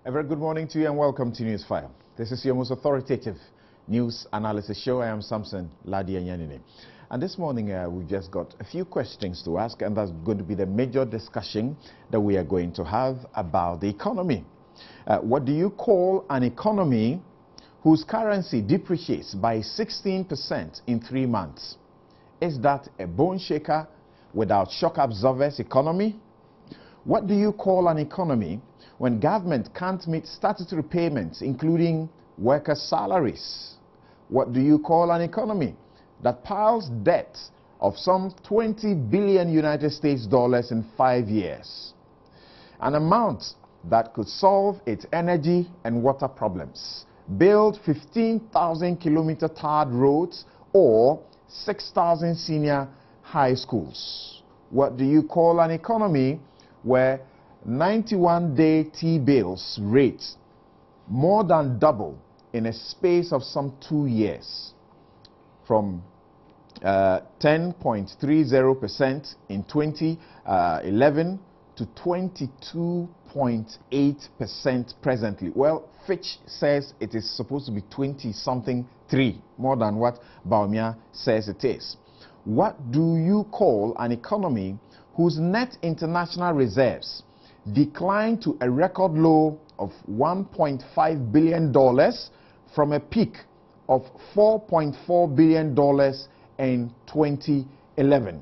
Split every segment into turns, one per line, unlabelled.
A very good morning to you and welcome to Newsfile. This is your most authoritative news analysis show. I am Samson Ladi Emmanuel. And this morning we've just got a few questions to ask, and that's going to be the major discussion that we are going to have about the economy. What do you call an economy whose currency depreciates by 16% in 3 months? Is that a bone shaker without shock absorbers economy? What do you call an economy when government can't meet statutory payments, including workers' salaries? What do you call an economy that piles debt of some 20 billion United States dollars in 5 years? An amount that could solve its energy and water problems, build 15,000-kilometer tarred roads or 6,000 senior high schools. What do you call an economy where 91-day T-bills rate more than double in a space of some 2 years, from 10.30% in 2011 to 22.8% presently? Well, Fitch says it is supposed to be 20-something 3, more than what Baumia says it is. What do you call an economy whose net international reserves declined to a record low of $1.5 billion from a peak of $4.4 billion in 2011?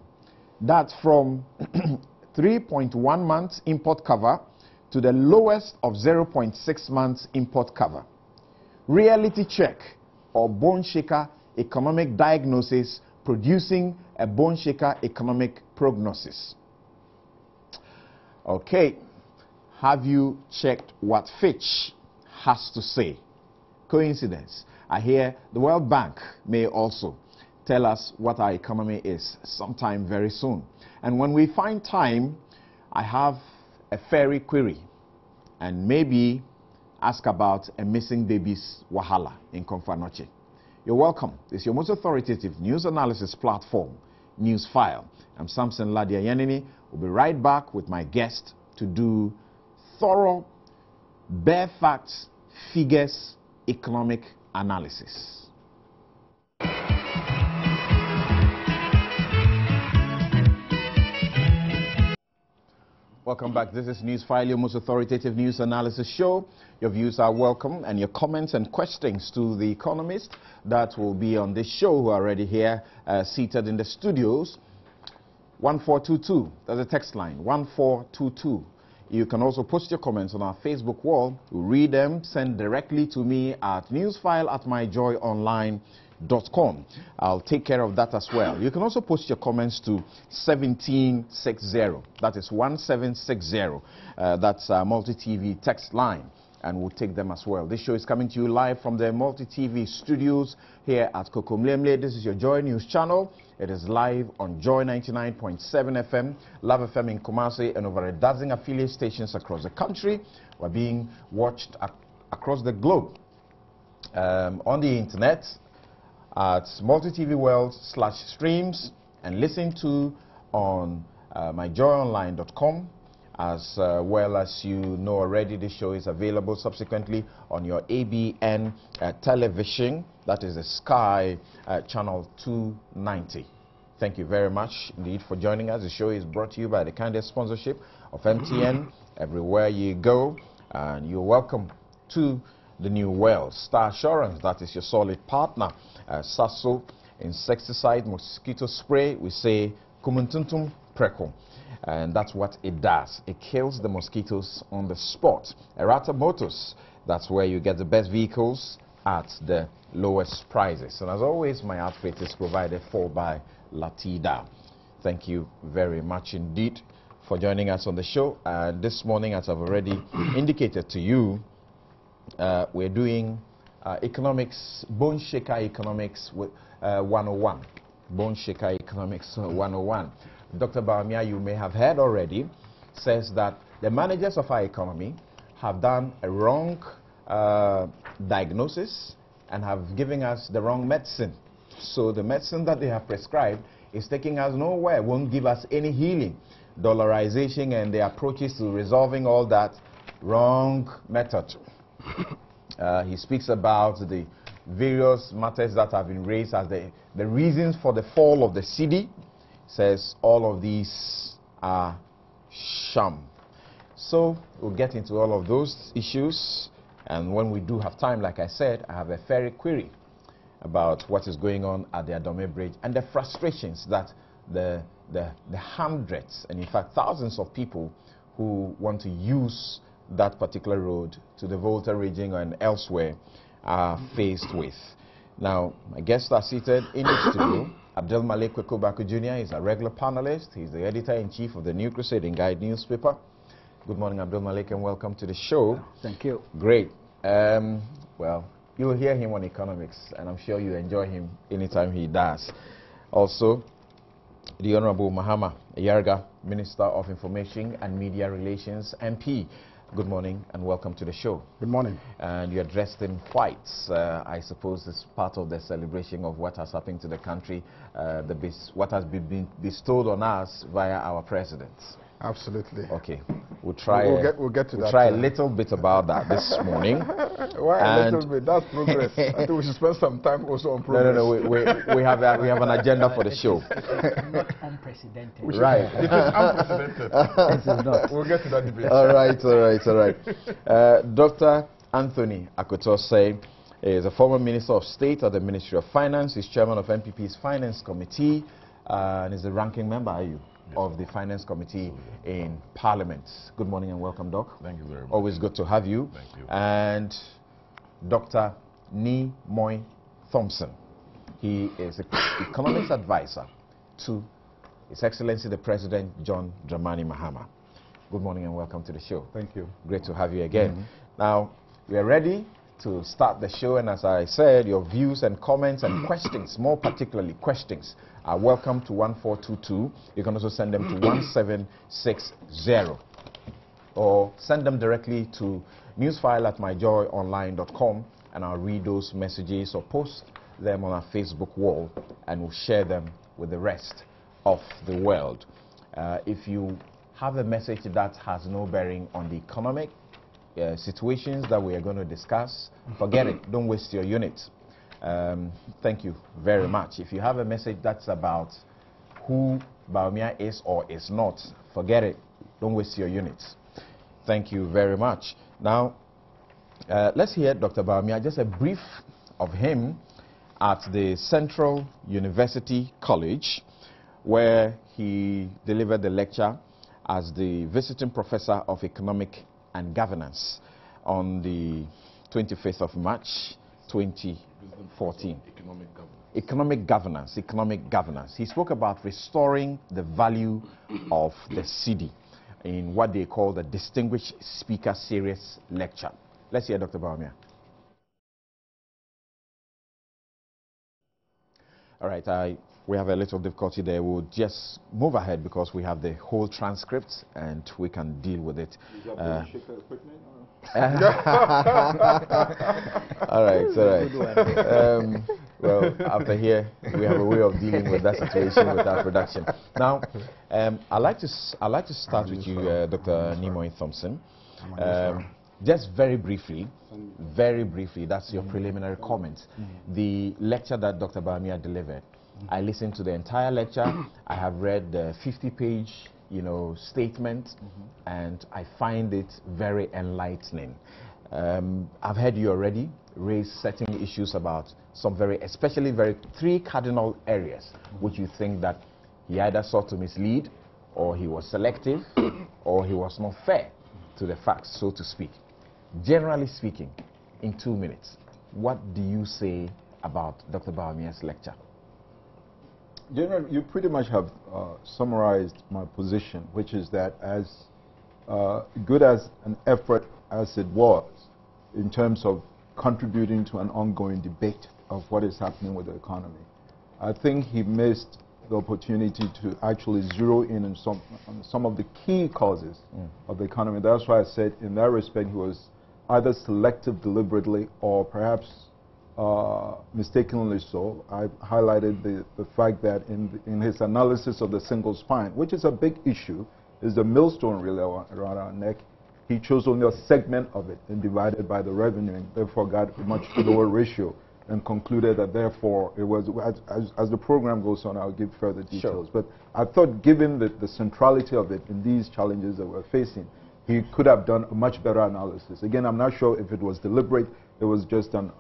That's from 3.1 months import cover to the lowest of 0.6 months import cover. Reality check or bone shaker economic diagnosis producing a bone shaker economic prognosis. Okay, have you checked what Fitch has to say? Coincidence? I hear the World Bank may also tell us what our economy is sometime very soon. And when we find time, I have a Ferry query and maybe ask about a missing baby's wahala in Konfanoche. You're welcome. This is your most authoritative news analysis platform, Newsfile. I'm Samson Ladi Emmanuel. We'll be right back with my guest to do thorough, bare facts, figures, economic analysis. Welcome back. This is Newsfile, your most authoritative news analysis show. Your views are welcome, and your comments and questions to the economists that will be on this show who are already here, seated in the studios. 1422, that's a text line, 1422. You can also post your comments on our Facebook wall. We'll read them, send directly to me at newsfile@myjoyonline.com. I'll take care of that as well. You can also post your comments to 1760. That is 1760. That's a multi-TV text line, and we'll take them as well. This show is coming to you live from the multi-TV studios here at Kokomlemle. This is your Joy News channel. It is live on Joy 99.7 FM, Love FM in Kumasi, and over a dozen affiliate stations across the country. We're being watched across the globe on the internet at multitvworld/streams, and listen to on myjoyonline.com. As well as you know already, this show is available subsequently on your ABN television. That is the Sky channel 290. Thank you very much indeed for joining us. The show is brought to you by the kindest sponsorship of MTN. Everywhere you go, and you're welcome to the new world. Star Assurance, that is your solid partner. Sasso insecticide mosquito spray, we say kumuntuntum preko. And that's what it does. It kills the mosquitoes on the spot. Errata Motors, that's where you get the best vehicles at the lowest prices. And as always, my outfit is provided for by Latida. Thank you very much indeed for joining us on the show. This morning, as I've already indicated to you, we're doing economics, bone shaker economics with 101. Bone shaker economics 101. Dr. Baumia, you may have heard already, says that the managers of our economy have done a wrong diagnosis and have given us the wrong medicine. So the medicine that they have prescribed is taking us nowhere, won't give us any healing. Dollarization and the approaches to resolving all that Wrong method. He speaks about the various matters that have been raised as the reasons for the fall of the cedi. Says all of these are sham. So we'll get into all of those issues, and when we do have time, like I said, I have a Ferry query about what is going on at the Adome Bridge and the frustrations that the hundreds and in fact thousands of people who want to use that particular road to the Volta region and elsewhere are faced with. Now, my guests are seated in the studio. Abdul Malik Kwekubaku Jr. is a regular panelist. He's the editor-in-chief of the New Crusading Guide newspaper. Good morning, Abdul Malik, and welcome to the show.
Thank you.
Great. Well, you'll hear him on economics, and I'm sure you enjoy him anytime he does. Also, the Honorable Mahama Yarga, Minister of Information and Media Relations, MP. Good morning and welcome to the show.
Good morning.
And you're dressed in white. I suppose it's part of the celebration of what has happened to the country, what has been bestowed on us via our president.
Absolutely.
Okay. We'll try a little bit about that this morning.
Why a little bit? That's progress. I think we should spend some time also on progress.
No. We have an agenda for the show.
Not unprecedented.
Right.
It is unprecedented. This is not. We'll get to that debate.
All right. Dr. Anthony Akotose is a former Minister of State at the Ministry of Finance. He's chairman of MPP's Finance Committee and is the ranking member, of the Finance Committee in Parliament. Good morning and welcome, Doc.
Thank you very much.
Always good to have you.
Thank you.
And Dr. Nimoy Thompson. He is an economics advisor to His Excellency the President John Dramani Mahama. Good morning and welcome to the show.
Thank you.
Great to have you again. Now, we are ready to start the show, and as I said, your views and comments and questions, more particularly questions, are welcome to 1422. You can also send them to 1760 or send them directly to newsfile@myjoyonline.com, and I'll read those messages or post them on our Facebook wall, and we'll share them with the rest of the world. If you have a message that has no bearing on the economic situations that we are going to discuss, forget it. Don't waste your unit. Thank you very much. If you have a message that's about who Bawumia is or is not, forget it. Don't waste your units. Thank you very much. Now, let's hear Dr. Bawumia, just a brief of him at the Central University College, where he delivered the lecture as the visiting professor of economic and governance on the 25th of March 2014. Economic governance. He spoke about restoring the value of the cedi in what they call the Distinguished Speaker Series lecture. Let's hear Dr. Bawumia. All right, we have a little difficulty there. We'll just move ahead because we have the whole transcript and we can deal with it. All right. Well, after here, we have a way of dealing with that situation with our production. Now, I'd like to start with you, Dr. Nimoy Thompson. Just very briefly, that's your preliminary comment. The lecture that Dr. Bawumia delivered, I listened to the entire lecture. I have read the 50-page, statement, and I find it very enlightening. I've heard you already raise certain issues about some especially three cardinal areas which you think that he either sought to mislead, or he was selective, or he was not fair to the facts, so to speak. Generally speaking, in 2 minutes, what do you say about Dr. Bawumia's lecture?
General, you pretty much have summarized my position, which is that as good as an effort as it was in terms of contributing to an ongoing debate of what is happening with the economy, I think he missed the opportunity to actually zero in on some of the key causes of the economy. That's why I said in that respect he was either selective deliberately or perhaps mistakenly so. I highlighted the fact that in his analysis of the single spine, which is a big issue, is the millstone really around our neck, he chose only a segment of it and divided by the revenue, and therefore got a much lower ratio, and concluded that therefore it was, as the program goes on, I'll give further details. Sure. But I thought, given the centrality of it in these challenges that we're facing, he could have done a much better analysis. Again, I'm not sure if it was deliberate, it was just an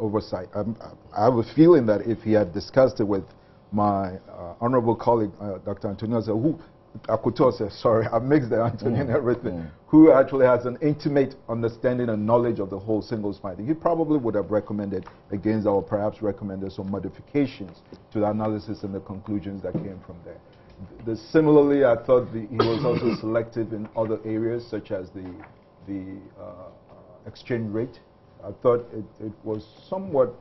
oversight. I have a feeling that if he had discussed it with my honorable colleague, Dr. Antonio, who Akuto says, sorry, I mixed the Antonio and everything, who actually has an intimate understanding and knowledge of the whole singles finding, he probably would have recommended against, or perhaps recommended some modifications to the analysis and the conclusions that came from there. Similarly, I thought he was also selective in other areas, such as the exchange rate. I thought it was somewhat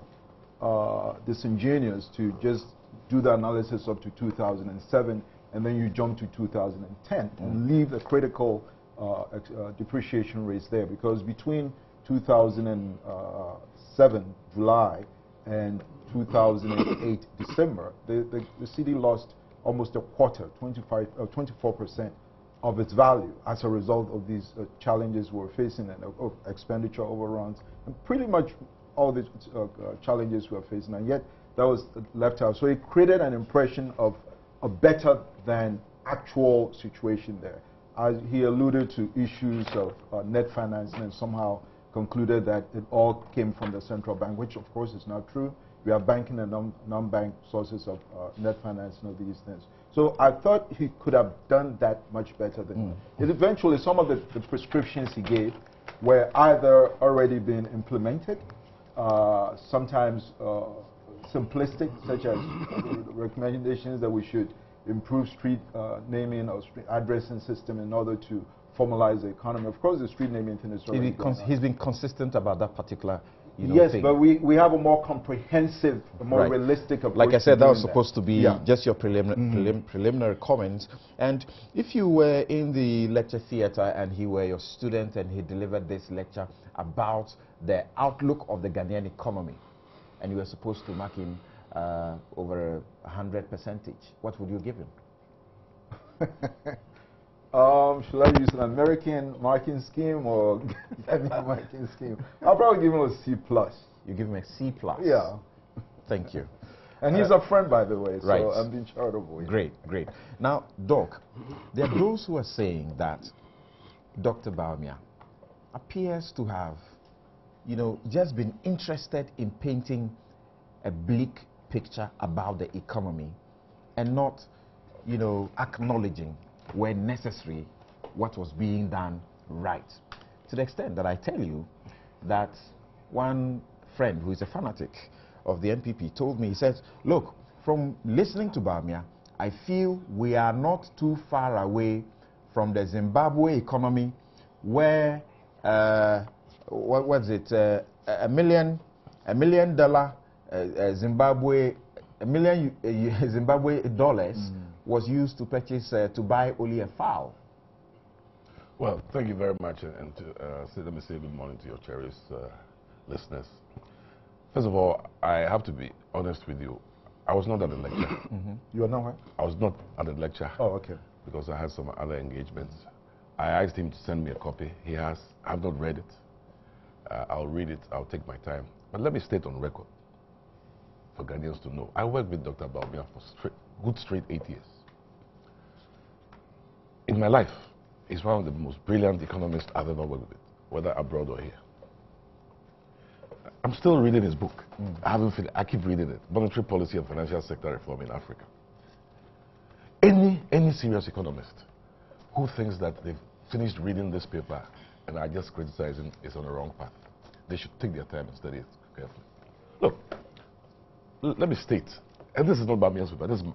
disingenuous to just do the analysis up to 2007 and then you jump to 2010 and leave the critical depreciation rates there, because between 2007 July and 2008 December, the city lost almost a quarter, 24% of its value as a result of these challenges we're facing, and of expenditure overruns, and pretty much all the challenges we're facing, and yet that was left out. So it created an impression of a better than actual situation there. He alluded to issues of net financing and somehow concluded that it all came from the central bank, which of course is not true. We are banking and non-bank sources of net financing of these things. So I thought he could have done that much better than eventually some of the prescriptions he gave were either already being implemented, sometimes simplistic, such as recommendations that we should improve street naming or street addressing system in order to formalize the economy. Of course, the street naming thing is already
he's been consistent about that particular
yes,
thing.
but we have a more comprehensive, a more realistic approach.
Like I said, that was supposed to be just your preliminary comments. And if you were in the lecture theater and he were your student and he delivered this lecture about the outlook of the Ghanaian economy, and you were supposed to mark him over 100%, what would you give him?
Should I use an American marking scheme or Ghanaian marking scheme? I'll probably give him a C+.
You give him a C+?
Yeah.
Thank you.
And he's a friend, by the way, so
right.
I'm being charitable.
Great, great. Now, Doc, there are those who are saying that Dr. Bawumia appears to have, just been interested in painting a bleak picture about the economy and not, acknowledging where necessary what was being done right. To the extent that I tell you that one friend who is a fanatic of the NPP told me, he says, look, from listening to Bawumia, I feel we are not too far away from the Zimbabwe economy where, what was it, $1 million Zimbabwe dollars was used to purchase, to buy only a fowl.
Well, thank you very much, and let me say good morning to your cherished listeners. First of all, I have to be honest with you. I was not at the lecture.
You are not what?
I was not at the lecture.
Oh, okay.
Because I had some other engagements. I asked him to send me a copy. He has. I've not read it. I'll read it. I'll take my time. But let me state on record for Ghanaians to know. I worked with Dr. Bawumia for straight 8 years. In my life, he's one of the most brilliant economists I've ever worked with, whether abroad or here. I'm still reading his book. I keep reading it. Monetary Policy and Financial Sector Reform in Africa. Any serious economist who thinks that they've finished reading this paper and are just criticizing is on the wrong path. They should take their time and study it carefully. Look, let me state, and this is not Bawumia's paper, this is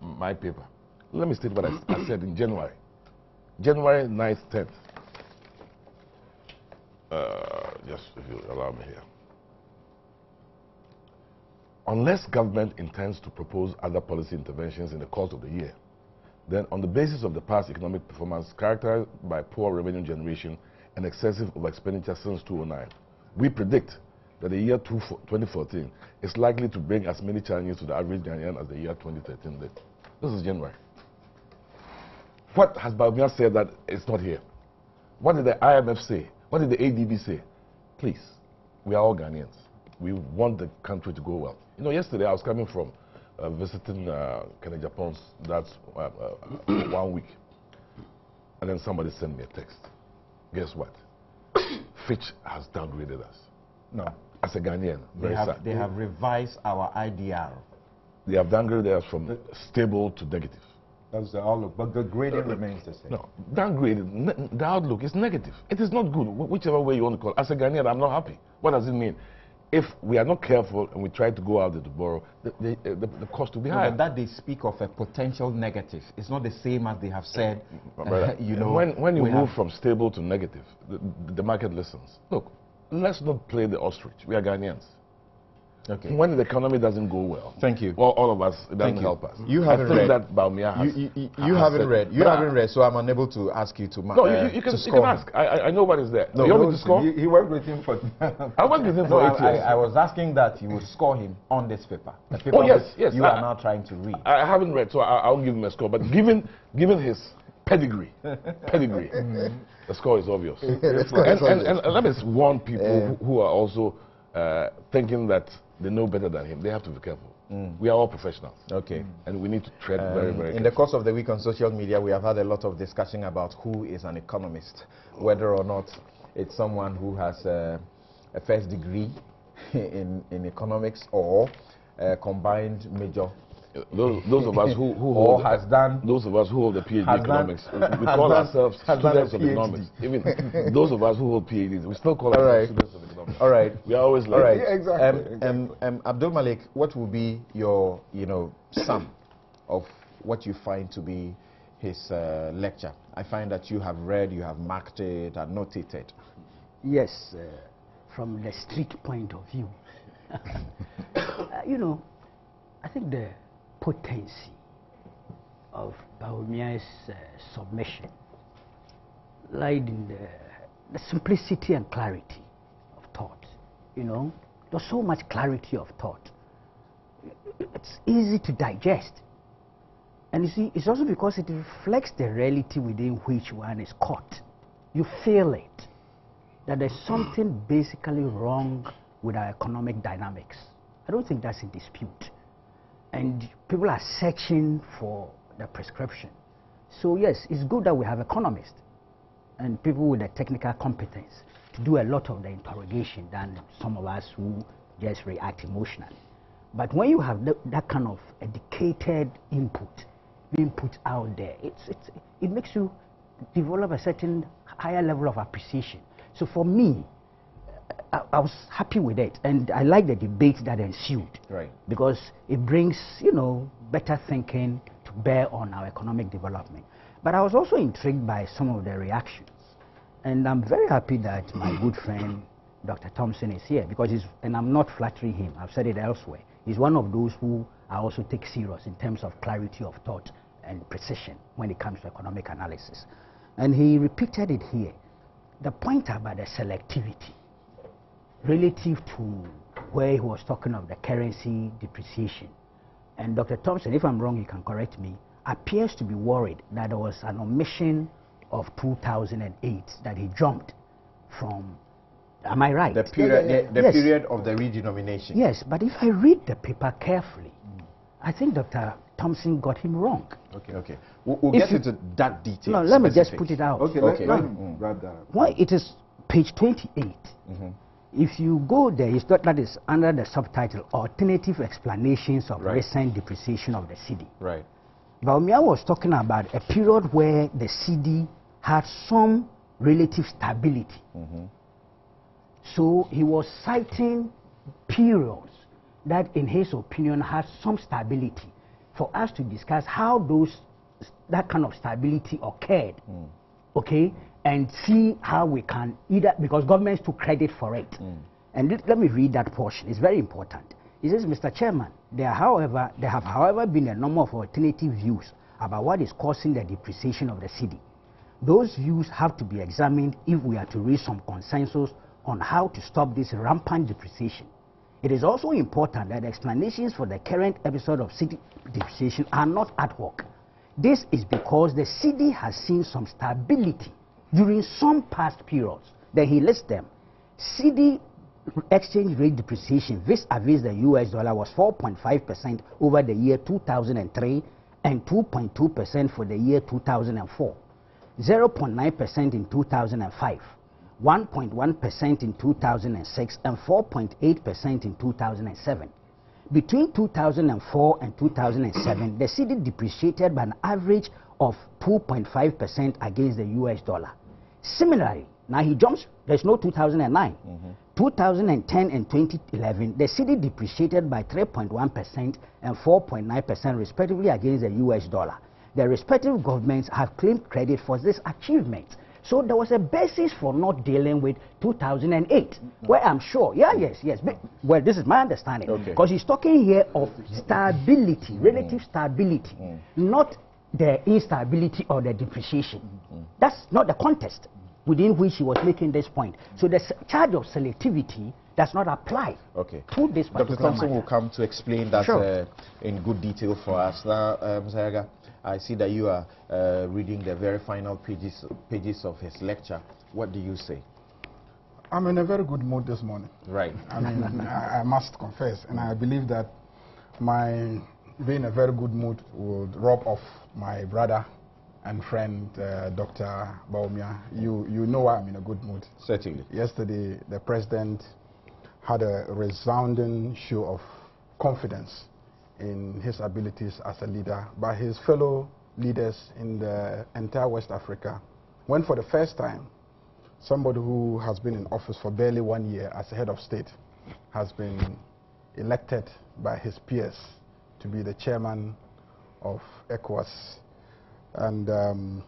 my paper. Let me state what I said in January 9th, 10th. Just if you allow me here. Unless government intends to propose other policy interventions in the course of the year, then on the basis of the past economic performance characterized by poor revenue generation and excessive overexpenditure since 2009, we predict that the year 2014 is likely to bring as many challenges to the average Ghanaian as the year 2013 did. This is January. What has Bawumia said that it's not here? What did the IMF say? What did the ADB say? Please, we are all Ghanaians. We want the country to go well. You know, yesterday I was coming from visiting Kenya Japan's, that's 1 week. And then somebody sent me a text. Guess what? Fitch has downgraded us.
No.
As a Ghanaian, very sad.
They have revised our IDR.
They have downgraded us from stable to negative.
That's the outlook, but the grading remains the same.
No, downgraded, the outlook is negative. It is not good, whichever way you want to call it. As a Ghanaian, I'm not happy. What does it mean? If we are not careful and we try to go out there to borrow, the cost will be higher.
But that they speak of a potential negative. It's not the same as they have said. You know,
when you move from stable to negative, the market listens. Look, let's not play the ostrich. We are Ghanaians.
Okay.
When the economy doesn't go well,
thank you.
All of us, it doesn't help us.
You haven't
I think
read.
that Baumia has.
You haven't read. You haven't read, so I'm unable to ask you to.
No, you can ask. I know what is there.
No,
you want me to score?
He worked with him for.
I worked with him for 8 years.
I was asking that you would score him on this paper. The paper
yes.
You are now trying to read.
I haven't read, so I'll give him a score. But given his pedigree, the score is obvious. And let me warn people who are also thinking that they know better than him. They have to be careful. We are all professionals. Okay. And we need to tread very, very carefully.
In the course of the week on social media, we have had a lot of discussion about who is an economist, whether or not it's someone who has a first degree in economics or a combined major.
Those of us who
hold
those of us who hold the PhD in economics, we call ourselves students of economics. Even those of us who hold PhDs, we still call ourselves students of economics.
All right.
We are always like,
all right.
Yeah, exactly.
Abdul Malik, what will be your, sum of what you find to be his lecture? I find that you have read, you have marked it, and noted it.
Yes, from the street point of view. I think the potency of Baumia's submission lied in the simplicity and clarity of thought. There's so much clarity of thought. It's easy to digest. And you see, it's also because it reflects the reality within which one is caught. You feel it, that there's something basically wrong with our economic dynamics. I don't think that's in dispute. And people are searching for the prescription. So yes, it's good that we have economists and people with the technical competence to do a lot of the interrogation than some of us who just react emotionally. But when you have that kind of educated input being put out there, it makes you develop a certain higher level of appreciation. So for me, I was happy with it, and I like the debate that ensued.
Right. Because
it brings, better thinking to bear on our economic development. But I was also intrigued by some of the reactions. And I'm very happy that my good friend, Dr. Thompson, is here, because and I'm not flattering him, I've said it elsewhere. He's one of those who I also take serious in terms of clarity of thought and precision when it comes to economic analysis. And he repeated it here. The point about the selectivity relative to where he was talking of the currency depreciation. And Dr. Thompson, if I'm wrong, he can correct me, appears to be worried that there was an omission of 2008, that he jumped from, am I right?
The period, the period of the redenomination.
Yes, but if I read the paper carefully, I think Dr. Thompson got him wrong.
Okay. We'll get into that detail.
No, let me just put it out.
Okay. Let me grab that.
Why it is page 28. If you go there, that is under the subtitle Alternative Explanations of Recent Depreciation of the cedi.
Right.
Baumia was talking about a period where the cedi had some relative stability. So he was citing periods that, in his opinion, had some stability for us to discuss how that kind of stability occurred. Okay? And see how we can either, because governments took credit for it. And let me read that portion. It's very important. It says, Mr. Chairman, there have however been a number of alternative views about what is causing the depreciation of the cedi. Those views have to be examined if we are to reach some consensus on how to stop this rampant depreciation. It is also important that the explanations for the current episode of cedi depreciation are not ad hoc. This is because the cedi has seen some stability during some past periods. Then he lists them. CD exchange rate depreciation vis-a-vis the US dollar was 4.5% over the year 2003 and 2.2% for the year 2004, 0.9% in 2005, 1.1% in 2006, and 4.8% in 2007. Between 2004 and 2007, the cedi depreciated by an average of 2.5% against the US dollar. Similarly, now he jumps, there's no 2009. 2010 and 2011, the cedi depreciated by 3.1% and 4.9% respectively against the US dollar. The respective governments have claimed credit for this achievement. So there was a basis for not dealing with 2008, where I'm sure, yes. Well, this is my understanding, because he's talking here of stability, relative stability, not the instability or the depreciation. That's not the context within which he was making this point. So the charge of selectivity does not apply to this particular
Dr. Thompson
matter.
will come to explain that in good detail for us. Now, Mr. I see that you are reading the very final pages of his lecture. What do you say?
I'm in a very good mood this morning.
Right.
I mean, I must confess, and I believe that my being in a very good mood would rub off my brother and friend, Dr. Bawumia. You know why I'm in a good mood.
Certainly.
Yesterday, the president had a resounding show of confidence in his abilities as a leader by his fellow leaders in the entire West Africa, when for the first time, somebody who has been in office for barely 1 year as a head of state has been elected by his peers to be the chairman of ECOWAS. And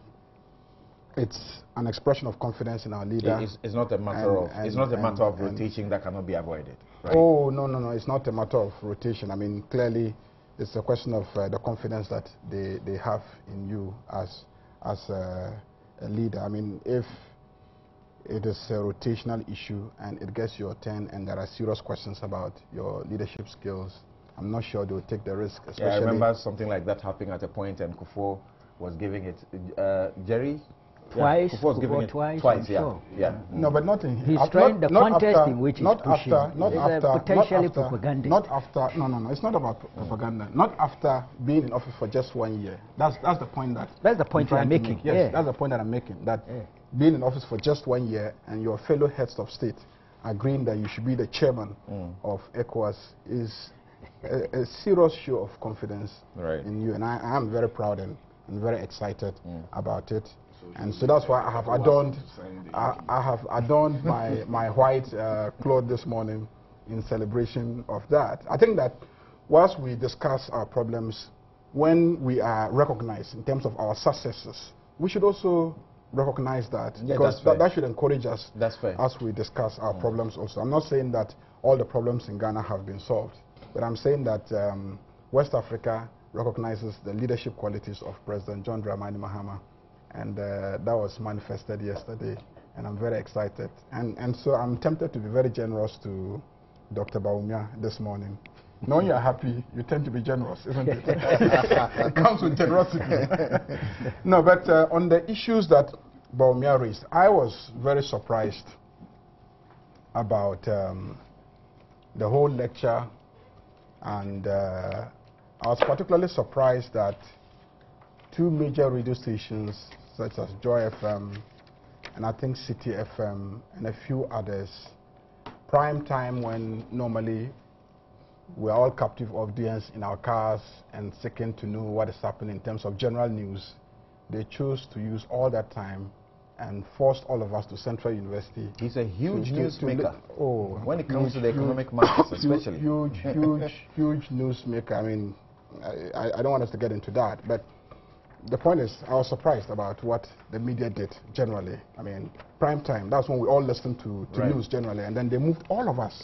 it's an expression of confidence in our leader.
It's not a matter of rotation that cannot be avoided. Right?
Oh, no, it's not a matter of rotation. I mean, clearly, it's a question of the confidence that they have in you as a leader. I mean, if it is a rotational issue and it gets your turn and there are serious questions about your leadership skills, I'm not sure they will take the risk.
Yeah, I remember something like that happening at a point, and Kufuor was giving it. Jerry?
Twice,
yeah, was giving it
twice,
yeah.
No, but not in.
He's trying the contest in which he's pushing.
Potentially
propaganda.
Not after. No. It's not about propaganda. Not after being in office for just 1 year. That's the point that.
That's the point you're making.
Yes, that's the point that I'm making. That being in office for just 1 year and your fellow heads of state agreeing that you should be the chairman of ECOWAS is a serious show of confidence in you, and I am very proud and very excited about it. And so that's why I have adorned my white cloth this morning in celebration of that. I think that whilst we discuss our problems, when we are recognized in terms of our successes, we should also recognize that, because that should encourage us as we discuss our problems also. I'm not saying that all the problems in Ghana have been solved, but I'm saying that West Africa recognizes the leadership qualities of President John Dramani Mahama, and that was manifested yesterday, and I'm very excited. And so I'm tempted to be very generous to Dr. Bawumia this morning. Knowing you're happy, you tend to be generous, isn't it? It comes with generosity. No, but on the issues that Bawumia raised, I was very surprised about the whole lecture, and I was particularly surprised that two major radio stations such as Joy FM and I think City FM and a few others, prime time when normally we're all captive audience in our cars and seeking to know what is happening in terms of general news, they chose to use all that time and forced all of us to Central University.
He's a huge newsmaker. When it comes to the economic markets especially.
Huge newsmaker. I mean, I don't want us to get into that, but the point is, I was surprised about what the media did generally. I mean, prime time, that's when we all listen to news generally, and then they moved all of us.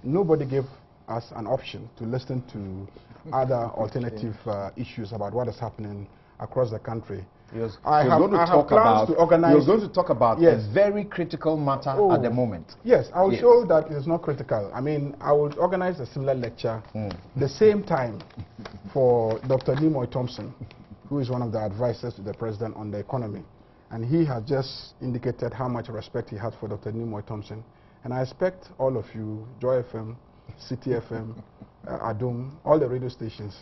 Nobody gave us an option to listen to other alternative issues about what is happening across the country.
I have plans to organize. You're going to talk about a very critical matter at the moment.
Yes, I will show that it's not critical. I mean, I will organize a similar lecture the same time for Dr. Nimoy Thompson, who is one of the advisors to the president on the economy. and he has just indicated how much respect he has for Dr. Nimoy Thompson. And I expect all of you, Joy FM, City FM, Adum, all the radio stations,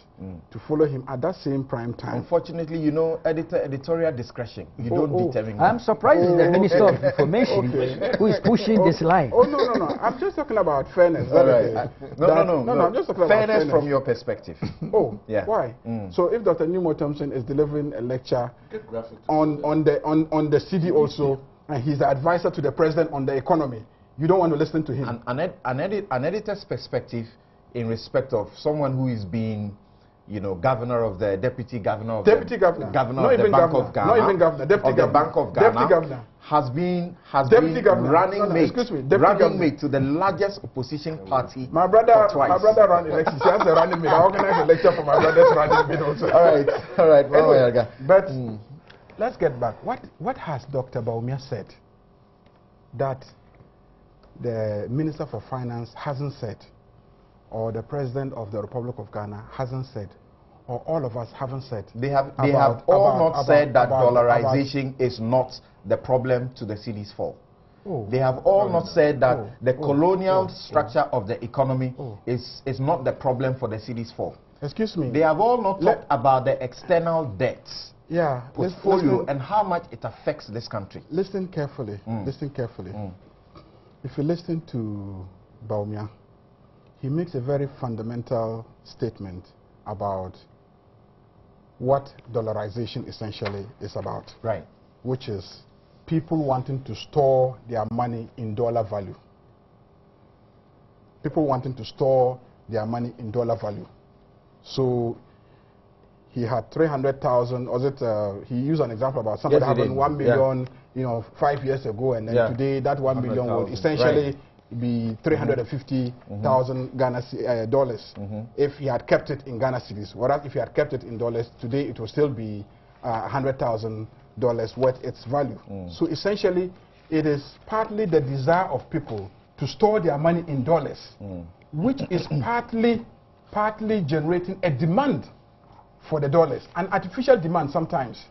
to follow him at that same prime time.
Unfortunately, you know, editorial discretion. You don't determine
I'm surprised it's the Minister of Information who is pushing this line.
Oh, no. I'm just talking about fairness.
Right. No,
I'm just talking about fairness
from your perspective.
Oh, yeah. Why? So if Dr. Nimoy Thompson is delivering a lecture on the CD also, and he's the advisor to the president on the economy, you don't want to listen to him.
An editor's perspective in respect of someone who is being, you know, governor of the deputy governor of
deputy governor of the Bank of Ghana,
not even governor, deputy governor, Bank of Ghana,
deputy governor
has been
running
mate to the largest opposition party.
My brother ran elections. He has a running mate. I organized a lecture for my brother's running mate also.
all right.
Anyway, but let's get back. What has Dr. Bawumia said that the Minister for Finance hasn't said, or the President of the Republic of Ghana hasn't said, or all of us haven't said?
They have all said that dollarization is not the problem to the cedi's fall. They have all not said that the colonial structure of the economy is not the problem for the cedi's fall.
Excuse me.
They have all not talked about the external debts portfolio and how much it affects this country.
Listen carefully. Listen carefully. If you listen to Bawumia, he makes a very fundamental statement about what dollarization essentially is about.
Right.
Which is people wanting to store their money in dollar value. People wanting to store their money in dollar value. So he had 300,000, was it, he used an example about somebody having 1 million, you know, 5 years ago, and then today that 1 million would essentially be 350,000 Ghana dollars if he had kept it in Ghana cedis. Whereas if he had kept it in dollars, today it will still be $100,000 worth its value. So essentially, it is partly the desire of people to store their money in dollars, which is partly generating a demand for the dollars, an artificial demand sometimes,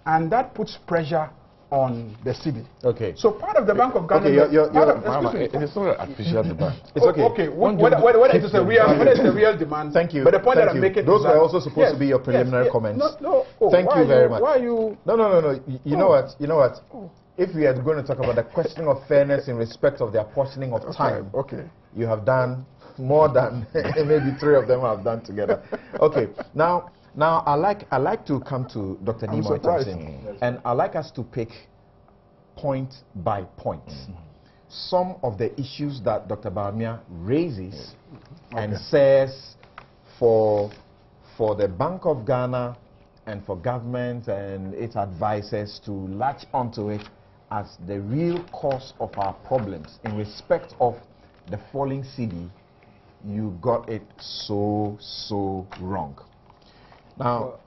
and that puts pressure on the cedi.
Okay.
So part of the Bank of Ghana.
It's not an artificial demand.
It's okay.
Okay. Whether it is a real demand.
Thank you.
But the point that I'm making.
Those were also supposed to be your preliminary comments. Thank you very much.
Why are you?
No. You know what? If we are going to talk about the question of fairness in respect of the apportioning of time, you have done more than maybe 3 of them have done together. Okay. Now I like to come to Dr. Nimoy Thompson, and I like us to pick point by point some of the issues that Dr. Bawumia raises and says for the Bank of Ghana and for government and its advisors to latch onto it as the real cause of our problems in respect of the falling cedi. You got it so wrong. Now,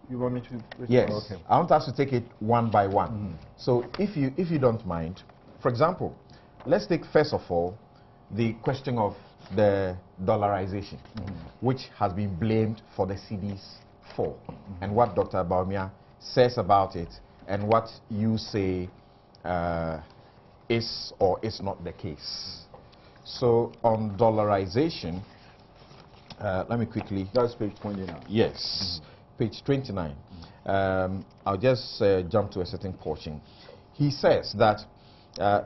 you want me to?
Yes, okay. I want us to take it one by one. So, if you don't mind, for example, let's take first of all the question of the dollarization, which has been blamed for the cedi's fall, and what Dr. Bawumia says about it, and what you say is or is not the case. So, on dollarization. Let me quickly.
That's page 29.
Yes, page 29. I'll just jump to a certain portion. He says that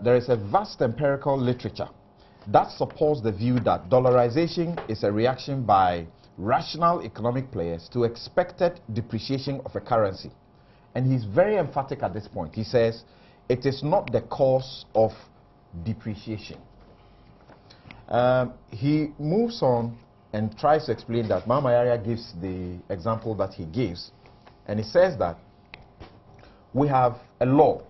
there is a vast empirical literature that supports the view that dollarization is a reaction by rational economic players to expected depreciation of a currency. And he's very emphatic at this point. He says it is not the cause of depreciation. He moves on and tries to explain that. Mama Yaya gives the example that he gives, and he says that we have a law.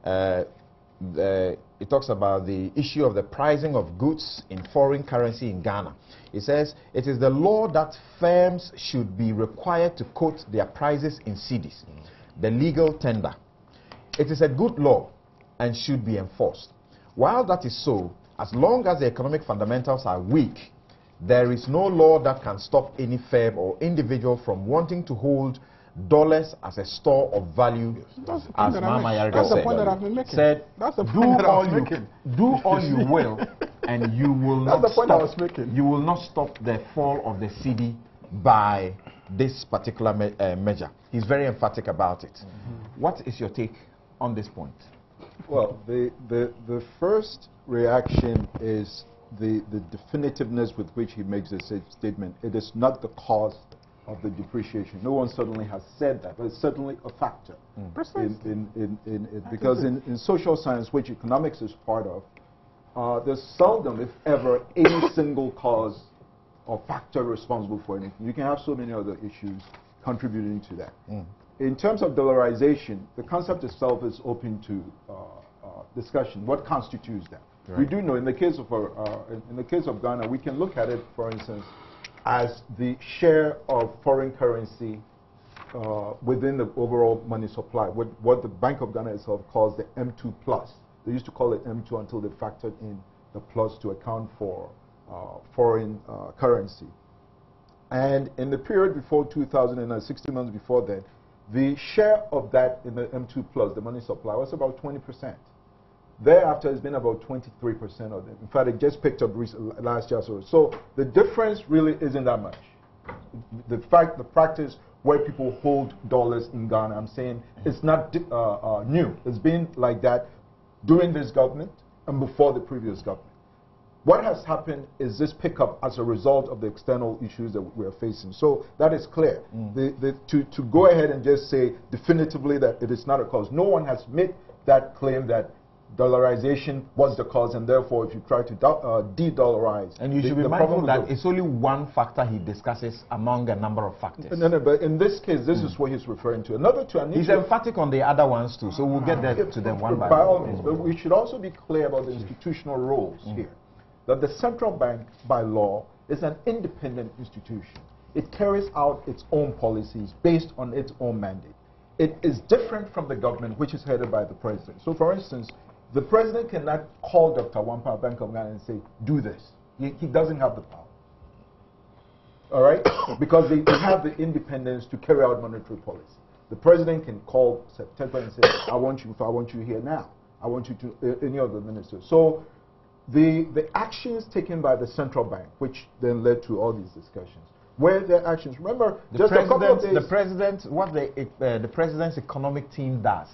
It talks about the issue of the pricing of goods in foreign currency in Ghana. It says it is the law that firms should be required to quote their prices in cedis, the legal tender. It is a good law and should be enforced. While that is so, as long as the economic fundamentals are weak, there is no law that can stop any firm or individual from wanting to hold dollars as a store of value, as Mama Yarga said, do all you will, and you will not stop. You will not stop the fall of the cedi by this particular measure. He's very emphatic about it. What is your take on this point?
Well, the first reaction is the definitiveness with which he makes this statement. It is not the cause of the depreciation. No one certainly has said that, but it's certainly a factor. Because in social science, which economics is part of, there's seldom, if ever, any single cause or factor responsible for anything. You can have so many other issues contributing to that. In terms of dollarization, the concept itself is open to discussion. What constitutes that? Right. We do know in the case of Ghana, we can look at it, for instance, as the share of foreign currency within the overall money supply, what the Bank of Ghana itself calls the M2 plus. They used to call it M2 until they factored in the plus to account for foreign currency. And in the period before 2009, 60 months before that, the share of that in the M2 plus, the money supply, was about 20%. Thereafter, it's been about 23% of it. In fact, it just picked up last year. So the difference really isn't that much. The practice where people hold dollars in Ghana, I'm saying, it's not new. It's been like that during this government and before the previous government. What has happened is this pickup as a result of the external issues that we are facing. So that is clear. To go ahead and just say definitively that it is not a cause. No one has made that claim that dollarization was the cause, and therefore if you try to de-dollarize... And you should be mindful that it's only one factor he discusses among a number of factors. No, but in this case, this is what he's referring to. He's emphatic on the other ones too, so we'll get there to them one by one. By all means, but we should also be clear about the institutional roles here. That the central bank, by law, is an independent institution. It carries out its own policies based on its own mandate. It is different from the government, which is headed by the president. So, for instance, the president cannot call Dr. Wampa, Bank of Ghana, and say, do this. He doesn't have the power. All right? Because they have the independence to carry out monetary policy. The president can call September and say, I want you here now. I want you to, any of the ministers. So the actions taken by the central bank, which then led to all these discussions, were their actions. Remember, just a couple of days... The president's economic team does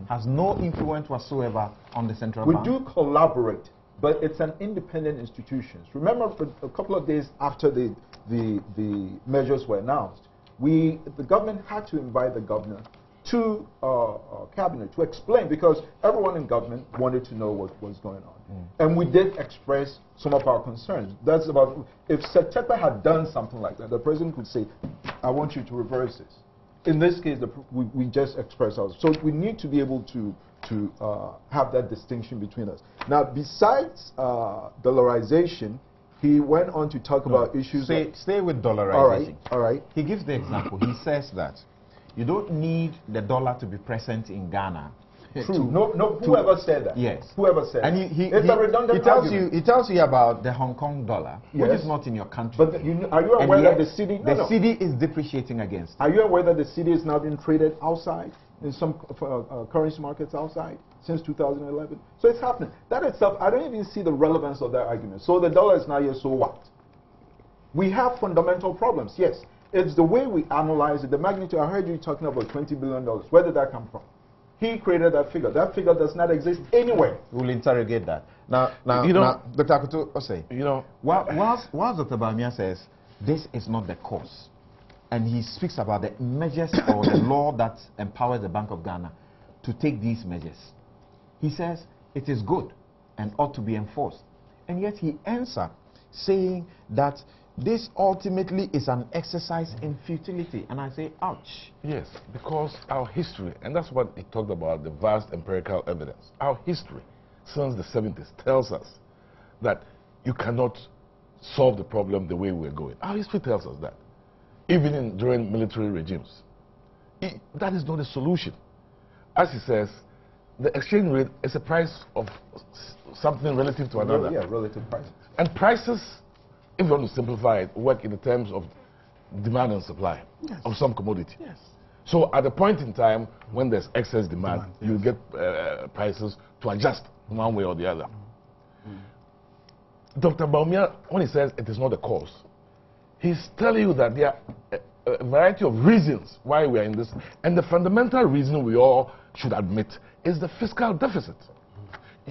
has no influence whatsoever on the central bank. We do collaborate, but it's an independent institution. Remember, for a couple of days after the measures were announced, the government had to invite the governor to cabinet to explain, because everyone in government wanted to know what was going on. And we did express some of our concerns. That's about, if September had done something like that, the president could say, I want you to reverse this. In this case, we just express ourselves. So we need to be able to have that distinction between us. Now, besides dollarization, he went on to talk about issues... Stay with dollarization. All right. He gives the example. He says that you don't need the dollar to be present in Ghana. True. Whoever said that? Yes. Whoever said that. And it's a redundant argument. He tells you about the Hong Kong dollar, which is not in your country. But are you aware that the cedi... The cedi is depreciating against it. Are you aware that the cedi is now being traded outside, in some currency markets outside, since 2011? So it's happening. That itself, I don't even see the relevance of that argument. So the dollar is now here, so what? We have fundamental problems, yes. It's the way we analyze it, the magnitude. I heard you talking about $20 billion. Where did that come from? He created that figure. That figure does not exist anywhere. We'll interrogate that. Now, Dr. Akutu, whilst Dr. Bamia says this is not the cause, and he speaks about the measures or the law that empowers the Bank of Ghana to take these measures, he says it is good and ought to be enforced. And yet he ends up saying that this ultimately is an exercise in futility. And I say, ouch. Yes, because our history, and that's what he talked about, the vast empirical evidence. Our history since the 70s tells us that you cannot solve the problem the way we're going. Our history tells us that. Even during military regimes. That is not a solution. As he says, the exchange rate is a price of something relative to another. Yeah, relative prices. And prices, if you want to simplify it, work in the terms of demand and supply of some commodity. Yes.
So at a point in time when there's excess demand, you get prices to adjust one way or the other. Dr. Baumia, when he says it is not the cause, he's telling you that there are a variety of reasons why we are in this, and the fundamental reason we all should admit is the fiscal deficit.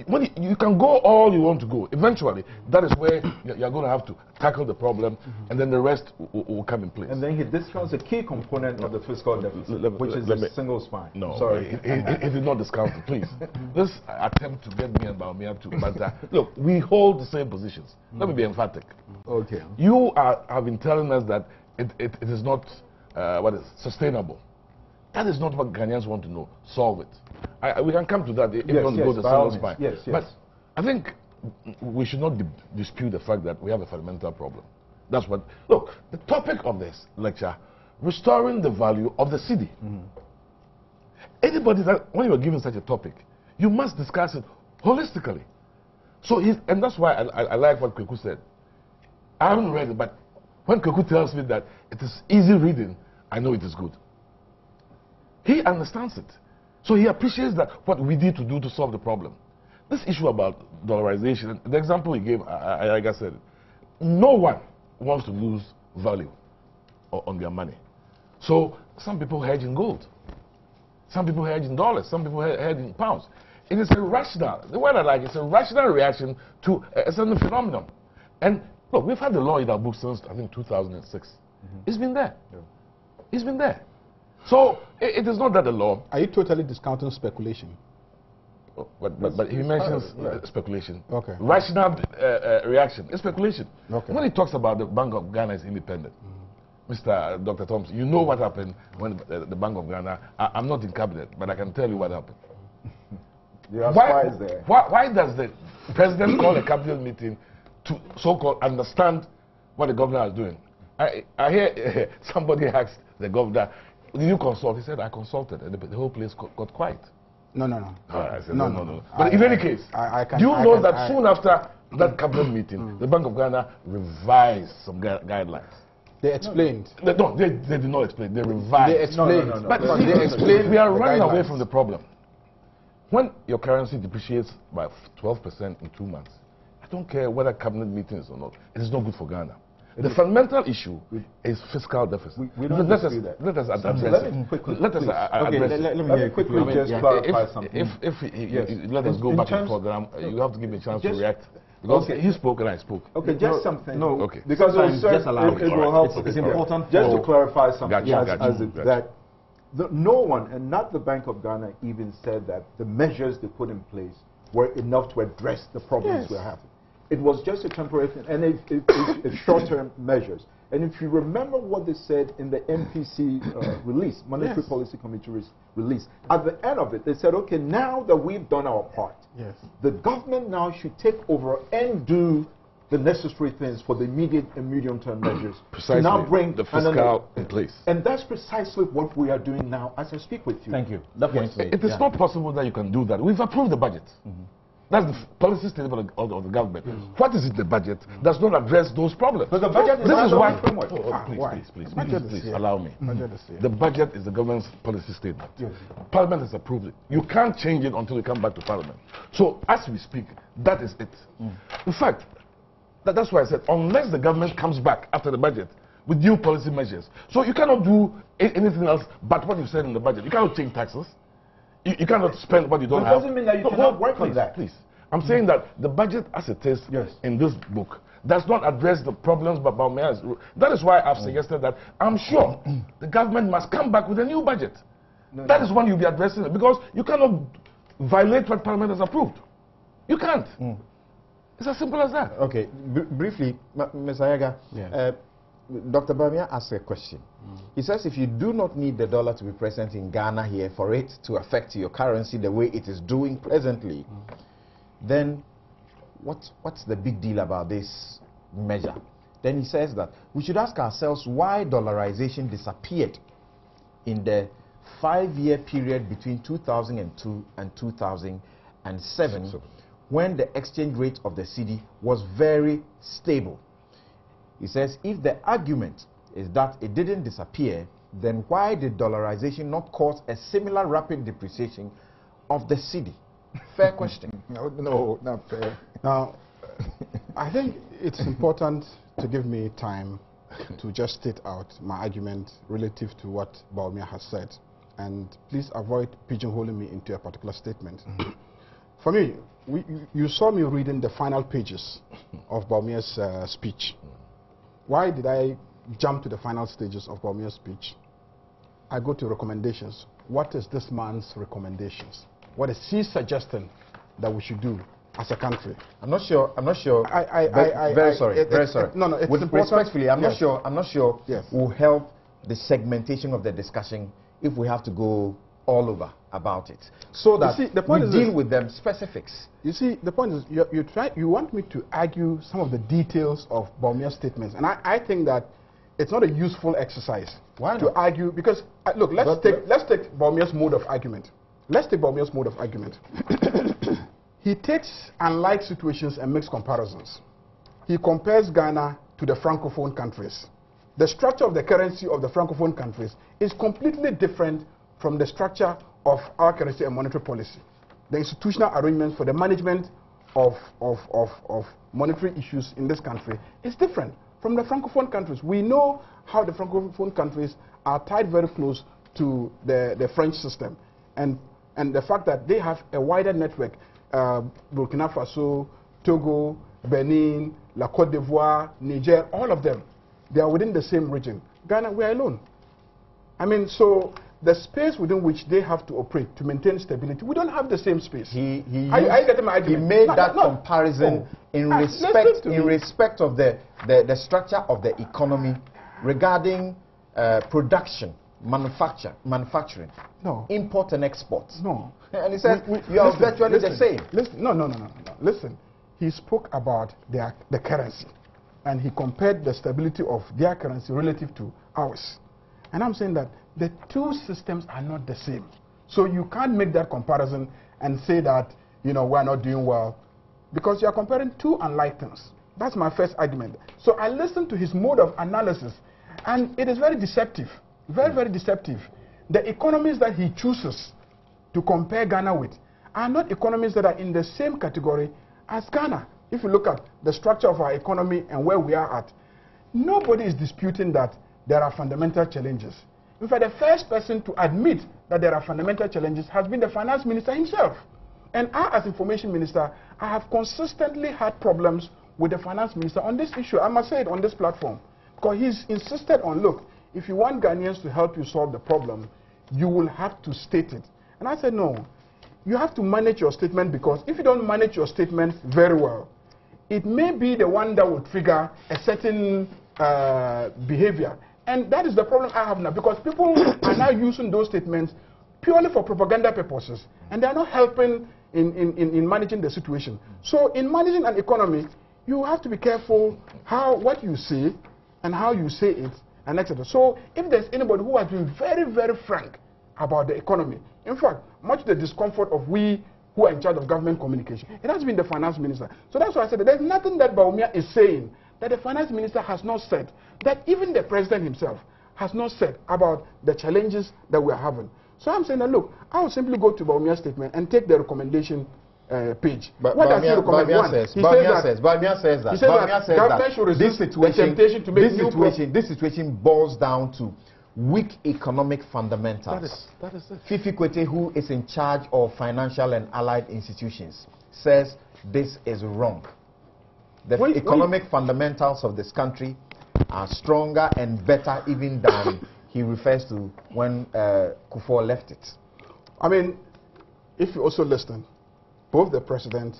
When you can go all you want to go, eventually that is where you're going to have to tackle the problem, and then the rest will come in place.
And then he discounts a key component of the fiscal deficit, which is the single spine.
No,
sorry,
he did not discount it, please. This attempt to get me and Baumia to banter. Look, we hold the same positions. Let me be emphatic.
Okay.
You have been telling us that it is not sustainable. That is not what Ghanaians want to know. Solve it. We can come to that if you want to go to the single spine.
Yes.
But I think we should not dispute the fact that we have a fundamental problem. That's what. Look, the topic of this lecture, restoring the value of the cedi. Anybody that, when you are given such a topic, you must discuss it holistically. So, and that's why I like what Kweku said. I haven't read it, but when Kweku tells me that it is easy reading, I know it is good. He understands it. So he appreciates that what we need to do to solve the problem. This issue about dollarization, the example he gave, like I said, no one wants to lose value on their money. So some people hedge in gold. Some people hedge in dollars. Some people hedge in pounds. It is a rational, the word I like, it's a rational reaction to a certain phenomenon. And look, we've had the law in our book since, I think, 2006. It's been there. Yeah. It's been there. So it is not that the law.
Are you totally discounting speculation?
Oh, but he mentions speculation.
Okay.
Rational reaction. It's speculation.
Okay.
When he talks about the Bank of Ghana is independent, Mr. Dr. Thompson, you know what happened when the Bank of Ghana. I'm not in cabinet, but I can tell you what happened. Why does the president call a cabinet meeting to so-called understand what the governor is doing? I hear somebody asked the governor, did you consult? He said, I consulted, and the whole place got quiet.
No.
I said, no. But in any case, do you know that soon after that cabinet meeting, the Bank of Ghana revised some guidelines?
They explained.
They did not explain. They revised.
They explained.
No. But they explained. We are running away from the problem. When your currency depreciates by 12% in 2 months, I don't care whether cabinet meeting is or not. It is not good for Ghana. The fundamental issue is fiscal deficit.
We don't let us address it.
Let me quickly
just clarify something.
If let us go back and forth, you have to give me a chance to react. Because he spoke and I spoke.
Okay, just something.
No, okay.
Because it will help.
It's important
just to clarify something.
Gotcha.
No one, and not the Bank of Ghana, even said that the measures they put in place were enough to address the problems we're having. It was just a temporary thing, and it's short-term measures. And if you remember what they said in the MPC release, Monetary Policy Committee release, at the end of it, they said, okay, now that we've done our part, the government now should take over and do the necessary things for the immediate and medium-term measures.
Precisely.
To now bring
the fiscal in place.
And that's precisely what we are doing now as I speak with you.
Thank you.
It is not possible that you can do that. We've approved the budget. That's the policy statement of the government. What is in the budget does not address those problems.
But the budget is
why. Please allow me. The budget is the government's policy statement. Parliament has approved it. You can't change it until you come back to Parliament. So as we speak, that is it. In fact, that's why I said unless the government comes back after the budget with new policy measures, so you cannot do anything else but what you said in the budget. You cannot change taxes. You cannot spend what you don't have.
It doesn't mean that you cannot work on that.
Please. I'm saying that the budget as it is in this book does not address the problems but that is why I've suggested that I'm sure the government must come back with a new budget. That is when you'll be addressing it, because you cannot violate what Parliament has approved. You can't. It's as simple as that.
Okay, briefly, Ms. Ayaga, Dr. Bamia asked a question. He says if you do not need the dollar to be present in Ghana here for it to affect your currency the way it is doing presently, then what's the big deal about this measure? Then he says that we should ask ourselves why dollarization disappeared in the 5-year period between 2002 and 2007 when the exchange rate of the cedi was very stable. He says if the argument is that it didn't disappear then why did dollarization not cause a similar rapid depreciation of the cedi? Fair question.
No, not fair.
Now, I think it's important to give me time to just state out my argument relative to what Bawumia has said. And please avoid pigeonholing me into a particular statement. For me, you saw me reading the final pages of Bawumia's speech. Why did I jump to the final stages of Bawumia's speech? I go to recommendations. What is this man's recommendations? What is he suggesting that we should do as a country?
I'm not sure. Very sorry.
No, it's important.
Respectfully, I'm not sure.
Yes.
Will help the segmentation of the discussion if we have to go all over about it, so that we deal with them specifics.
You see, the point is, you want me to argue some of the details of Bawumia's statements, and I think that it's not a useful exercise.
Why
to
not?
Argue, because look, let's take Bawumia's mode of argument. Let's take Bawumia's mode of argument. He takes unlike situations and makes comparisons. He compares Ghana to the Francophone countries. The structure of the currency of the Francophone countries is completely different from the structure of our currency and monetary policy. The institutional arrangements for the management of monetary issues in this country is different from the Francophone countries. We know how the Francophone countries are tied very close to the French system. And the fact that they have a wider network, Burkina Faso, Togo, Benin, La Côte d'Ivoire, Niger, all of them, they are within the same region. Ghana, we are alone. I mean, so the space within which they have to operate to maintain stability, we don't have the same space.
He made that comparison in respect of the structure of the economy regarding production, manufacturing, import and export.
No.
And he said, you are virtually the same.
No. Listen, he spoke about the currency, and he compared the stability of their currency relative to ours. And I'm saying that the two systems are not the same. So you can't make that comparison and say that, we're not doing well, because you are comparing two unlike things. That's my first argument. So I listened to his mode of analysis, and it is very deceptive, very, very deceptive. The economies that he chooses to compare Ghana with are not economies that are in the same category as Ghana. If you look at the structure of our economy and where we are at, nobody is disputing that there are fundamental challenges. In fact, the first person to admit that there are fundamental challenges has been the finance minister himself. And I, as information minister, I have consistently had problems with the finance minister on this issue. I must say it on this platform. Because he's insisted on, look, if you want Ghanaians to help you solve the problem, you will have to state it. And I said, no, you have to manage your statement, because if you don't manage your statement very well, it may be the one that will trigger a certain behavior. And that is the problem I have now, because people are now using those statements purely for propaganda purposes, and they are not helping in managing the situation. So in managing an economy, you have to be careful what you say and how you say it, and etc. So if there's anybody who has been very, very frank about the economy, in fact, much to the discomfort of we who are in charge of government communication, it has been the finance minister. So that's why I said that there's nothing that Bawumia is saying that the finance minister has not said, that even the president himself has not said about the challenges that we are having. So I'm saying that, look, I will simply go to Bawumia's statement and take the recommendation page.
But
what does he recommend?
Bawumia says that
government should resist the temptation to make
this situation boils down to weak economic fundamentals.
That is it.
Fifi Kwete, who is in charge of financial and allied institutions, says this is wrong. The economic fundamentals of this country are stronger and better even than he refers to when Kufuor left it.
I mean, if you also listen, both the president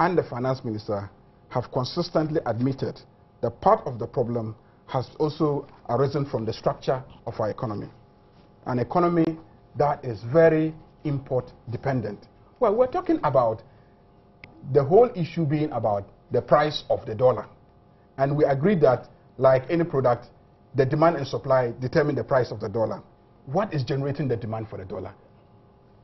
and the finance minister have consistently admitted that part of the problem has also arisen from the structure of our economy. An economy that is very import dependent. Well, we're talking about the whole issue being about the price of the dollar. And we agreed that, like any product, the demand and supply determine the price of the dollar. What is generating the demand for the dollar?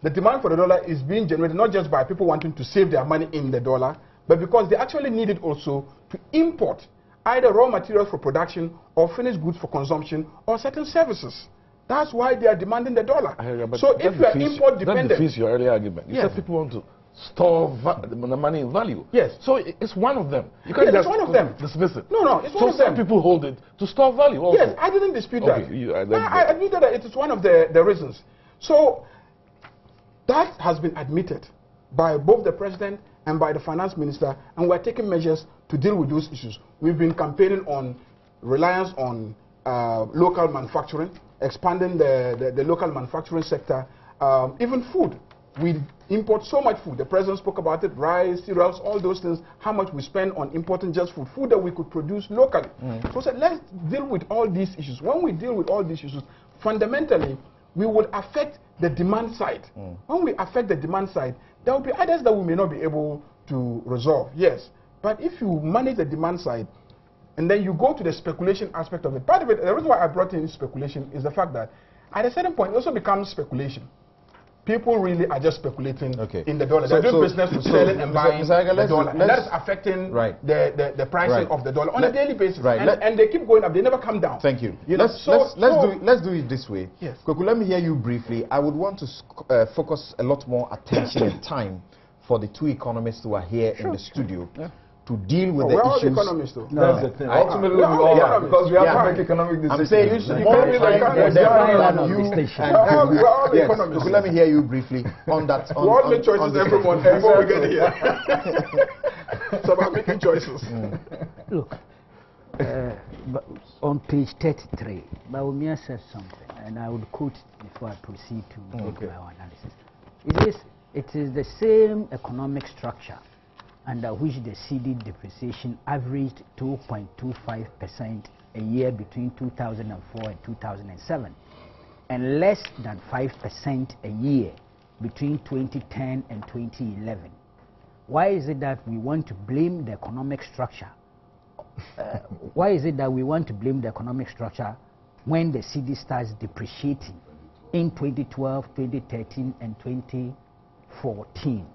The demand for the dollar is being generated not just by people wanting to save their money in the dollar, but because they actually need it also to import either raw materials for production or finished goods for consumption or certain services. That's why they are demanding the dollar.
But
So if you are import dependent,
that defeats your earlier argument. You
yes.
said people want to store the money in value.
Yes.
So it's one of them. You can't
it's one of them.
dismiss it.
No, it's one of them.
So some people hold it to store value also.
Yes, I didn't dispute that.
Okay,
I admitted that it is one of the reasons. So that has been admitted by both the president and by the finance minister, and we're taking measures to deal with those issues. We've been campaigning on reliance on local manufacturing, expanding the local manufacturing sector, even food. We import so much food. The president spoke about it, rice, cereals, all those things, how much we spend on importing just food that we could produce locally. So said, let's deal with all these issues. When we deal with all these issues, fundamentally, we will affect the demand side. When we affect the demand side, there will be others that we may not be able to resolve, yes. But if you manage the demand side, and then you go to the speculation aspect of it. Part of it, the reason why I brought in speculation is the fact that at a certain point, it also becomes speculation. People really are just speculating in the dollar. They're doing business with selling and buying the dollar. And that's affecting the pricing of the dollar on a daily basis. And they keep going up. They never come down.
Thank you. Let's do it this way.
Yes.
Kweku, let me hear you briefly. I would want to focus a lot more attention and time for the two economists who are here in the studio. To deal with the issues.
We're all economists, though.
That's the thing. Ultimately, we all are, because we have to make economic decisions.
I'm saying you should be more economists than you.
We're all economists.
So let me hear you briefly on that.
We all make choices every month before we get here. It's about making choices.
Look, on page 33, Bawumia said something, and I would quote before I proceed to make my analysis. It is the same economic structure under which the CD depreciation averaged 2.25% a year between 2004 and 2007, and less than 5% a year between 2010 and 2011. Why is it that we want to blame the economic structure? Why is it that we want to blame the economic structure when the CD starts depreciating in 2012, 2013, and 2014?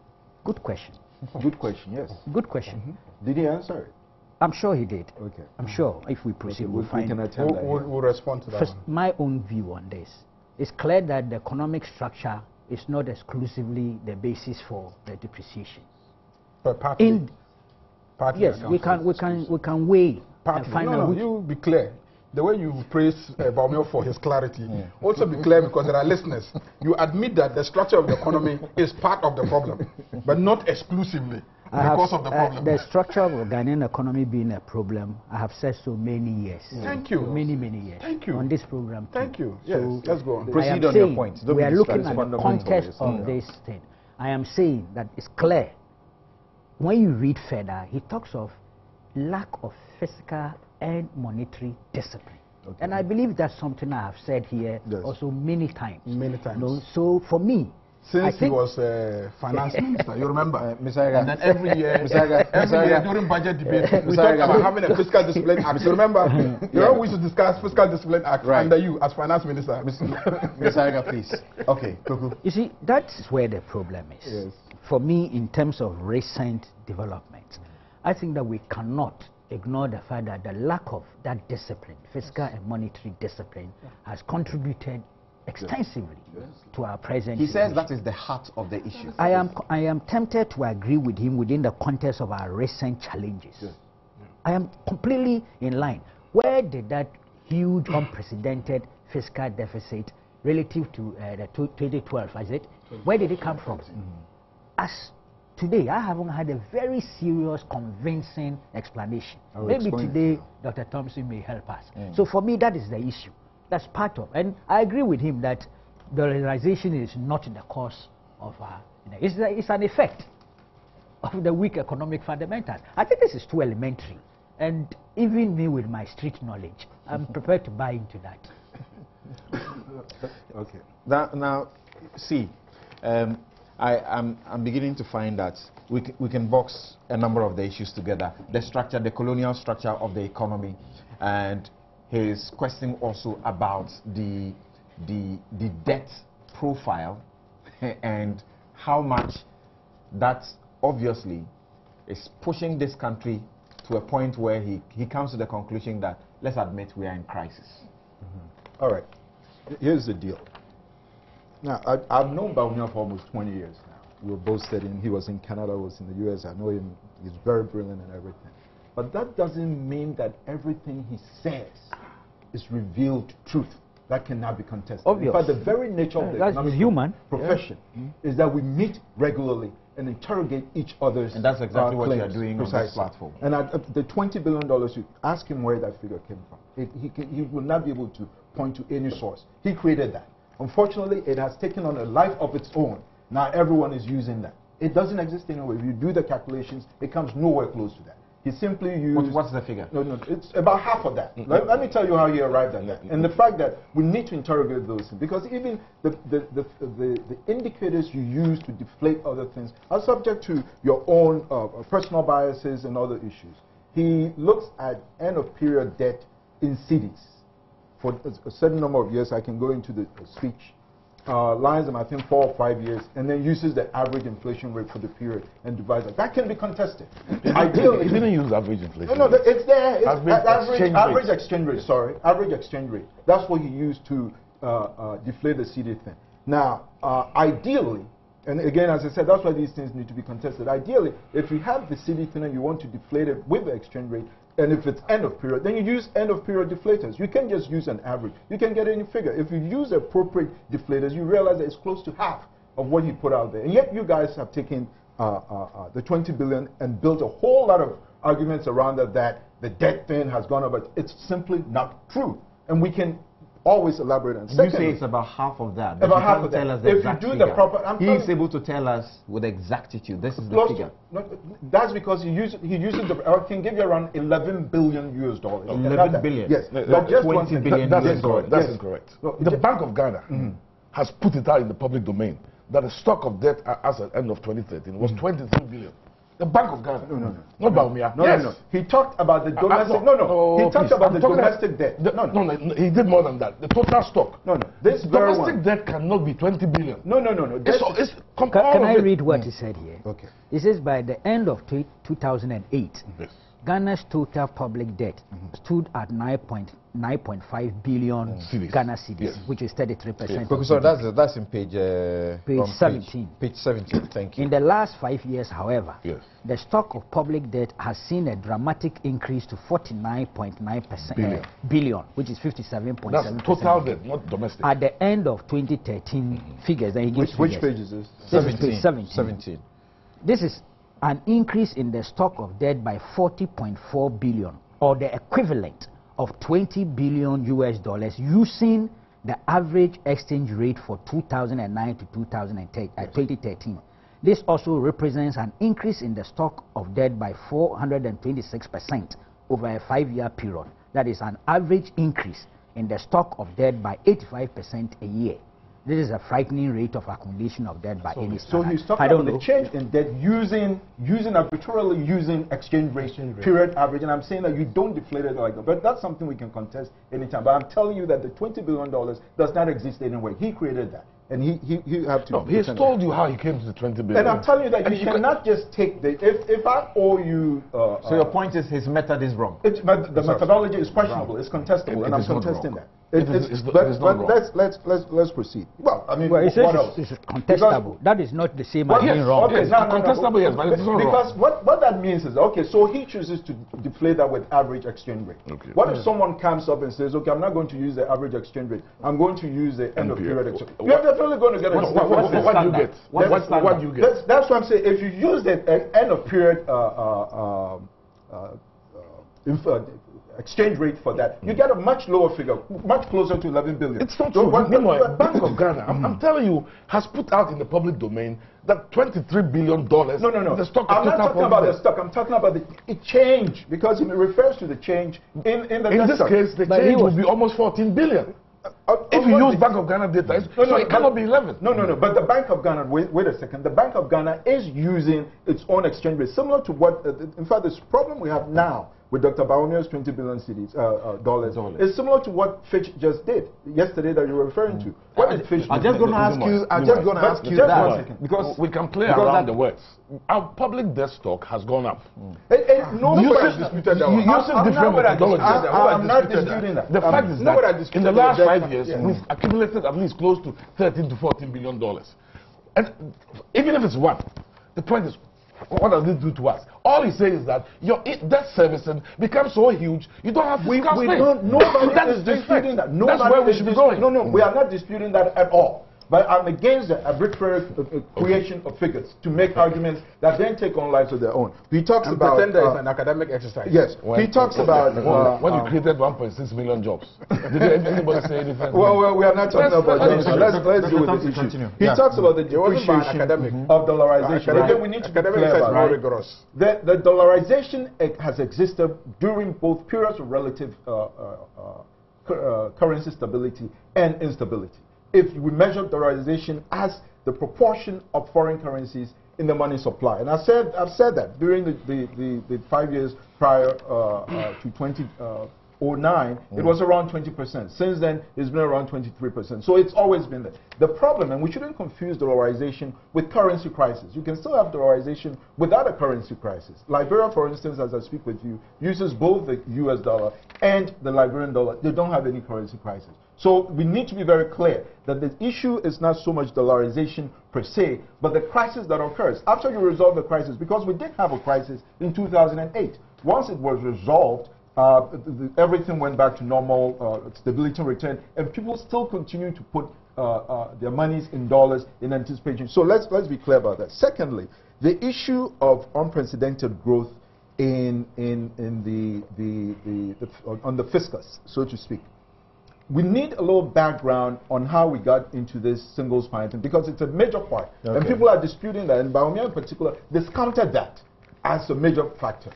Good question.
Good question, yes.
Good question.
Did he answer it?
I'm sure he did.
Okay.
I'm sure if we proceed, we'll find it.
We'll respond to that.
First, my own view on this. It's clear that the economic structure is not exclusively the basis for the depreciation.
But partly.
Yes, we can weigh and find out.
You be clear. The way you praise Baumio for his clarity, also be clear, because there are listeners. You admit that the structure of the economy is part of the problem, but not exclusively because of the problem.
The structure of the Ghanaian economy being a problem, I have said so many years.
Thank you.
Many years.
Thank you.
On this program too.
Thank you. Yes, let's go on.
Proceed on your point.
We are looking at the context of this thing. I am saying that it's clear. When you read further, he talks of lack of fiscal and monetary discipline. And I believe that's something I have said here also many times.
Many times.
No, so for me,
since he was finance minister, you remember?
And
then every year during budget debate, we talked about having a fiscal discipline act. You remember? You know, we should discuss fiscal discipline act under you as finance minister.
Mr. please. Okay, Kweku.
You see, that's where the problem is.
Yes.
For me, in terms of recent developments, I think that we cannot ignore the fact that the lack of that discipline, fiscal and monetary discipline, has contributed extensively to our present
He
situation.
says that is the heart of the issue.
I am tempted to agree with him within the context of our recent challenges. I am completely in line. Where did that huge, unprecedented fiscal deficit relative to the 2012, is it? Where did it come from? As today, I haven't had a very serious, convincing explanation. Maybe today, Dr. Thompson may help us. So for me, that is the issue. That's part of, and I agree with him that dollarization is not the cause of, it's an effect of the weak economic fundamentals. I think this is too elementary, and even me with my street knowledge, I'm prepared to buy into that.
Okay. Now, see, I'm beginning to find that we can box a number of the issues together. The structure, the colonial structure of the economy, and his question also about the debt profile and how much that obviously is pushing this country to a point where he comes to the conclusion that, let's admit, we are in crisis.
All right. here's the deal. Now, I've known Bawumia for almost 20 years now. We were both studying. He was in Canada, I was in the US. I know him. He's very brilliant and everything. But that doesn't mean that everything he says is revealed truth. That cannot be contested.
Obvious.
In fact, the very nature of the economic
human
profession is that we meet regularly and interrogate each other's
And that's exactly what you are
claims.
doing
Precisely.
on this platform.
And the $20 billion, you ask him where that figure came from. He will not be able to point to any source. He created that. Unfortunately, it has taken on a life of its own. Now everyone is using that. It doesn't exist anywhere. If you do the calculations, it comes nowhere close to that. He simply used...
What's the figure?
No, it's about half of that. Let me tell you how he arrived at that. And the fact that we need to interrogate those things. Because even the indicators you use to deflate other things are subject to your own personal biases and other issues. He looks at end-of-period debt in cities. For a certain number of years, I can go into the speech. Lines them, I think, 4 or 5 years, and then uses the average inflation rate for the period and divides it. That can be contested. Ideally,
he didn't use average inflation.
No, it's there. It's
Average
exchange rate. Sorry, average exchange rate. That's what he used to deflate the CD thing. Now, ideally, and again, as I said, that's why these things need to be contested. Ideally, if you have the CD thing and you want to deflate it with the exchange rate, and if it's end of period, then you use end of period deflators. You can't just use an average. You can get any figure. If you use appropriate deflators, you realize that it's close to half of what he put out there. And yet you guys have taken the 20 billion and built a whole lot of arguments around that the debt thing has gone up, but it's simply not true. And we can always elaborate on.
You say it's about half of that.
About half of that.
Tell us the
if
exact
you do
figure.
the proper,
he is able to tell us with exactitude. This is the figure.
That's because he uses the. I can give you around 11 billion US dollars.
11 billion.
Yes,
but just 20 billion.
That's incorrect. That's
yes.
incorrect.
No,
the Bank of Ghana has put it out in the public domain that the stock of debt as at the end of 2013 was 23 billion. The Bank of Ghana.
No.
Not Bawumia.
No. He talked about the domestic. He talked about the domestic debt.
No, he did more than that. The total stock.
No. This
domestic debt cannot be 20 billion.
No.
Can I read what he said here?
Okay.
He says by the end of 2008,
Yes.
Ghana's total public debt stood at 9.5 billion Ghana cedis,
Yes.
which is 33%.
Professor, that's in page
17.
Page 17. Thank you.
In the last 5 years, however,
Yes.
the stock of public debt has seen a dramatic increase to 49.9% billion, which is 57.7%.
That's total debt, not domestic.
At the end of 2013 figures, then he gives
Which
figures.
page is this?
This is page 17.
17.
This is an increase in the stock of debt by 40.4 billion, or the equivalent of 20 billion US dollars, using the average exchange rate for 2009 to 2013. This also represents an increase in the stock of debt by 426% over a 5-year period. That is an average increase in the stock of debt by 85% a year. This is a frightening rate of accumulation of debt by any standard.
So he's talking about the change in debt using arbitrarily using exchange rate period average, and I'm saying that you don't deflate it like that. But that's something we can contest anytime. But I'm telling you that the $20 billion does not exist anywhere. He created that. And he have to.
No, he has told you how he came to the 20 billion.
And I'm telling you that you cannot just take the. If I owe you.
So your point is his method is wrong.
The methodology is questionable. It's contestable, and I'm contesting that. Let's proceed. Well, I mean,
it says
what else?
It's contestable. That is not the same as being wrong.
Okay,
contestable, yes, but it's not
because
wrong.
what that means is, okay, so he chooses to deflate that with average exchange rate.
Okay.
What if someone comes up and says, okay, I'm not going to use the average exchange rate. I'm going to use the end of period exchange. You're definitely going to get a
what do you get? What do you get?
That's what I'm saying. If you use the end of period exchange rate for that, you get a much lower figure, much closer to 11 billion.
It's not true. The Bank of Ghana, I'm telling you, has put out in the public domain that $23 billion.
No.
The stock
I'm not talking about the stock. I'm talking about the change, because it refers to the change in the.
In this case, the change will be almost 14 billion. If you use Bank of Ghana data, it cannot be 11.
No. But the Bank of Ghana, wait a second. The Bank of Ghana is using its own exchange rate, similar to what, in fact, this problem we have now with Dr. Bawumio's 20 billion dollars is similar to what Fitch just did yesterday that you were referring to. What did Fitch do?
I'm just going to ask you. I'm just going to ask you that
because we can play around the words. Our public debt stock has gone up.
Nobody has disputed that. I'm not disputing that.
The fact is that in the last 5 years, we've accumulated at least close to $13 to $14 billion. And even if it's one, the point is, what does it do to us? All he says is that your debt servicing becomes so huge, you don't have fiscal space.
Nobody is disputing that.
That's where we should be going.
No, we are not disputing that at all. But I'm against the arbitrary creation of figures to make arguments that then take on lives of their own. He talks about
pretend that it's an academic exercise.
Yes, he talks about
when you created 1.6 million jobs. Did anybody say anything?
Well, we are not talking about jobs. Let's deal with the issue. He talks about the depreciation of dollarization. Again, we need to be clear about it. The dollarization has existed during both periods of relative currency stability and instability. If we measure dollarization as the proportion of foreign currencies in the money supply, and I've said that during the 5 years prior to 2009, it was around 20%. Since then, it's been around 23%. So it's always been there. The problem, and we shouldn't confuse dollarization with currency crisis. You can still have dollarization without a currency crisis. Liberia, for instance, as I speak with you, uses both the US dollar and the Liberian dollar. They don't have any currency crisis. So we need to be very clear that the issue is not so much dollarization per se, but the crisis that occurs. After you resolve the crisis, because we did have a crisis in 2008. Once it was resolved, everything went back to normal, stability returned, and people still continue to put their monies in dollars in anticipation. So let's be clear about that. Secondly, the issue of unprecedented growth on the fiscus, so to speak. We need a little background on how we got into this single spine thing, because it's a major part. Okay. And people are disputing that, and Bawumia in particular discounted that as a major factor.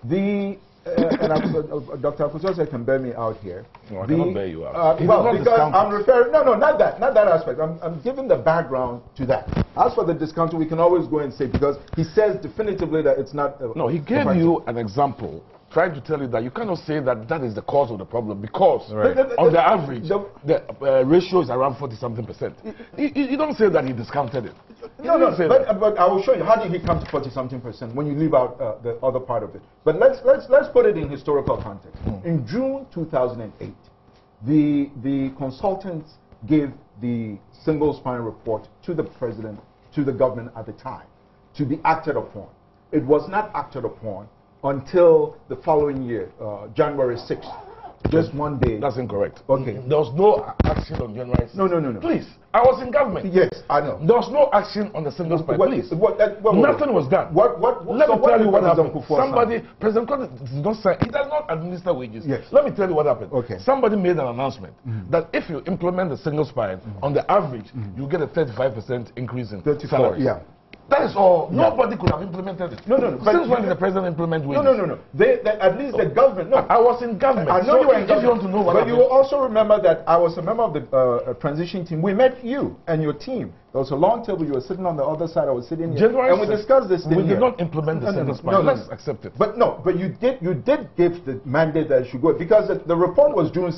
Dr. Akuzose can bear me out here.
No, I cannot bear you out.
Well, because I'm referring, not that aspect. I'm giving the background to that. As for the discount, we can always go and say, because he says definitively that it's not.
No, he gave you an example, trying to tell you that you cannot say that that is the cause of the problem, because on the average, the ratio is around 40-something%. You don't say that he discounted it.
But I will show you. How did he come to 40-something% when you leave out the other part of it? But let's put it in historical context. In June 2008, the consultants gave the single spine report to the president, to the government at the time, to be acted upon. It was not acted upon until the following year, January 6th. Just one day.
That's incorrect.
Okay.
There was no action on January 6th.
No.
Please. I was in government.
Yes, I know.
There was no action on the single spine. Please. Nothing was done. Let me tell you what happened. President Conde did not sign. He does not administer wages.
Yes.
Let me tell you what happened.
Okay.
Somebody made an announcement that if you implement the single spine, on the average, you get a 35% increase in salary.
Yeah.
That is all. Yeah. Nobody could have implemented it.
No.
Since when did the president implement wages?
No. At least the government. No.
I was in government.
I know you were in government.
If you want to know what
but you will also remember that I was a member of the transition team. We met you and your team. There was a long table. You were sitting on the other side. I was sitting here. And we discussed this thing.
We did not implement the single spine. Let's accept it.
But you did give the mandate that it should go, because the report was June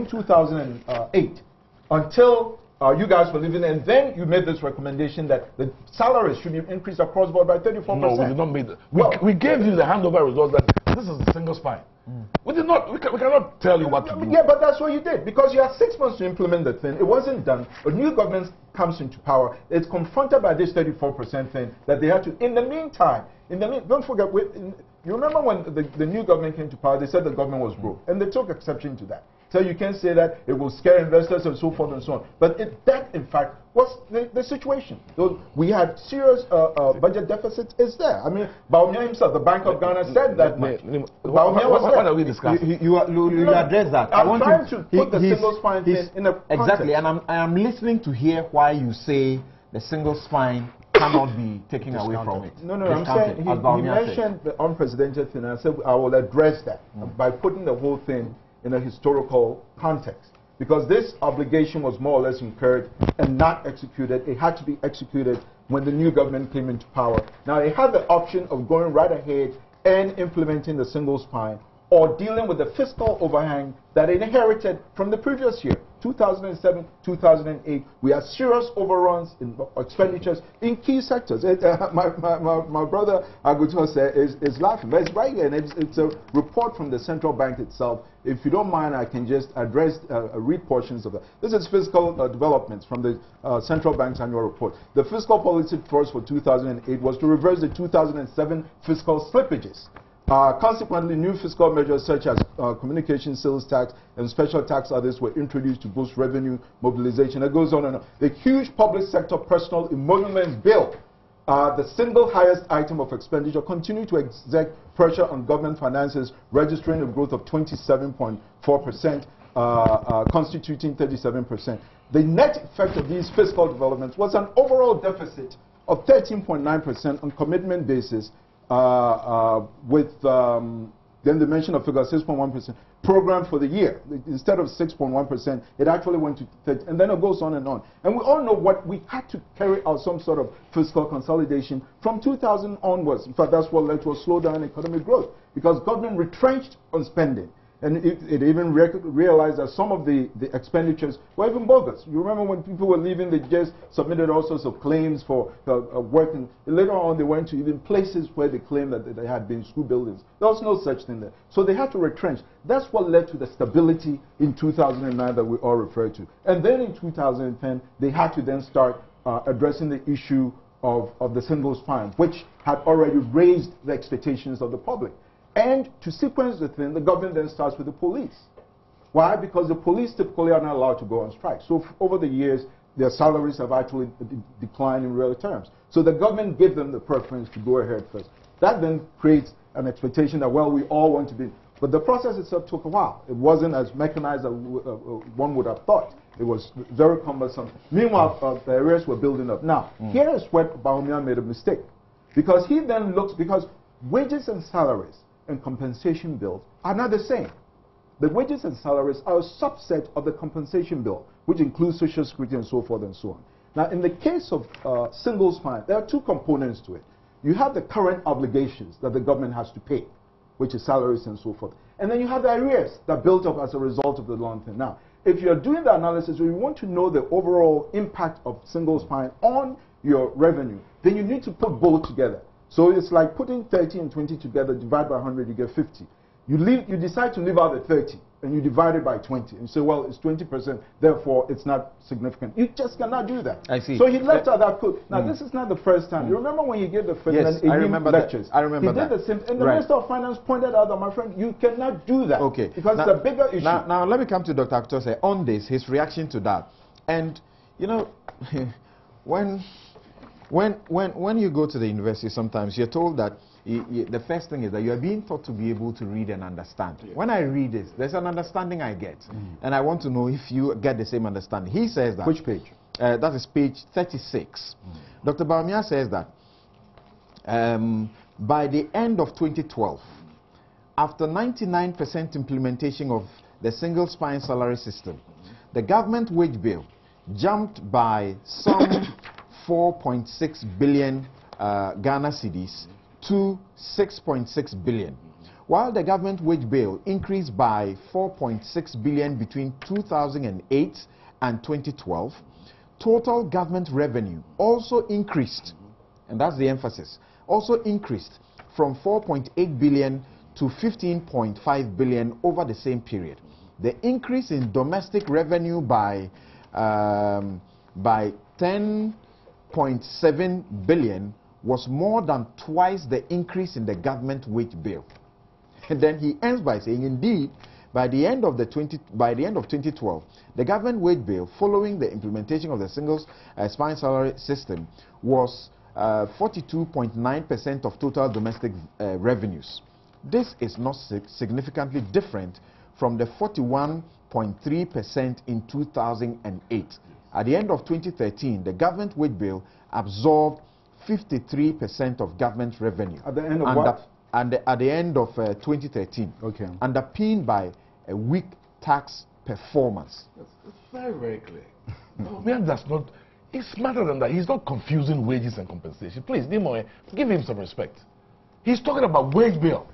2008 until. You guys were living, and then you made this recommendation that the salaries should be increased across board by 34%.
No, we did not make that. We gave you the handover results that this is the single spine. We did not. We cannot tell you what to do.
Yeah, but that's what you did, because you had 6 months to implement the thing. It wasn't done. A new government comes into power. It's confronted by this 34% thing that they had to. In the meantime, don't forget. You remember when the new government came to power? They said the government was broke, and they took exception to that. So you can say that it will scare investors and so forth and so on. But that, in fact, was the situation. We had serious budget deficits. It's there. I mean, Bawumia himself, the Bank of Ghana, said that much.
What are we discussing?
You address that.
I'm trying to put the single spine thing in a context.
Exactly, and I am listening to hear why you say the single spine cannot be taken away from it.
No, I'm saying he mentioned the unprecedented thing, and I said I will address that by putting the whole thing in a historical context, because this obligation was more or less incurred and not executed. It had to be executed when the new government came into power. Now, it had the option of going right ahead and implementing the single spine, or dealing with the fiscal overhang that it inherited from the previous year, 2007, 2008. We had serious overruns in expenditures in key sectors. My brother Aguto is laughing, but it's right here, and it's a report from the central bank itself. If you don't mind, I can just address, read portions of that. This is fiscal developments from the central bank's annual report. The fiscal policy force for 2008 was to reverse the 2007 fiscal slippages. Consequently, new fiscal measures such as communication sales tax and special tax others were introduced to boost revenue mobilization. It goes on and on. The huge public sector personal emoluments bill, the single highest item of expenditure, continued to exert pressure on government finances, registering a growth of 27.4%, constituting 37%. The net effect of these fiscal developments was an overall deficit of 13.9% on commitment basis, with then the mention of figure 6.1% program for the year. Instead of 6.1%, it actually went to 30, and then it goes on. And we all know what we had to carry out, some sort of fiscal consolidation from 2000 onwards. In fact, that's what led to a slowdown in economic growth, because government retrenched on spending. And it even realized that some of the expenditures were even bogus. You remember when people were leaving, they just submitted all sorts of claims for work. And later on, they went to even places where they claimed that they had been school buildings. There was no such thing there. So they had to retrench. That's what led to the stability in 2009 that we all refer to. And then in 2010, they had to then start addressing the issue of the single spine, which had already raised the expectations of the public. And to sequence the thing, the government then starts with the police. Why? Because the police typically are not allowed to go on strike. So over the years, their salaries have actually declined in real terms. So the government gave them the preference to go ahead first. That then creates an expectation that, well, we all want to be. But the process itself took a while. It wasn't as mechanized as one would have thought. It was very cumbersome. Meanwhile, the arrears were building up. Now, here is where Bawumia made a mistake. Because he then looks, because wages and salaries and compensation bills are not the same. The wages and salaries are a subset of the compensation bill, which includes social security and so forth and so on. Now, in the case of single spine, there are two components to it. You have the current obligations that the government has to pay, which is salaries and so forth. And then you have the arrears that built up as a result of the long thing. Now, if you're doing the analysis, or you want to know the overall impact of single spine on your revenue, then you need to put both together. So it's like putting 30 and 20 together, divide by 100, you get 50. You decide to leave out the 30, and you divide it by 20. And you say, well, it's 20%, therefore it's not significant. You just cannot do that.
I see.
So he left out that code. Now, this is not the first time. You remember when he gave the Ferdinand lectures?
I remember
that. He did the same. And the Minister of Finance pointed out that, my friend, you cannot do that.
Okay.
Because it's a bigger issue.
Now, let me come to Dr. Akutose on this, his reaction to that. And, you know, when you go to the university, sometimes you're told that the first thing is that you are being taught to be able to read and understand. Yeah. When I read this, there's an understanding I get. And I want to know if you get the same understanding. He says that.
Which page?
That is page 36. Dr. Bawumia says that by the end of 2012, after 99% implementation of the single spine salary system, the government wage bill jumped by some 4.6 billion Ghana cedis to 6.6 billion, while the government wage bill increased by 4.6 billion between 2008 and 2012. Total government revenue also increased, and that's the emphasis, also increased from 4.8 billion to 15.5 billion over the same period. The increase in domestic revenue by 10.7 billion was more than twice the increase in the government wage bill. And then he ends by saying, indeed, by the end of 2012, the government wage bill, following the implementation of the single spine salary system, was 42.9% of total domestic revenues. This is not significantly different from the 41.3% in 2008. At the end of 2013, the government wage bill absorbed 53% of government revenue.
At the end of what?
And at the end of 2013,
okay,
underpinned by a weak tax performance.
It's very, very clear. That's not. It's smarter than that. He's not confusing wages and compensation. Please, Dimoe, give him some respect. He's talking about wage bill.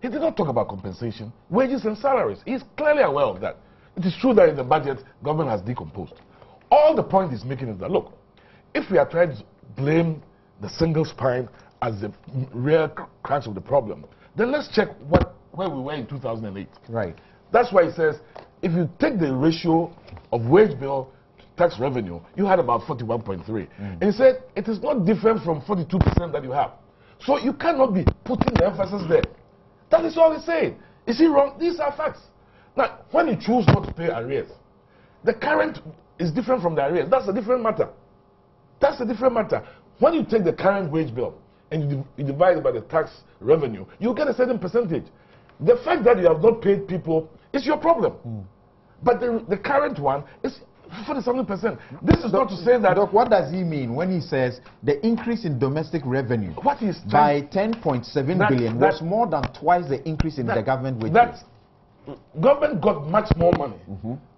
He did not talk about compensation, wages and salaries. He's clearly aware of that. It is true that in the budget, government has decomposed. All the point he's making is that, look, if we are trying to blame the single spine as the real crux of the problem, then let's check where we were in 2008.
Right.
That's why he says, if you take the ratio of wage bill to tax revenue, you had about 41.3. And he said, it is not different from 42% that you have. So you cannot be putting the emphasis there. That is all he's saying. Is he wrong? These are facts. Now, when you choose not to pay arrears, the current is different from the arrears. That's a different matter. That's a different matter. When you take the current wage bill and you divide it by the tax revenue, you get a certain percentage. The fact that you have not paid people is your problem. But the current one is 47%. This is not to say that...
Doc, what does he mean when he says the increase in domestic revenue by 10.7 billion was more than twice the increase in the government wages?
Government got much more money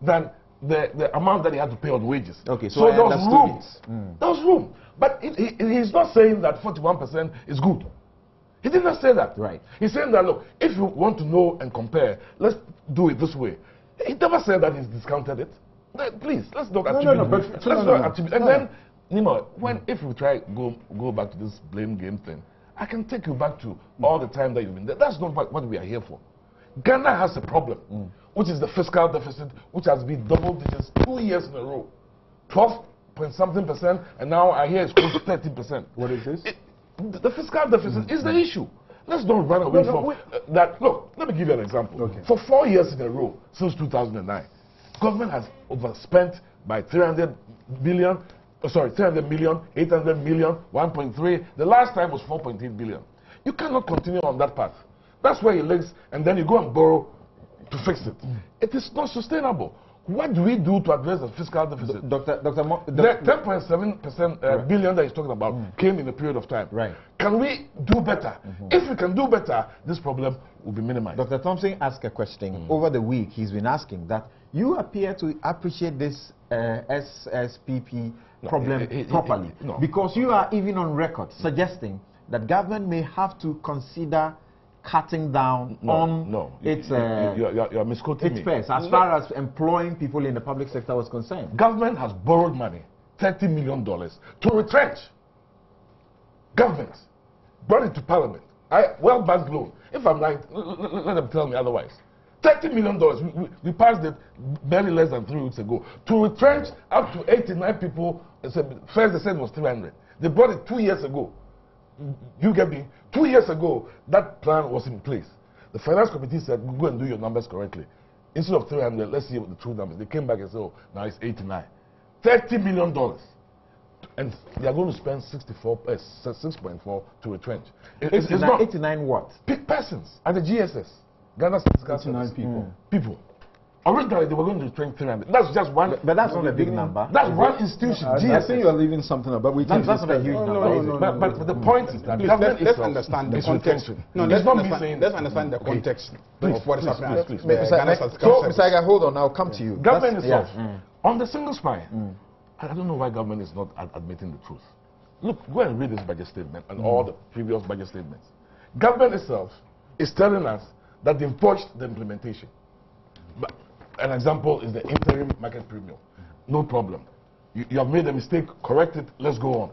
than the amount that he had to pay on wages.
Okay,
so there was room. There was room. But he's not saying that 41% is good. He did not say that.
Right.
He's saying that, look, if you want to know and compare, let's do it this way. He never said that he's discounted it. Please, let's not attribute. And then, Nima, if we try go back to this blame game thing, I can take you back to all the time that you've been there. That's not what we are here for. Ghana has a problem, which is the fiscal deficit, which has been double digits 2 years in a row. 12.something%, and now I hear it's close to 30%.
What is this?
The fiscal deficit is the issue. Let's don't run away from that. Look, let me give you an example. Okay. For 4 years in a row, since 2009, government has overspent by 300 million, 800 million, 1.3. The last time was 4.8 billion. You cannot continue on that path. That's where it links, and then you go and borrow to fix it. It is not sustainable. What do we do to address the fiscal deficit? The 10.7% billion that he's talking about came in a period of time.
Right.
Can we do better? If we can do better, this problem will be minimized.
Dr. Thompson asked a question over the week. He's been asking that you appear to appreciate this SSPP problem properly. Because you are even on record suggesting that government may have to consider cutting down its
you're misquoting me.
As far as employing people in the public sector was concerned.
Government has borrowed money, $30 million, to retrench. Government brought it to Parliament. Well-banked loan. If I'm right, let them tell me otherwise. $30 million. We passed it barely less than 3 weeks ago to retrench up to 89 people. First they said it was 300. They brought it 2 years ago. You get me? 2 years ago, that plan was in place. The finance committee said, go and do your numbers correctly. Instead of 300, let's see what the true numbers. They came back and said, oh, now it's 89. $30 million. And they are going to spend 6.4 to retrench.
It's not 89 what?
Persons at the GSS. Ghana Fiscal Service. People. Originally, they were going to retrench 300. That's just one.
But that's not a big number.
That's one institution.
I think you are leaving something up, but we can.
That's not a huge number.
But the point is that government
let's understand the context. Let's understand the context of what is happening.
So, Mr. Aga, hold on. I'll come to you.
Government itself, on the single spine, I don't know why government is not admitting the truth. Look, go and read this budget statement and all the previous budget statements. Government itself is telling us that they've botched the implementation. But an example is the interim market premium. No problem. You have made a mistake, correct it, let's go on.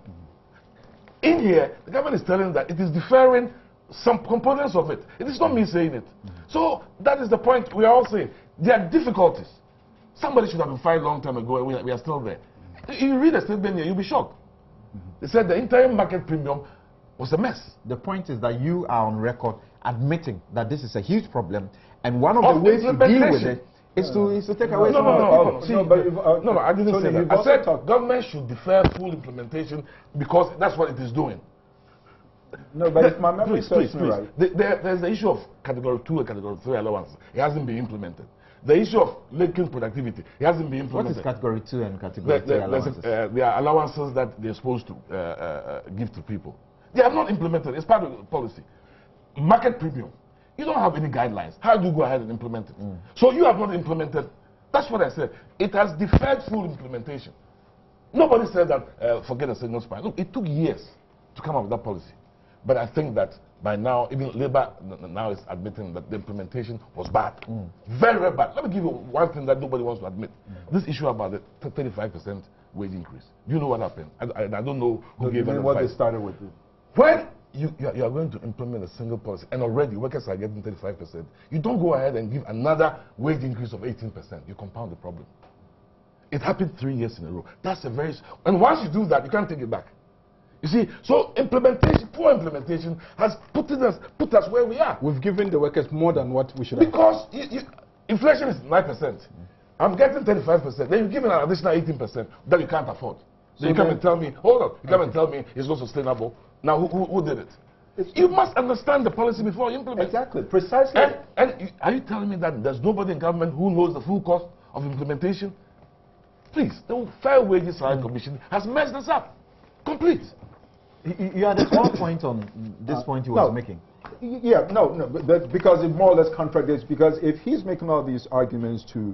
In here, the government is telling that it is deferring some components of it. It is not me saying it. So that is the point we are all saying. There are difficulties. Somebody should have been fired a long time ago and we are still there. You read the statement here, you'll be shocked. They said the interim market premium was a mess.
The point is that you are on record admitting that this is a huge problem, and one of the ways to deal with it is to take away some of the people.
No, I didn't say that. I said government should defer full implementation because that's what it is doing.
No, but if my memory serves me right.
There's the issue of Category 2 and Category 3 allowances. It hasn't been implemented. The issue of linking productivity, it hasn't been implemented.
What is Category 2 and Category 3 allowances?
There are allowances that they're supposed to give to people. They have not implemented. It's part of the policy. Market premium. You don't have any guidelines. How do you go ahead and implement it? So you have not implemented. That's what I said. It has deferred full implementation. Nobody said that forget a single spine. Look, it took years to come up with that policy. But I think that by now, even Labour now is admitting that the implementation was bad. Very, very bad. Let me give you one thing that nobody wants to admit. This issue about the 35% wage increase. Do you know what happened? I don't know who gave them
what they started with.
When you are going to implement a single policy, and already workers are getting 35%, you don't go ahead and give another wage increase of 18%. You compound the problem. It happened 3 years in a row. That's a very... And once you do that, you can't take it back. You see, so implementation, poor implementation, has put us where we are.
We've given the workers more than what we should have.
Because inflation is 9%. I'm getting 35%. Then you give me an additional 18% that you can't afford. So you come and tell me, hold on, you come and tell me it's not sustainable. Now, who did it? You must understand the policy before you implement.
Exactly, precisely.
And are you telling me that there's nobody in government who knows the full cost of implementation? Please, the Fair Wages Salary Commission has messed us up. Complete.
You had a small point on this point he was making.
Yeah, no, because it more or less contradicts, because if he's making all these arguments to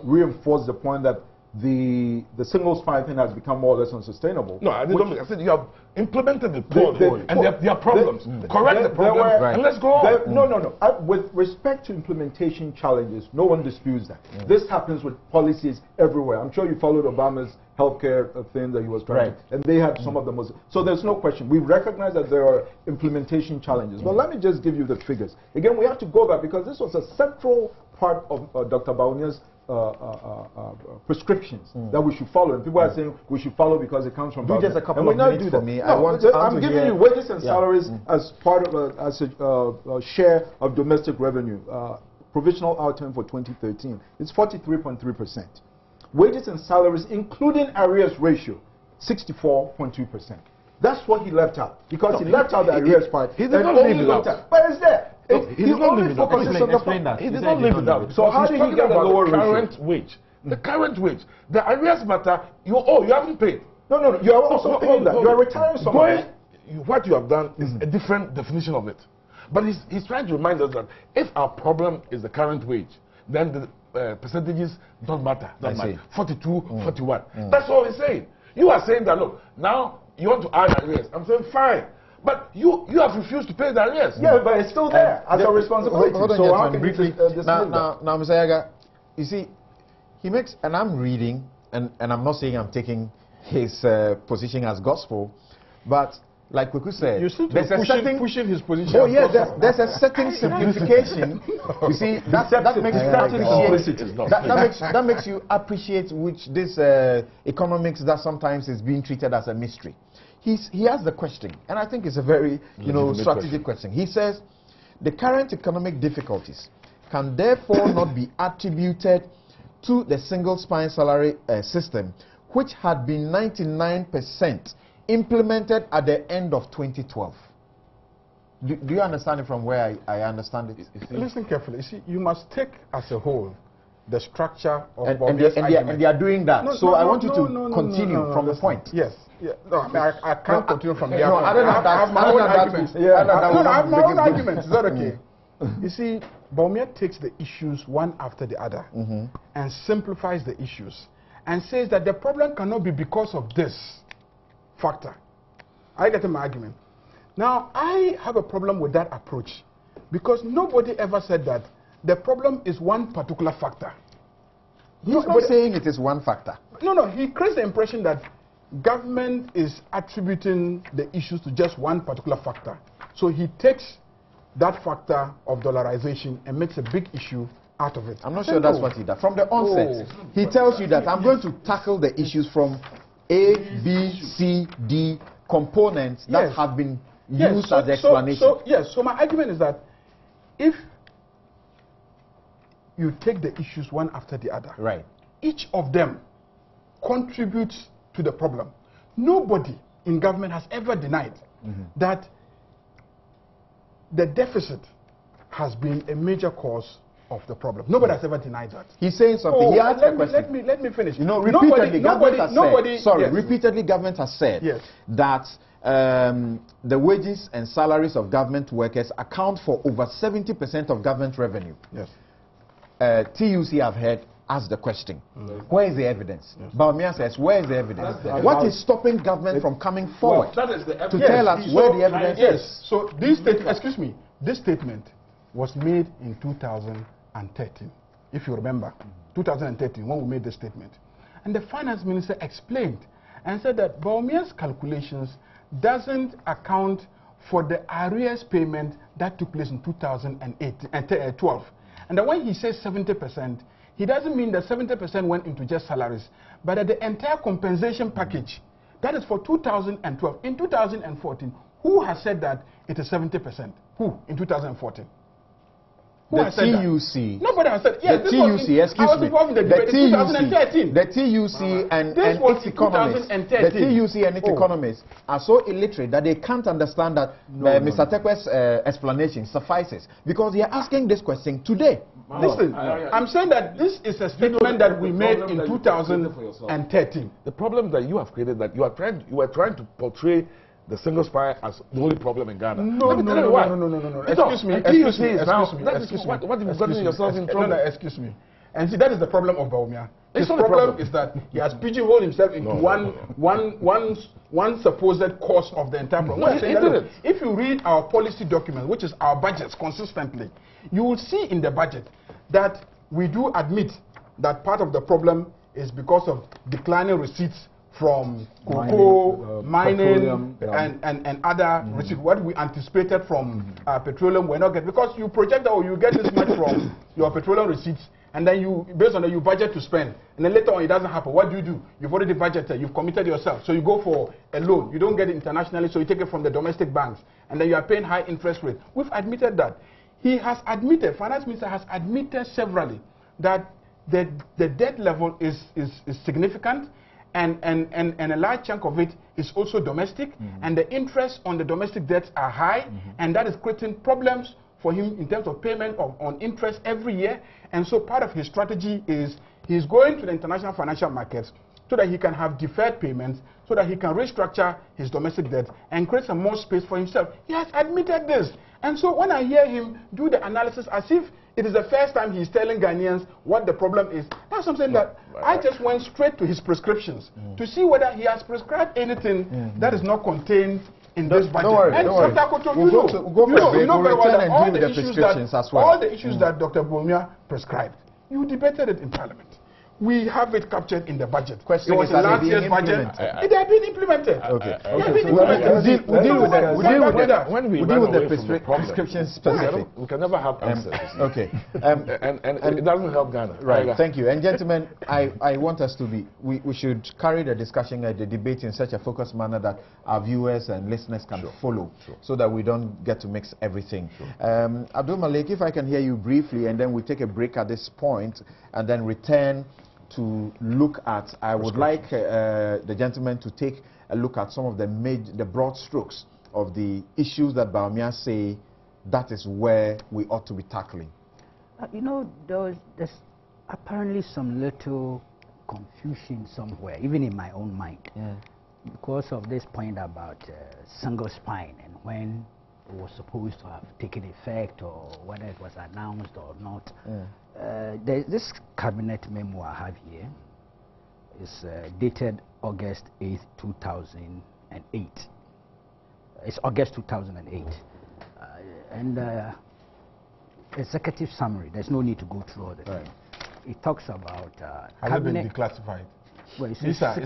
reinforce the point that the single spine thing has become more or less unsustainable.
No, I said you have implemented the poor, and there are problems. Correct the problems, and let's go on.
No. With respect to implementation challenges, no one disputes that. This happens with policies everywhere. I'm sure you followed Obama's healthcare thing that he was trying to, and they had some of the most. So there's no question. We recognize that there are implementation challenges. But let me just give you the figures. Again, we have to go back because this was a central part of Dr. Baunia's prescriptions that we should follow, and people are saying we should follow because it comes from.
Do just a couple of minutes for me.
I'm giving you wages and salaries as part of a share of domestic revenue. Provisional outturn for 2013. It's 43.3%. Wages and salaries, including arrears ratio, 64.2%. That's what he left out because he left out the arrears part.
He did not leave it out.
But it's there.
He did not leave it out.
He
did not leave it out.
So how did he get the lower
current wage? The current wage. The arrears matter. You haven't paid.
No. You are also paying that. You are retiring someone.
What you have done is a different definition of it. But he's trying to remind us that if our problem is the current wage, then the percentages don't matter. 42, 41. That's all he's saying. You are saying that, look, now you want to add arrears. I'm saying, fine. But you have refused to pay the arrears.
Yeah, but it's still there as a responsibility.
Hold on,
so how
can
briefly.
Now, Mr. Yaga, you see, he makes, and I'm reading, and I'm not saying I'm taking his position as gospel, but like Kuku said,
there's a certain pushing his position.
Oh yeah, there's a certain simplification. You see, that makes you appreciate which this economics that sometimes is being treated as a mystery. He has the question, and I think it's a very strategic question. He says, the current economic difficulties can therefore not be attributed to the single spine salary system, which had been 99% implemented at the end of 2012. Do you understand it from where I understand it?
Listen carefully. You see, you must take as a whole the structure of
and they are doing that. I want you to continue from the point.
Yes. Yeah. No, I can't continue from there.
I don't know.
I have my own arguments. I have my own arguments. Is that okay? You see, Baumia takes the issues one after the other and simplifies the issues and says that the problem cannot be because of this factor. I get my argument. Now, I have a problem with that approach because nobody ever said that the problem is one particular factor.
He's not saying it is one factor.
No, he creates the impression that government is attributing the issues to just one particular factor. So he takes that factor of dollarization and makes a big issue out of it.
I'm not sure that's what he does. From the onset, he tells you that I'm going to tackle the issues from A, B, C, D components that have been used as explanation.
So my argument is that if you take the issues one after the other, each of them contributes to the problem. Nobody in government has ever denied that the deficit has been a major cause of the problem. Nobody has ever denied that.
He's saying something. He asked a question.
Let me finish.
You know, repeatedly, repeatedly government has said that the wages and salaries of government workers account for over 70% of government revenue.
Yes.
TUC have heard ask the question. Where is the evidence? Baumia says, where is the evidence? What is stopping government from coming forward to tell us where the evidence is?
So this statement was made in 2013, if you remember, 2013 when we made the statement. And the finance minister explained and said that Baumia's calculations doesn't account for the arrears payment that took place in 2012. And then when he says 70%, he doesn't mean that 70% went into just salaries, but that the entire compensation package, that is for 2012. In 2014, who has said that it is 70%? Who in 2014? Who
The
has said
TUC.
that? Nobody has said. Yes,
The TUC, excuse me. The TUC and its economists, the TUC and its economists are so illiterate that they can't understand that Mr. Tekwe's explanation suffices, because they are asking this question today.
Listen, I'm saying that this is a statement that we made in 2013.
The problem that you have created, that you are trying to portray the single spine as the only problem in Ghana.
No. Excuse me.
What you've gotten yourself in trouble.
No, excuse me. And see, that is the problem of Baumia. His problem is that he has pigeonholed himself into one supposed cause of the entire problem. If you read our policy document, which is our budgets consistently, you will see in the budget that we do admit that part of the problem is because of declining receipts from cocoa, mining, and other receipts. What we anticipated from petroleum, we're not getting, because you project that you get this much from your petroleum receipts, and then you, based on that, you budget to spend, and then later on it doesn't happen. What do? You've already budgeted, you've committed yourself, so you go for a loan. You don't get it internationally, so you take it from the domestic banks, and then you are paying high interest rate. We've admitted that. He has admitted, finance minister has admitted severally that the debt level is significant. And a large chunk of it is also domestic, and the interest on the domestic debts are high, and that is creating problems for him in terms of payment on interest every year. And so part of his strategy is he's going to the international financial markets so that he can have deferred payments, so that he can restructure his domestic debt and create some more space for himself. He has admitted this. And so when I hear him do the analysis as if it is the first time he's telling Ghanaians what the problem is, that's something that I just went straight to his prescriptions to see whether he has prescribed anything that is not contained in this budget.
Don't worry.
You know very well that all the issues that Dr. Baumia prescribed, you debated it in Parliament. We have it captured in the budget.
Question
it was
is,
last year's budget. They have been implemented.
Okay.
We'll deal
with the prescription specific.
We can never have answers.
Okay.
And it doesn't help Ghana.
Right. Thank you. And gentlemen, I want us to be, we should carry the discussion and the debate in such a focused manner that our viewers and listeners can follow, so that we don't get to mix everything. Abdul Malik, if I can hear you briefly, and then we take a break at this point, and then return to look at, I would like the gentleman to take a look at some of the broad strokes of the issues that Baumia say that is where we ought to be tackling.
You know, there's apparently some little confusion somewhere, even in my own mind, because of this point about single spine and when it was supposed to have taken effect, or whether it was announced or not. This cabinet memo I have here is dated August 8th, 2008. It's August 2008. And executive summary, there's no need to go through all the things. It talks about
has it been declassified?
Well, it's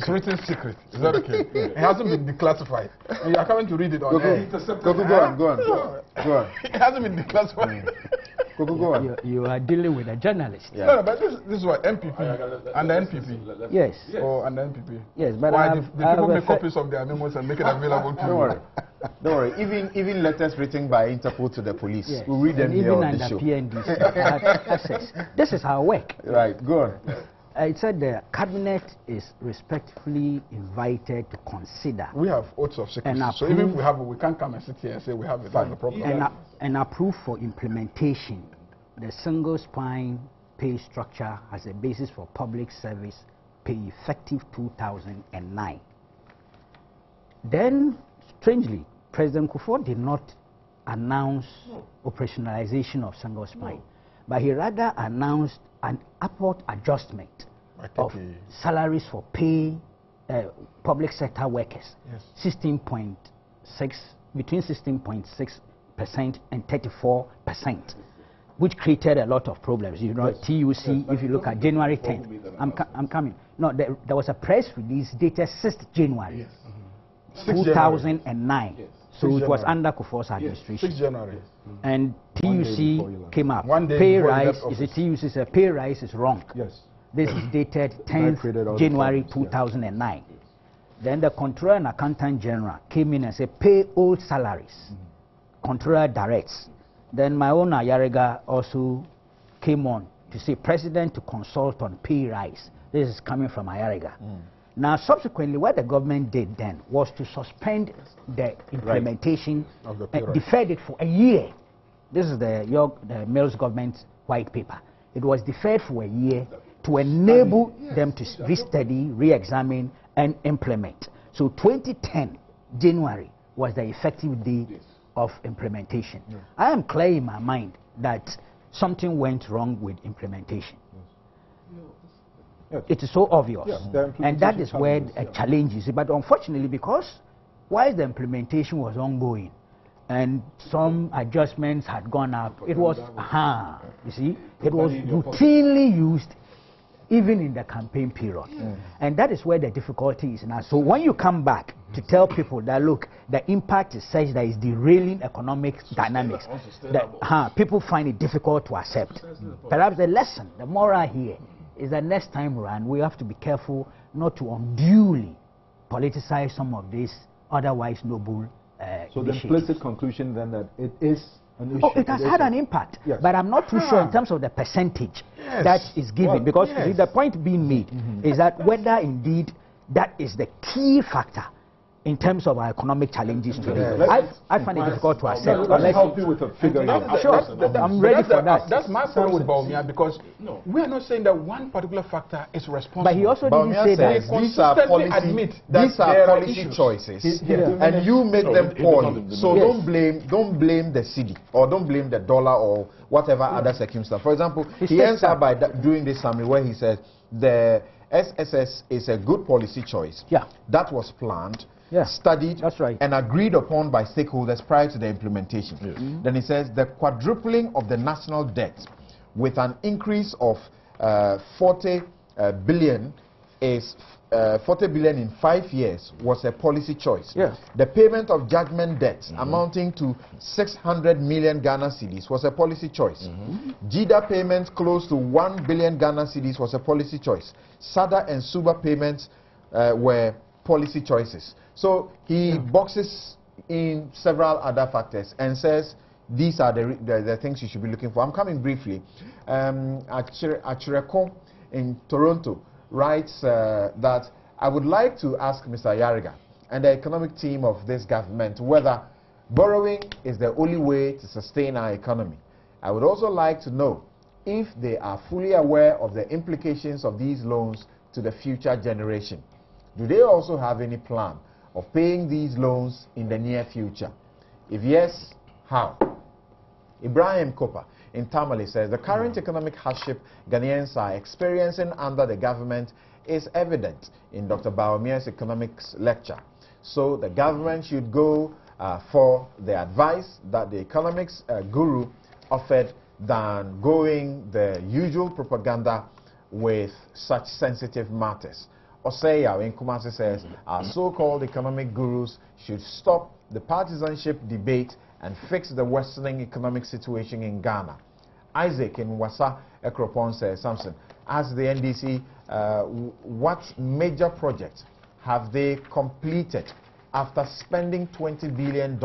written secret. Is that okay? It hasn't been declassified. And you are coming to read it on air.
Go on.
It hasn't been declassified.
Go on.
You are dealing with a journalist.
No, but this is what MPP and the NPP.
Yes.
Oh, and the NPP.
Yes, but
why did people make copies of their memos and make it available to you?
Don't worry. Even letters written by Interpol to the police, we read them here on the show.
Even under PND access. This is our work.
Right. Go on.
It said the cabinet is respectfully invited to consider.
We have oaths of secrecy, so even if we have it, we can't come and sit here and say we have it. That's the problem.
And approve for implementation the single spine pay structure as a basis for public service pay effective 2009. Then, strangely, President Kufuor did not announce operationalization of single spine, but he rather announced an upward adjustment of salaries for pay public sector workers, 16.6, between 16.6% and 34%, which created a lot of problems. You know, TUC, if you look at January 10th, I'm coming. No, there was a press release dated 6th January, 2009. So it was under Kufuor's administration.
6th January.
And TUC came up. Pay rise, is a TUC said pay rise is wrong.
Yes.
This is dated 10th January 2009. Then the Comptroller and Accountant General came in and said pay old salaries. Comptroller directs. Then my own Ayariga also came on to say President to consult on pay rise. This is coming from Ayariga. Now, subsequently, what the government did then was to suspend the implementation,
of the
deferred it for a year. This is the Mills government white paper. It was deferred for a year to enable them to restudy, re-examine, and implement. So 2010, January, was the effective day of implementation. I am clear in my mind that something went wrong with implementation. It is so obvious, and that is where a challenge is. But unfortunately, because while the implementation was ongoing and some adjustments had gone up, it was, you see, it was routinely used even in the campaign period. And that is where the difficulty is now. So when you come back to tell people that, look, the impact is such that it's derailing economic dynamics, that people find it difficult to accept. Perhaps the lesson, the moral here, is that next time around we have to be careful not to unduly politicize some of these otherwise noble
so the implicit conclusion then that it is an issue.
Oh, it has had an impact, but I'm not too sure in terms of the percentage that is given, because the point being made is that whether indeed that is the key factor in terms of our economic challenges today. I find it difficult to accept.
Let's help you with a figure.
I'm ready for that.
That's my point with Bawumia, because we are not saying that one particular factor is responsible.
But he also didn't say that.
These are policy choices, and you make them poorly. So don't blame the cedi, or don't blame the dollar, or whatever other circumstance. For example, he ends up by doing this summary where he says the SSS is a good policy choice. That was planned, studied, and agreed upon by stakeholders prior to the implementation. Then he says the quadrupling of the national debt with an increase of 40 billion in 5 years was a policy choice. The payment of judgment debts amounting to 600 million Ghana cedis was a policy choice. JIDA payments close to 1 billion Ghana cedis was a policy choice. SADA and SUBA payments were policy choices. So he boxes in several other factors and says these are the things you should be looking for. I'm coming briefly. Achireko in Toronto writes that I would like to ask Mr. Ayariga and the economic team of this government whether borrowing is the only way to sustain our economy. I would also like to know if they are fully aware of the implications of these loans to the future generation. Do they also have any plan of paying these loans in the near future? If yes, how? Ibrahim Kopa in Tamale says the current economic hardship Ghanaians are experiencing under the government is evident in Dr. Bawumia's economics lecture. So the government should go for the advice that the economics guru offered than going the usual propaganda with such sensitive matters. Oseya in Kumasi says our so-called economic gurus should stop the partisanship debate and fix the worsening economic situation in Ghana. Isaac in Wasa Ekropon says, Samson, ask the NDC what major projects have they completed after spending $20 billion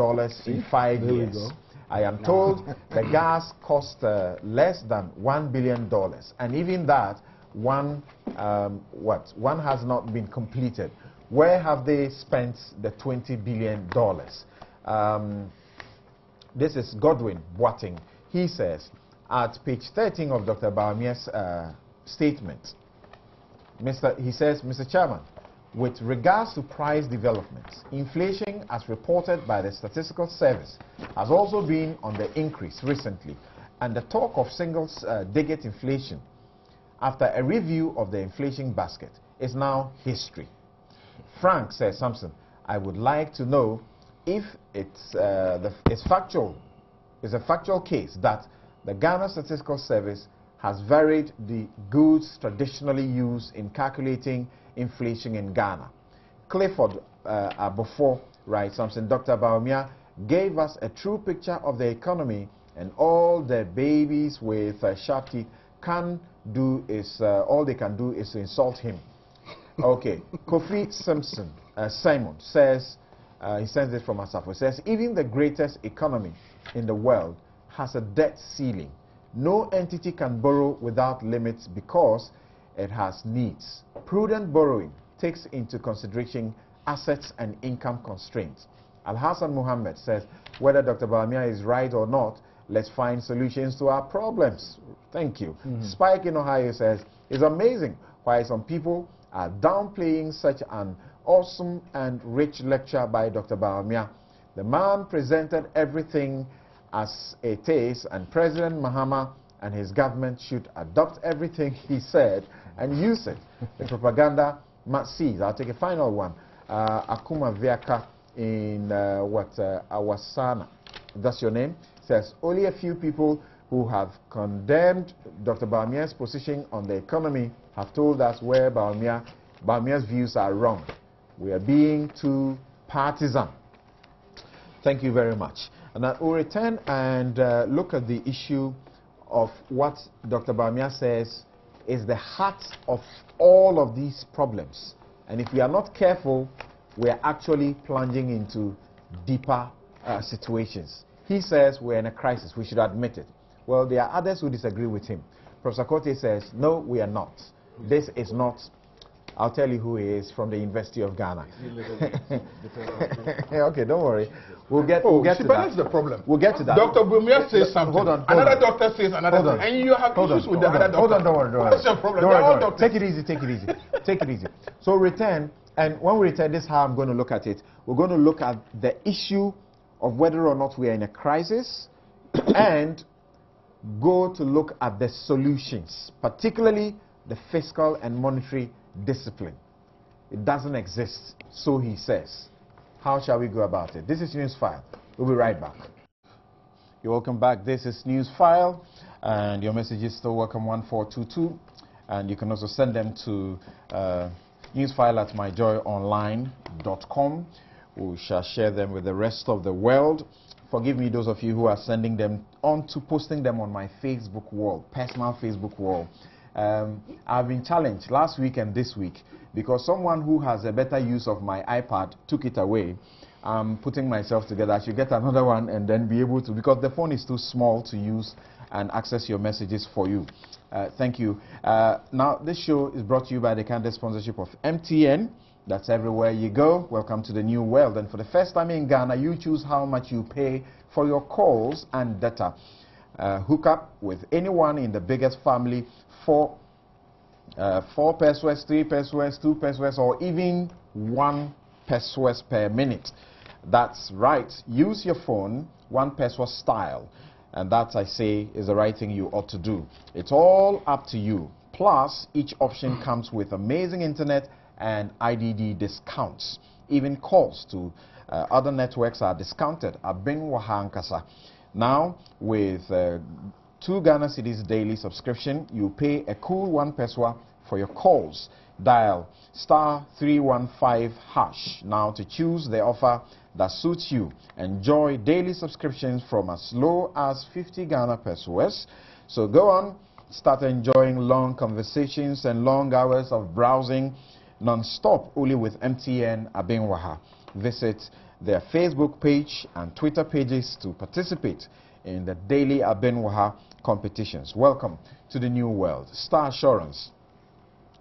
in 5 years? I am told the gas cost less than $1 billion, and even that one has not been completed. Where have they spent the $20 billion? This is Godwin Boating. He says at page 13 of Dr. Bawumia's statement, he says, Mr. Chairman, with regards to price developments, inflation as reported by the Statistical Service has also been on the increase recently, and the talk of single-digit inflation after a review of the inflation basket is now history. Frank says, Samson, I would like to know if it's a factual case that the Ghana Statistical Service has varied the goods traditionally used in calculating inflation in Ghana. Clifford before, right, Samson, Dr. Baumia gave us a true picture of the economy, and all the babies with sharp teeth can do is, all they can do is to insult him. Okay, Kofi Simon says, he sends it from Asafo, says, even the greatest economy in the world has a debt ceiling. No entity can borrow without limits because it has needs. Prudent borrowing takes into consideration assets and income constraints. Al-Hassan Muhammad says, whether Dr. Baumia is right or not, let's find solutions to our problems. Thank you. Spike in Ohio says, it's amazing why some people are downplaying such an awesome and rich lecture by Dr. Baumia. The man presented everything as it is, and President Mahama and his government should adopt everything he said and use it. The propaganda must cease. I'll take a final one. Akuma Viaka in Awasana, that's your name, says, only a few people who have condemned Dr. Baumia's position on the economy have told us where Baumia's views are wrong. We are being too partisan. Thank you very much. And I will return and look at the issue of what Dr. Baumia says is the heart of all of these problems. And if we are not careful, we are actually plunging into deeper situations. He says we're in a crisis. We should admit it. Well, there are others who disagree with him. Professor Kote says, no, we are not. This is not. I'll tell you who he is, from the University of Ghana. Okay, don't worry. We'll get to that.
That's the problem.
We'll get to that.
Dr. Bumia says something.
Hold on.
Another doctor says another thing. And you have issues with the other doctor.
Hold on, don't worry.
What's your problem?
Don't worry. Take it easy. Take it easy. So return, and when we return, this is how I'm going to look at it. We're going to look at the issue of whether or not we are in a crisis and go to look at the solutions, particularly the fiscal and monetary discipline. It doesn't exist, so he says. How shall we go about it? This is Newsfile. We'll be right back. You're welcome back. This is Newsfile, and your message is still welcome 1422, and you can also send them to newsfile@myjoyonline.com. We shall share them with the rest of the world. Forgive me, those of you who are sending them on to posting them on my Facebook wall, personal Facebook wall. I've been challenged last week and this week because someone who has a better use of my iPad took it away. I'm putting myself together. I should get another one and then be able to, because the phone is too small to use and access your messages for you. Thank you. Now, this show is brought to you by the candid sponsorship of MTN. That's everywhere you go. Welcome to the new world. And for the first time in Ghana, you choose how much you pay for your calls and data. Hook up with anyone in the biggest family for 4 pesos, 3 pesos, 2 pesos, or even 1 pesos per minute. That's right. Use your phone 1 peso style. And that, I say, is the right thing you ought to do. It's all up to you. Plus, each option comes with amazing internet and IDD discounts. Even calls to other networks are discounted. Now, with 2 Ghana Cedis daily subscription, you pay a cool 1 peso for your calls. Dial *315# now to choose the offer that suits you. Enjoy daily subscriptions from as low as 50 Ghana pesos. So go on, start enjoying long conversations and long hours of browsing non-stop only with MTN Abenwaha. Visit their Facebook page and Twitter pages to participate in the daily Abenwaha competitions. Welcome to the new world. Star Assurance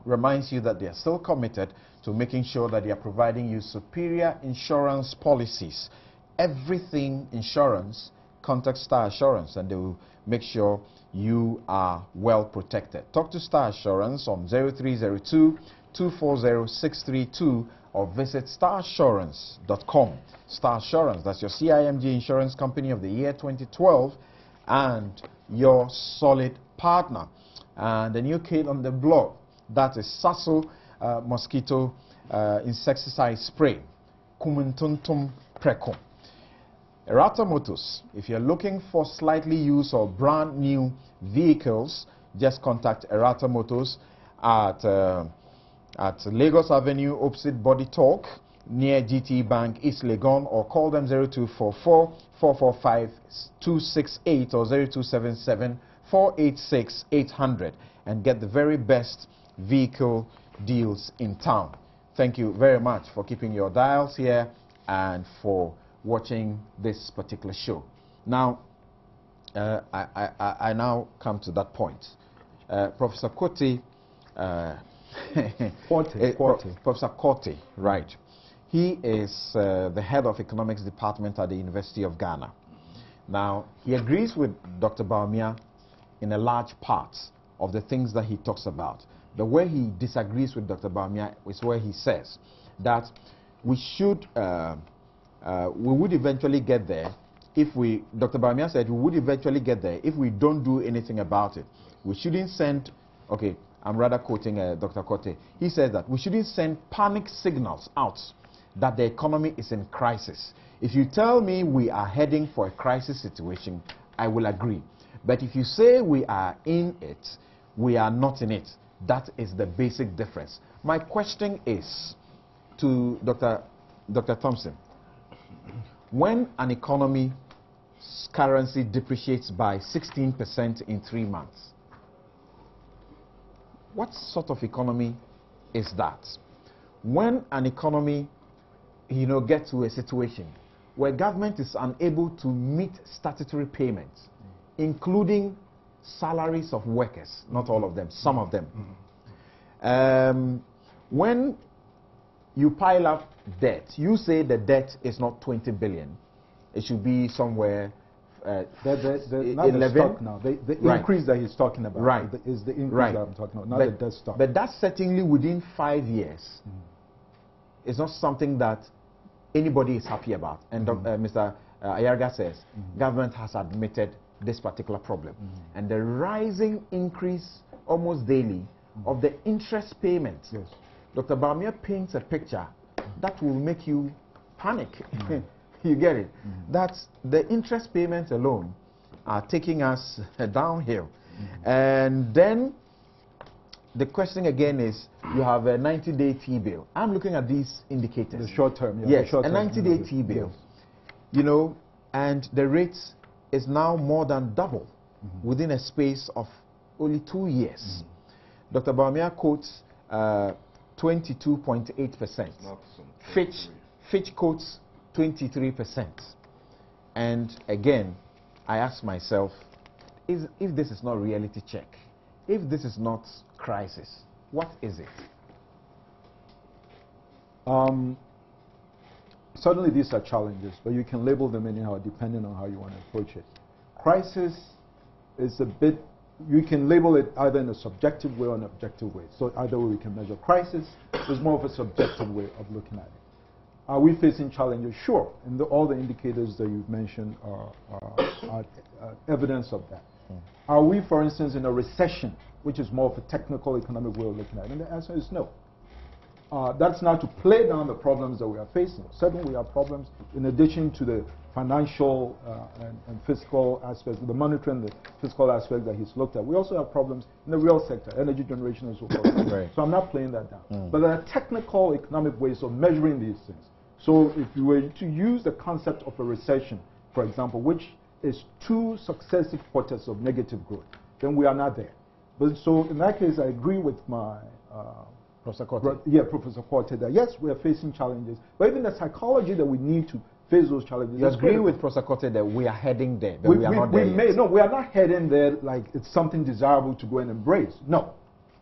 reminds you that they are still committed to making sure that they are providing you superior insurance policies. Everything insurance, contact Star Assurance and they will make sure you are well protected. Talk to Star Assurance on 0302-240-632 or visit starassurance.com. Star Assurance, that's your CIMG Insurance Company of the year 2012 and your solid partner. And the new kid on the block, that is Sasso mosquito insecticide spray. Kumuntuntum Preco. Errata Motors, if you're looking for slightly used or brand new vehicles, just contact Errata Motors at Lagos Avenue opposite Body Talk near GT Bank East Legon, or call them 0244-445-268 or 0277-486-800 and get the very best vehicle deals in town. Thank you very much for keeping your dials here and for watching this particular show. Now, I now come to that point. Professor Kote, Professor Kote, right? He is the head of economics department at the University of Ghana. Now, he agrees with Dr. Bawumia in a large part of the things that he talks about. The way he disagrees with Dr. Bawumia is where he says that we should, we would eventually get there if we, Dr. Bawumia said we would eventually get there if we don't do anything about it. We shouldn't send, okay, I'm rather quoting Dr. Kote. He says that we shouldn't send panic signals out that the economy is in crisis. If you tell me we are heading for a crisis situation, I will agree. But if you say we are in it, we are not in it. That is the basic difference. My question is to Dr. Thompson. When an economy's currency depreciates by 16% in 3 months, what sort of economy is that? When an economy, gets to a situation where government is unable to meet statutory payments, including salaries of workers, not all of them, some of them. When you pile up debt, you say the debt is not 20 billion. It should be somewhere
not
11.
the stock now. The
Right.
increase that he's talking about is the increase that I'm talking about, not the debt stock.
But that's certainly within 5 years. It's not something that anybody is happy about. And Mr. Ayarga says government has admitted this particular problem. And the rising increase almost daily of the interest payments.
Yes.
Dr. Bawumia paints a picture that will make you panic. You get it? That's the interest payments alone are taking us downhill. And then the question again is, you have a 90-day T-bill. I'm looking at these indicators.
The short term,
yes,
the short
a 90-day T-bill. Yes. And the rate is now more than double within a space of only 2 years. Dr. Bawumia quotes 22.8%. Fitch quotes 23%. And again, I ask myself, if this is not reality check, if this is not crisis, what is it?
Certainly these are challenges, but you can label them anyhow depending on how you want to approach it. Crisis is a bit, you can label it either in a subjective way or an objective way. So either way we can measure. Crisis is more of a subjective way of looking at it. Are we facing challenges? Sure. And all the indicators that you've mentioned are evidence of that. Are we, for instance, in a recession, which is more of a technical economic way of looking at it? And the answer is no. That's not to play down the problems that we are facing. Certainly we have problems in addition to the financial and fiscal aspects, the monetary and the fiscal aspect that he's looked at. We also have problems in the real sector, energy generation and so forth.
Right.
So I'm not playing that down. But there are technical economic ways of measuring these things. So if you were to use the concept of a recession, for example, which is 2 successive quarters of negative growth, then we are not there. But so in that case, I agree with my
Professor Kote.
Professor Kote, that yes, we are facing challenges, but even the psychology that we need to face those challenges.
You agree with Professor Kote that we are heading there, but we are not there yet.
No, we are not heading there like it's something desirable to go and embrace. No,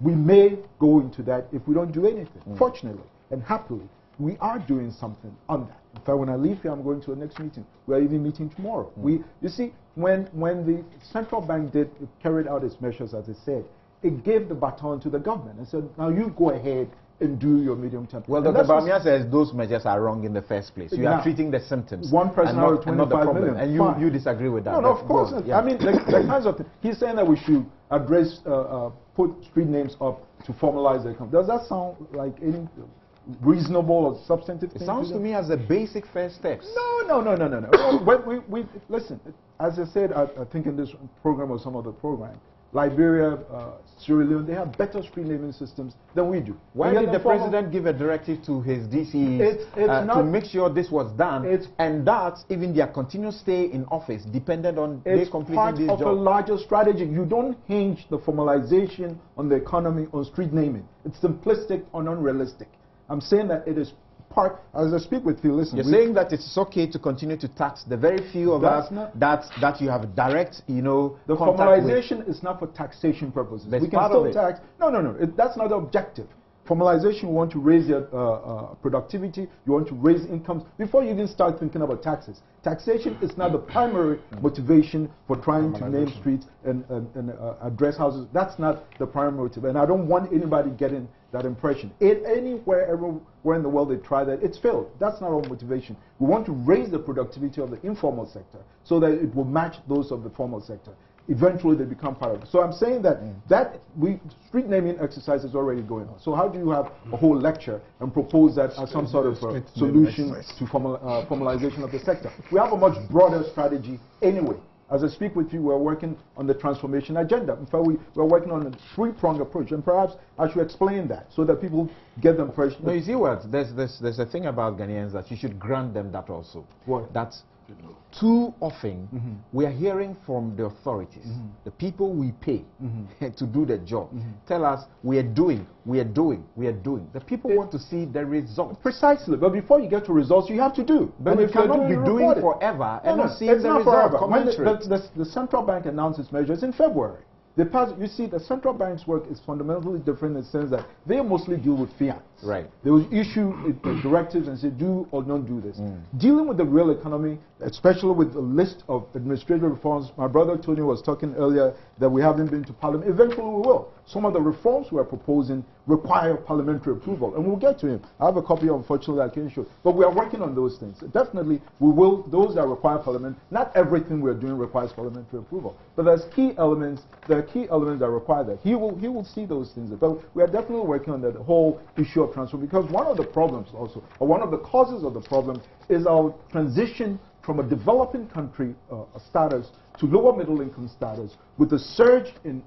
we may go into that if we don't do anything. Fortunately and happily, we are doing something on that. In fact, when I leave here, I'm going to the next meeting. We are even meeting tomorrow. You see, when the central bank carried out its measures, as I said, it gave the baton to the government and said, now you go ahead and do your medium-term.
Well, Dr. Bawumia says those measures are wrong in the first place. You are treating the symptoms.
One person out of 25 million.
And you disagree with that?
No, of course not. Yeah. I mean, the kinds of things. He's saying that we should address, put street names up to formalize the economy. Does that sound like any reasonable or substantive thing?
It sounds to me as a basic first steps.
No. Listen, as I said, I think in this program or some other program, Liberia, Sierra Leone, they have better street naming systems than we do.
Why did the president give a directive to his DCEs to make sure this was done, and that even their continuous stay in office depended on they completing this job?
It's part of a larger strategy. You don't hinge the formalization on the economy on street naming. It's simplistic or unrealistic. I'm saying that it is part, as I speak with you, listen.
You're saying that it's okay to continue to tax the very few of us that you have direct, the
formalization is not for taxation purposes. We can still tax. No. That's not the objective. Formalization, you want to raise your productivity, you want to raise incomes before you even start thinking about taxes. Taxation is not the primary motivation for trying to name streets and address houses. That's not the primary motive, and I don't want anybody getting that impression. Everywhere in the world they try that, it's failed. That's not our motivation. We want to raise the productivity of the informal sector so that it will match those of the formal sector. Eventually they become part of it. So I'm saying that street naming exercise is already going on. So how do you have a whole lecture and propose that as some sort of solution to formalization of the sector? We have a much broader strategy anyway. As I speak with you, we're working on the transformation agenda. In fact, we're working on a three-pronged approach, and perhaps I should explain that so that people get the impression.
No, you see what? There's a thing about Ghanaians that you should grant them that also.
What?
That's too often we are hearing from the authorities, the people we pay to do the job, tell us we are doing. The people want to see the results.
Precisely, but before you get to results, you have to do.
But you cannot be doing forever and not seeing the results.
The central bank announced its measures in February. You see, the central bank's work is fundamentally different in the sense that they mostly deal with fiat.
Right.
They will issue directives and say do or don't do this. Dealing with the real economy, especially with a list of administrative reforms, my brother Tony was talking earlier that we haven't been to Parliament. Eventually we will. Some of the reforms we are proposing require parliamentary approval, and we'll get to him. I have a copy, unfortunately, I can't show. But we are working on those things. Definitely, we will. Those that require parliament. Not everything we are doing requires parliamentary approval, but there's key elements. There are key elements that require that. He will see those things. But we are definitely working on that whole issue of transfer, because one of the problems also, or one of the causes of the problem, is our transition from a developing country status to lower middle income status, with a surge in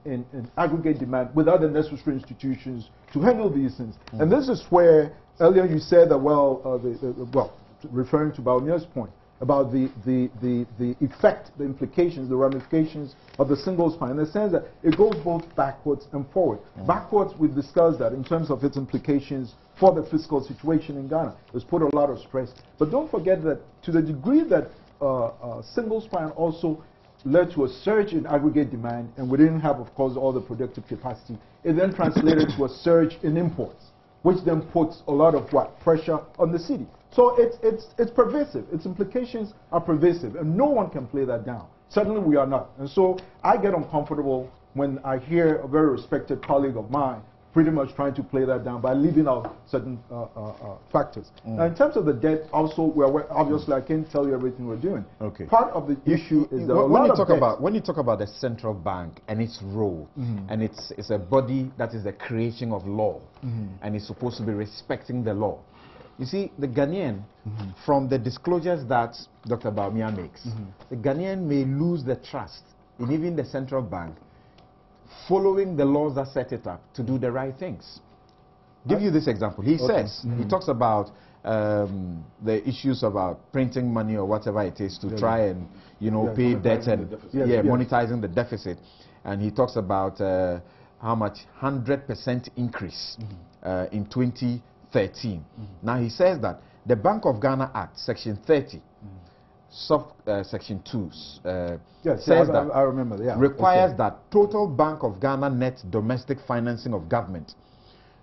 aggregate demand without the necessary institutions to handle these things. And this is where earlier you said that, referring to Bawumia's point about the effect, the implications, the ramifications of the single spine, in the sense that it goes both backwards and forward. Backwards, we've discussed that in terms of its implications for the fiscal situation in Ghana. It's put a lot of stress. But don't forget that to the degree that single spine also led to a surge in aggregate demand, and we didn't have, of course, all the productive capacity, it then translated to a surge in imports, which then puts a lot of pressure on the city. So it's pervasive. Its implications are pervasive, and no one can play that down. Certainly we are not. And so I get uncomfortable when I hear a very respected colleague of mine pretty much trying to play that down by leaving out certain factors. Now, in terms of the debt, also, obviously I can't tell you everything we're doing.
Okay.
Part of the issue is that
when you talk about the central bank and its role, and it's a body that is the creation of law, and it's supposed to be respecting the law. You see, the Ghanaian, from the disclosures that Dr. Bawumia makes, the Ghanaian may lose the trust in even the central bank following the laws that set it up to do the right things. Give you this example. He says, he talks about the issues about printing money or whatever it is to try and, pay debt and monetizing the deficit. And he talks about how much 100% increase in 2013. Now he says that the Bank of Ghana Act, Section 30, Section 2 says that
I remember,
requires that total Bank of Ghana net domestic financing of government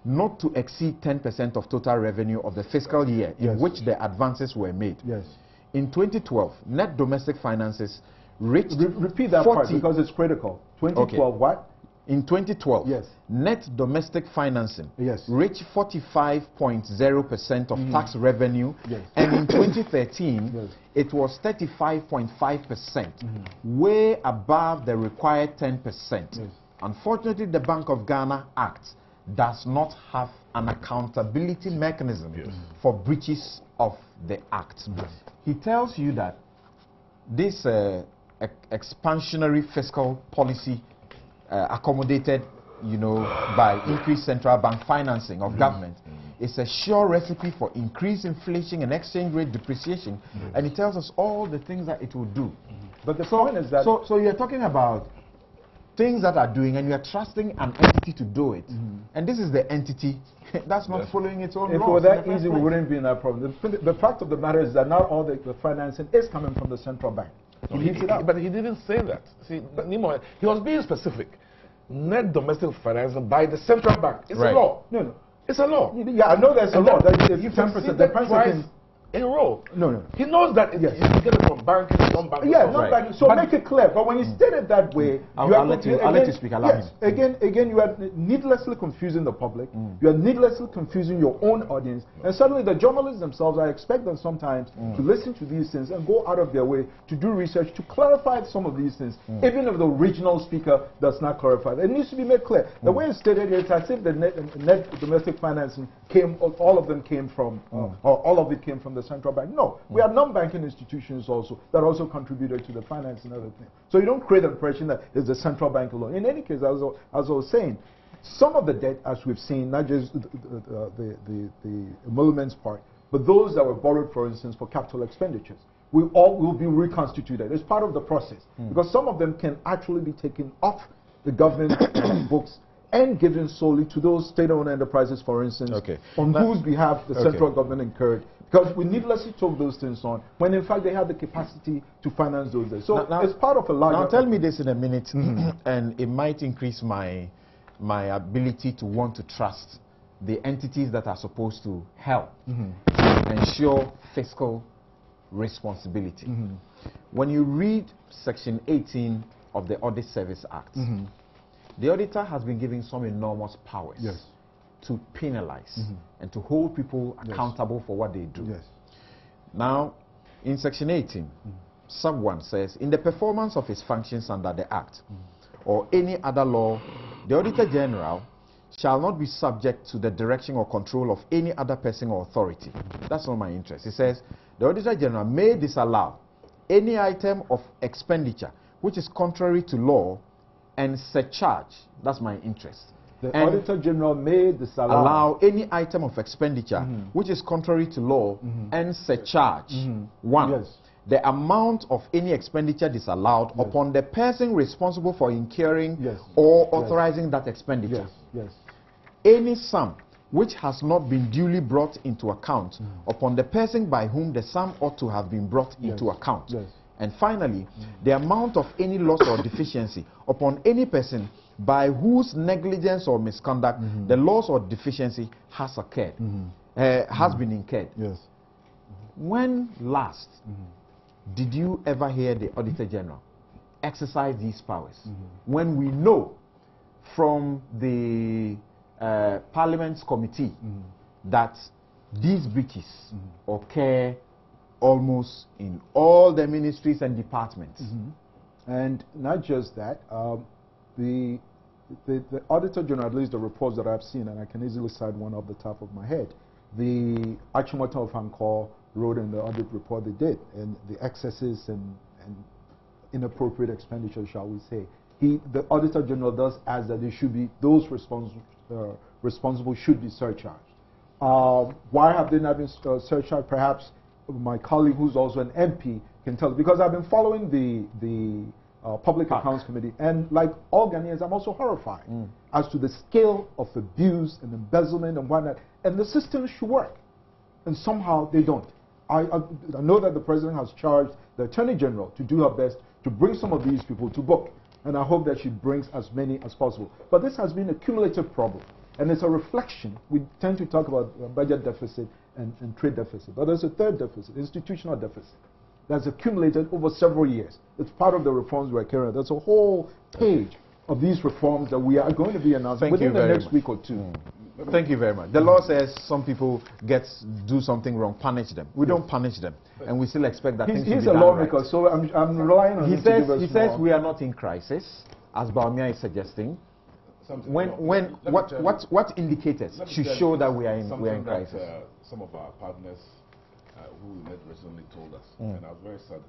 not to exceed 10% of total revenue of the fiscal year in which the advances were made. In 2012, net domestic finances reached
repeat that part because it's critical. 2012 what?
in 2012,
yes,
net domestic financing
yes,
reached 45.0% of tax revenue,
yes,
and in 2013,
yes,
it was 35.5%, way above the required 10%.
yes.
Unfortunately, the Bank of Ghana Act does not have an accountability mechanism for breaches of the Act. He tells you that this expansionary fiscal policy accommodated, by increased central bank financing of government, is a sure recipe for increased inflation and exchange rate depreciation, and it tells us all the things that it will do.
But the point is that...
So you're talking about things that are doing, and you are trusting an entity to do it, and this is the entity that's not following its own laws.
If it were that easy, we wouldn't be in that problem. The fact of the matter is that not all the financing is coming from the central bank.
No, but he didn't say that. See, Nemo, he was being specific. Net domestic financing by the central bank. It's a law.
No.
It's a law.
Yeah, I know there's a law. That
you
10%. The price
in a row.
No.
He knows that you get it from banking, non-banking.
Yeah, non-banking. So make it clear. But when you state it that way,
I'll let you speak.
Yes. Again, you are needlessly confusing the public. You are needlessly confusing your own audience. And suddenly the journalists themselves, I expect them sometimes to listen to these things and go out of their way to do research to clarify some of these things, even if the original speaker does not clarify. It needs to be made clear. The way it's stated here, it's as if the net domestic financing all of them came from, or all of it came from the central bank. No, we have non-banking institutions also that also contributed to the finance and other things. So you don't create the impression that it's the central bank alone. In any case, as I was saying, some of the debt, as we've seen, not just the emoluments part, but those that were borrowed, for instance, for capital expenditures, will be reconstituted. It's part of the process, because some of them can actually be taken off the government books and given solely to those state-owned enterprises, for instance, on whose behalf the central government incurred. Because we needlessly took those things on, when in fact they have the capacity to finance those debts. So it's part of a larger...
Now tell me this in a minute, and it might increase my ability to want to trust the entities that are supposed to help ensure fiscal responsibility. When you read Section 18 of the Audit Service Act, the auditor has been given some enormous powers to penalize and to hold people accountable for what they do. Now, in Section 18, sub 1 says, in the performance of his functions under the Act or any other law, the Auditor General shall not be subject to the direction or control of any other person or authority. That's not my interest. It says, the Auditor General may disallow any item of expenditure which is contrary to law and surcharge. That's my interest.
The Auditor General may disallow
any item of expenditure which is contrary to law and surcharge. One, the amount of any expenditure disallowed upon the person responsible for incurring or authorizing that expenditure. Any sum which has not been duly brought into account upon the person by whom the sum ought to have been brought into account. And finally, the amount of any loss or deficiency upon any person by whose negligence or misconduct the loss or deficiency has occurred, has been incurred. When last did you ever hear the Auditor General exercise these powers? When we know from the Parliament's committee that these breaches occur almost in all the ministries and departments.
And not just that, the Auditor General, at least the reports that I've seen, and I can easily cite one off the top of my head, the Achimota of Angkor wrote in the audit report they did, and the excesses and inappropriate expenditure, shall we say. The Auditor General does ask that there should be, those responsible should be surcharged. Why have they not been surcharged? Perhaps my colleague, who's also an MP, can tell, because I've been following the Public Accounts Committee, and like all Ghanaians, I'm also horrified as to the scale of abuse and embezzlement and whatnot. And the system should work, and somehow they don't. I know that the President has charged the Attorney General to do her best to bring some of these people to book, and I hope that she brings as many as possible. But this has been a cumulative problem, and it's a reflection. We tend to talk about budget deficit and trade deficit, but there's a third deficit, institutional deficit, that's accumulated over several years. It's part of the reforms we're carrying out. There's a whole page of these reforms that we are going to be announcing within the next week or two.
Thank you very much. The law says some people do something wrong, punish them. We don't punish them, and we still expect that things to be done.
He's a lawmaker, right. So I'm relying on him to give us
He says we are not in crisis, as Baumia is suggesting. What indicators should show that we are in crisis?
Some of our partners who we met recently told us, and I was very saddened.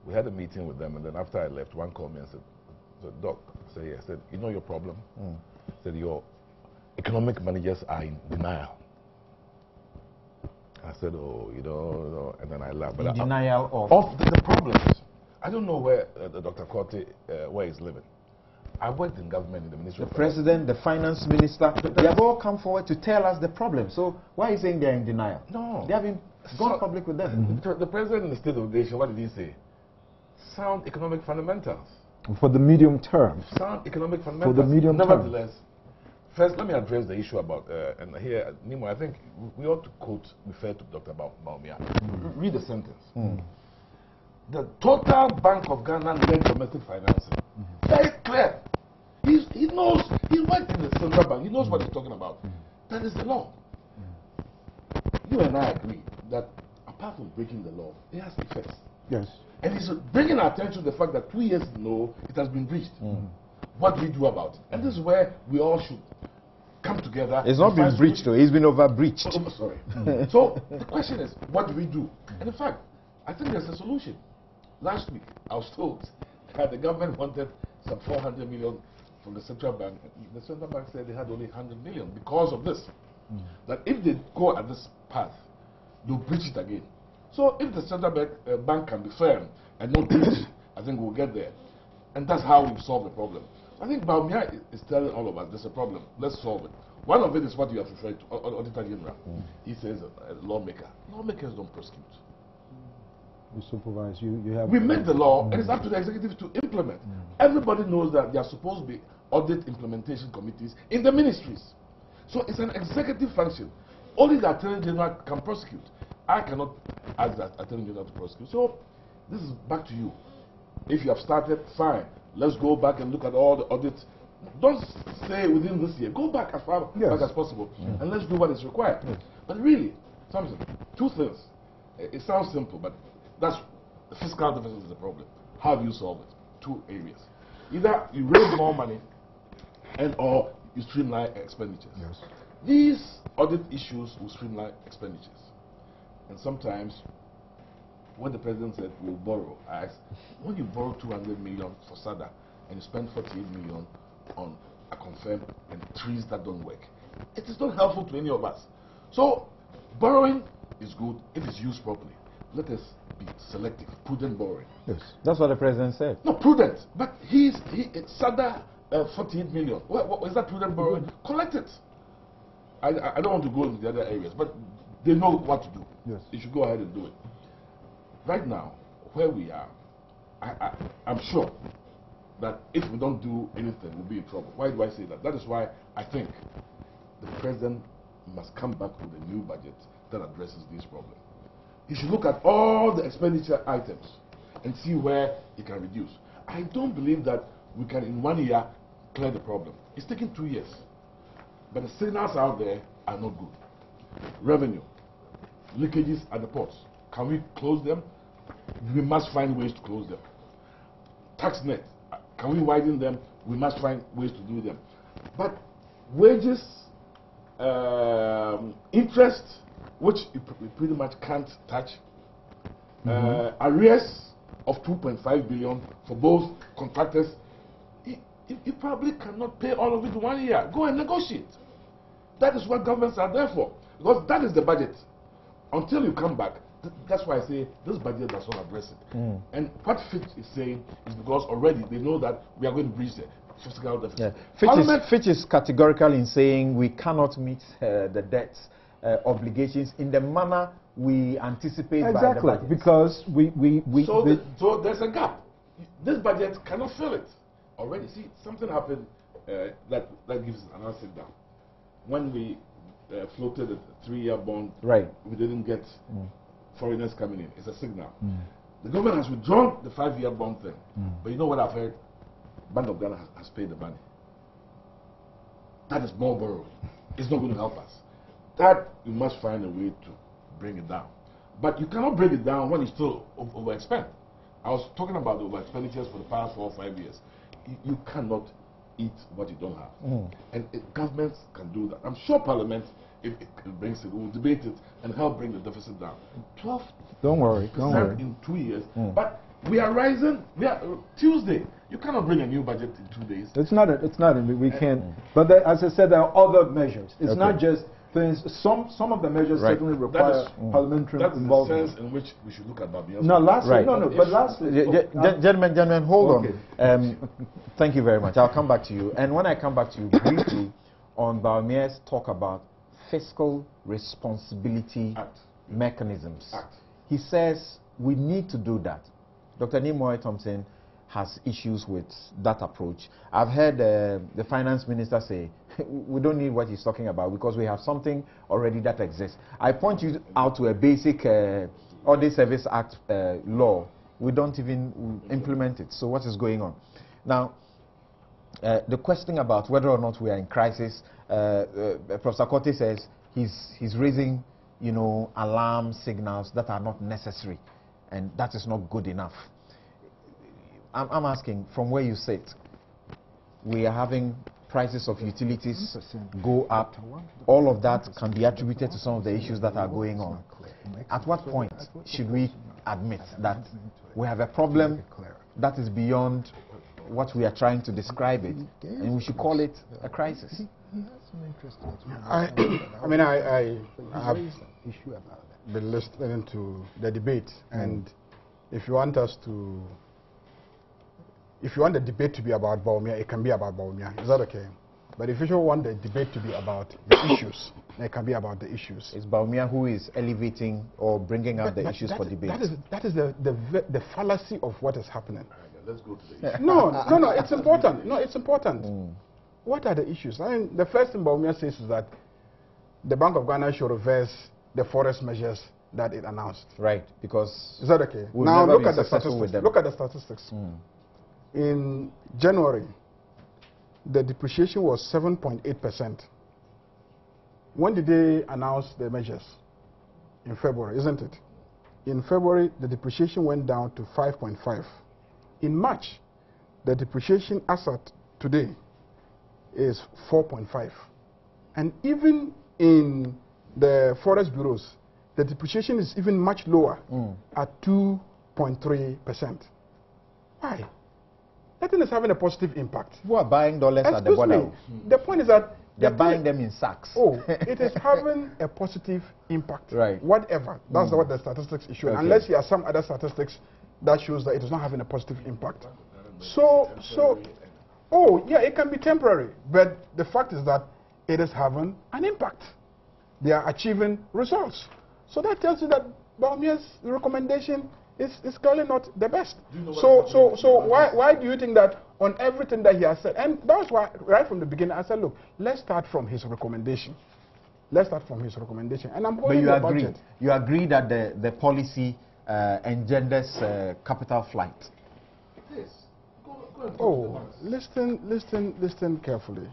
We had a meeting with them, and then after I left, one called me and said, "Doc," I said, "You know your problem?" Said, "Your economic managers are in denial." I said, "Oh, you know," and then I laughed.
In denial
of the problems. I don't know where Dr. Korte, where he's living. I worked in government in the Ministry of
the President, the Finance Minister, they have all come forward to tell us the problem. So why are you saying they're in denial?
No.
They have gone public with them.
The President in the State of the Nation, what did he say? Sound economic fundamentals.
For the medium term.
Sound economic fundamentals.
For the medium term.
Nevertheless, first let me address the issue about, and here, Nemo, I think we ought to refer to Dr. Baumia. Read the sentence. The total Bank of Ghana led domestic financing. Very clear. He knows, he worked in the central bank, he knows what he's talking about. That is the law. You and I agree that apart from breaking the law, it has effects.
Yes.
And he's bringing our attention to the fact that 2 years ago, it has been breached. What do we do about it? And this is where we all should come together.
It's not been breached, though. It's been over-breached.
Oh, sorry. So the question is, what do we do? And in fact, I think there's a solution. Last week, I was told that the government wanted some 400 million from the central bank. The central bank said they had only 100 million because of this. That if they go at this path, they'll breach it again. So if the central bank can be firm and not breach, I think we'll get there. And that's how we solve the problem. I think Baumia is telling all of us there's a problem. Let's solve it. One of it is what you have referred to, Auditor General. He says a lawmaker. Lawmakers don't prosecute.
You supervise. You have.
We make the law, and it's up to the executive to implement. Everybody knows that there are supposed to be audit implementation committees in the ministries. So it's an executive function. Only the Attorney General can prosecute. I cannot ask the Attorney General to prosecute. So this is back to you. If you have started, fine. Let's go back and look at all the audits. Don't say within this year. Go back as far back as possible, and let's do what is required. But really, Thompson, two things. It sounds simple, but that's the fiscal deficit is the problem. How do you solve it? Two areas. Either you raise more money, or you streamline expenditures.
Yes.
These audit issues will streamline expenditures. And sometimes, when the president said we'll borrow, I asked, when you borrow 200 million for SADA and you spend 48 million on a confirmed and trees that don't work, it is not helpful to any of us. So, borrowing is good if it's used properly. Let us be selective, prudent borrowing.
Yes. That's what the president said.
No, prudent. But SADA 48 million. What, is that prudent borrowing? Collect it. I don't want to go into the other areas, but they know what to do.
Yes.
You should go ahead and do it. Right now, where we are, I'm sure that if we don't do anything, we'll be in trouble. Why do I say that? That is why I think the president must come back with a new budget that addresses these problems. He should look at all the expenditure items and see where he can reduce. I don't believe that we can in 1 year clear the problem. It's taking 2 years. But the signals out there are not good. Revenue, leakages at the ports. Can we close them? We must find ways to close them. Tax net, can we widen them? We must find ways to do them. But wages, interest, which we pretty much can't touch, arrears of 2.5 billion for both contractors, you probably cannot pay all of it in 1 year. Go and negotiate. That is what governments are there for. Because that is the budget. Until you come back, that's why I say this budget does not address it. And what Fitch is saying is because already they know that we are going to breach the fiscal deficit.
Fitch is categorical in saying we cannot meet the debt obligations in the manner we anticipate by the budget.
Because
so there's a gap. This budget cannot fill it. Already, see, something happened that gives another signal. When we floated a 3-year bond, we didn't get foreigners coming in. It's a signal. The government has withdrawn the 5-year bond thing. But you know what I've heard? Bank of Ghana has paid the money. That is more borrowing. It's not going to help us. That you must find a way to bring it down. But you cannot bring it down when you still overspend. I was talking about the over expenditures for the past 4 or 5 years. You cannot eat what you don't have. And governments can do that. I'm sure Parliament, if it brings it, will debate it and help bring the deficit down. 12%
Don't worry.
in 2 years. But we are rising. We are Tuesday. You cannot bring a new budget in 2 days.
It's not. We can't. But as I said, there are other measures. It's not just things. Some of the measures certainly require parliamentary involvement.
That's the sense in which we should look at Bamia's.
No, lastly, but lastly,
gentlemen, hold on. Thank you very much. I'll come back to you. And when I come back to you briefly on Bamia's talk about fiscal responsibility mechanisms, he says we need to do that. Dr. Nimoy Thompson has issues with that approach. I've heard the finance minister say we don't need what he's talking about because we have something already that exists. I point you out to a basic Audit Service Act law. We don't even implement it. So what is going on? Now, the question about whether or not we are in crisis, Professor Korte says he's raising, alarm signals that are not necessary, and that is not good enough. I'm asking, from where you sit, we are having prices of utilities go up. All of that can be attributed to some of the issues that are going on. At what point should we admit that we have a problem that is beyond what we are trying to describe it, and we should call it a crisis?
I have been listening to the debate, and if you want the debate to be about Bawumia, it can be about Bawumia. Is that okay? But if you want the debate to be about the issues, it can be about the issues.
It's Bawumia who is elevating or bringing out the issues for debate.
That is the fallacy of what is happening.
Let's go to the issue.
No, it's important. No, it's important. What are the issues? I mean, the first thing Bawumia says is that the Bank of Ghana should reverse the forest measures that it announced.
Right, because...
Is that okay? Now look at the statistics. Look at the statistics. In January, the depreciation was 7.8%. When did they announce the measures? In February, isn't it? In February, the depreciation went down to 5.5. In March, the depreciation as at today is 4.5. And even in the forest bureaus, the depreciation is even much lower at 2.3%. Why? Nothing is having a positive impact.
Who are buying dollars at the border?
The point is that
they're buying them in sacks.
Oh, it is having a positive impact.
Right.
Whatever. That's what the statistics issue. Okay. Unless you have some other statistics that shows that it is not having a positive impact. Oh, yeah, it can be temporary. But the fact is that it is having an impact. They are achieving results. So that tells you that Bawumia's recommendation is clearly not the best. So why do you think that on everything that he has said, and that's why right from the beginning I said, look, let's start from his recommendation. Let's start from his recommendation. And I'm holding the budget.
You agree that the policy engenders capital flight?
Yes.
Oh, listen carefully.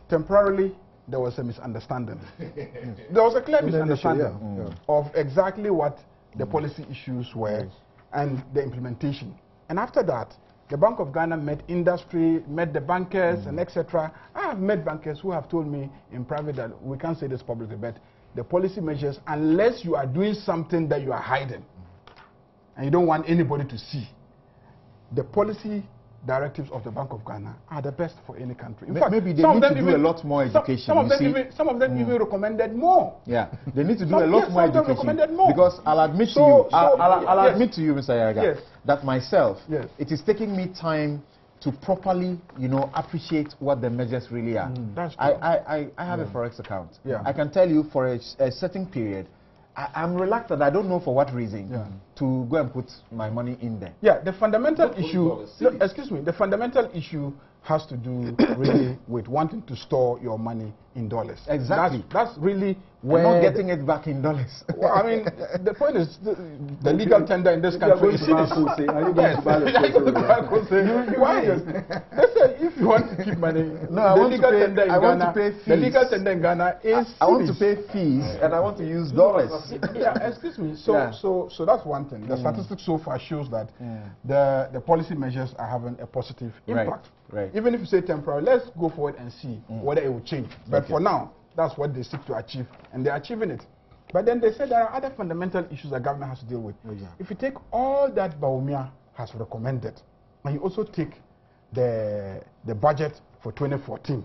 Temporarily, there was a misunderstanding. There was a clear misunderstanding of exactly what the policy issues were and the implementation. And after that, the Bank of Ghana met industry, met the bankers, and etc. I have met bankers who have told me in private that we can't say this publicly, but the policy measures, unless you are doing something that you are hiding and you don't want anybody to see, the policy directives of the Bank of Ghana are the best for any country. In fact,
maybe they need to do a lot more education.
Some of them even recommended more.
Yeah, they need to do a lot more education. More. Because I'll admit to you, I'll admit to you, Mr. Yaraga, that myself, it is taking me time to properly, appreciate what the measures really are.
That's true.
I have a Forex account. I can tell you for a certain period, I'm reluctant, I don't know for what reason, to go and put my money in there.
Yeah, the fundamental issue, excuse me, the fundamental issue has to do really with wanting to store your money in dollars.
Exactly.
That's really where...
Not getting it back in dollars.
Well, I mean, the point is the legal tender in this country is finished.
Are you going to buy the
Why? They say if you want to keep money,
no,
the legal tender in Ghana,
the legal
tender in Ghana is
I want to pay fees and I want to use dollars.
Yeah, excuse me. So that's one thing. The statistics so far shows that the policy measures are having a positive impact.
Right.
Even if you say temporary, let's go forward and see whether it will change. But for now, that's what they seek to achieve, and they're achieving it. But then they said there are other fundamental issues that government has to deal with. Exactly. If you take all that Bawumia has recommended, and you also take the budget for 2014,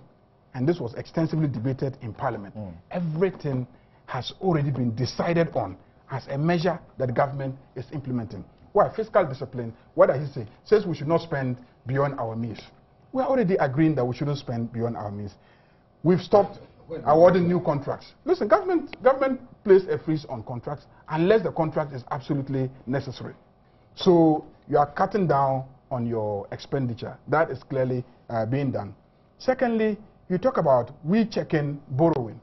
and this was extensively debated in Parliament, everything has already been decided on as a measure that the government is implementing. Why? Fiscal discipline, what does he say? Says we should not spend beyond our means. We are already agreeing that we shouldn't spend beyond our means. We've stopped awarding new contracts. Listen, government places a freeze on contracts unless the contract is absolutely necessary. So you are cutting down on your expenditure. That is clearly being done. Secondly, you talk about we checking borrowing.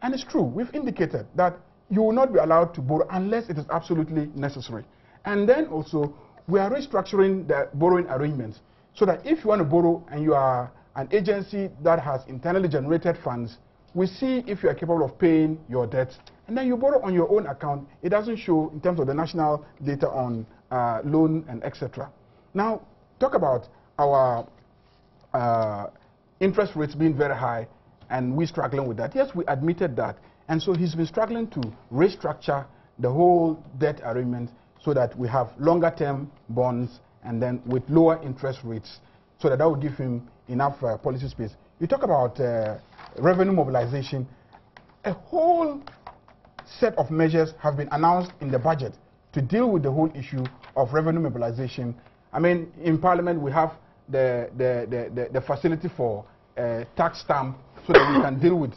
And it's true, we've indicated that you will not be allowed to borrow unless it is absolutely necessary. And then also, we are restructuring the borrowing arrangements so that if you want to borrow and you are an agency that has internally generated funds, we see if you are capable of paying your debts, and then you borrow on your own account. It doesn't show in terms of the national data on loan and etc. Now, talk about our interest rates being very high and we struggling with that. Yes, we admitted that. And so he's been struggling to restructure the whole debt arrangement so that we have longer term bonds and then with lower interest rates, so that will give him enough policy space. You talk about revenue mobilization. A whole set of measures have been announced in the budget to deal with the whole issue of revenue mobilization. I mean, in Parliament we have the facility for tax stamp so that we can deal with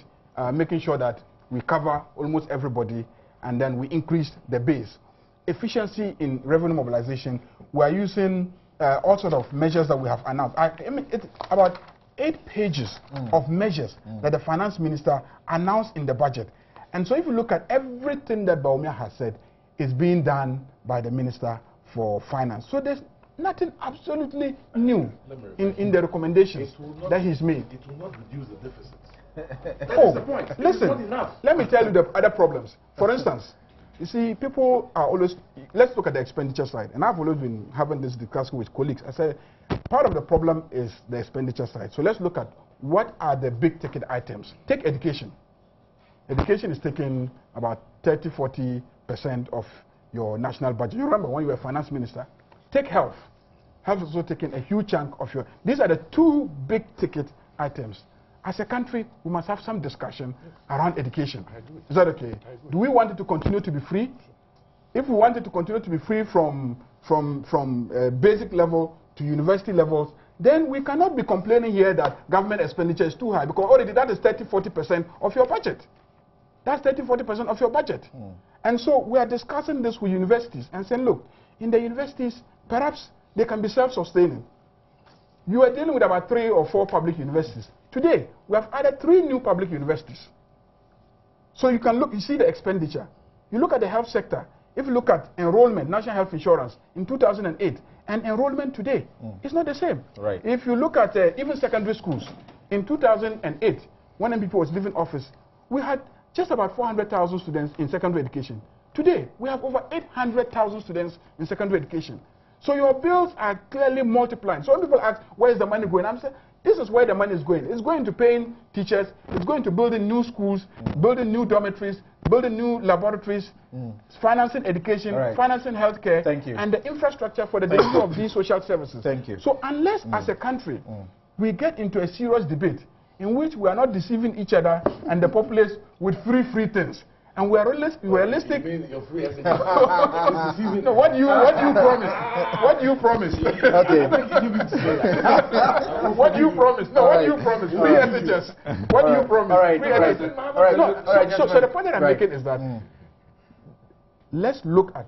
making sure that we cover almost everybody, and then we increase the base. Efficiency in revenue mobilization, we are using all sorts of measures that we have announced. I mean, it's about 8 pages of measures that the finance minister announced in the budget. And so if you look at everything that Bawumia has said, is being done by the Minister for Finance. So there's nothing absolutely new in the recommendations that he's made.
It will not reduce the deficit.
That's the point. Listen, let me tell you the other problems. For instance, you see, people are always, let's look at the expenditure side. And I've always been having this discussion with colleagues. I said, part of the problem is the expenditure side. So let's look at what are the big ticket items. Take education. Education is taking about 30–40% of your national budget. You remember when you were finance minister? Take health. Health is also taking a huge chunk of your... These are the 2 big ticket items. As a country, we must have some discussion around education. Is that okay? Do we want it to continue to be free? If we want it to continue to be free from basic level to university levels, then we cannot be complaining here that government expenditure is too high, because already that is 30–40% of your budget. That's 30–40% of your budget. And so we are discussing this with universities and saying, look, in the universities, perhaps they can be self-sustaining. You are dealing with about 3 or 4 public universities. Today, we have added 3 new public universities. So you can look, you see the expenditure. You look at the health sector. If you look at enrollment, national health insurance in 2008, and enrollment today, it's not the same.
Right.
If you look at even secondary schools, in 2008, when MPP was leaving office, we had just about 400,000 students in secondary education. Today, we have over 800,000 students in secondary education. So your bills are clearly multiplying. So when people ask, where is the money going? I'm saying, this is where the money is going. It's going to paying teachers, it's going to building new schools, building new dormitories, building new laboratories, financing education, financing healthcare, and the infrastructure for the delivery of these social services.
Thank you.
So unless as a country we get into a serious debate in which we are not deceiving each other and the populace with free things, and we are realistic.
You mean your free SHS?
No, what do you promise? What do you promise?
Okay.
What do you promise? No, what do you promise? Free SHS. What do you promise?
All right.
Free SHS. So the point that I'm making is that let's look at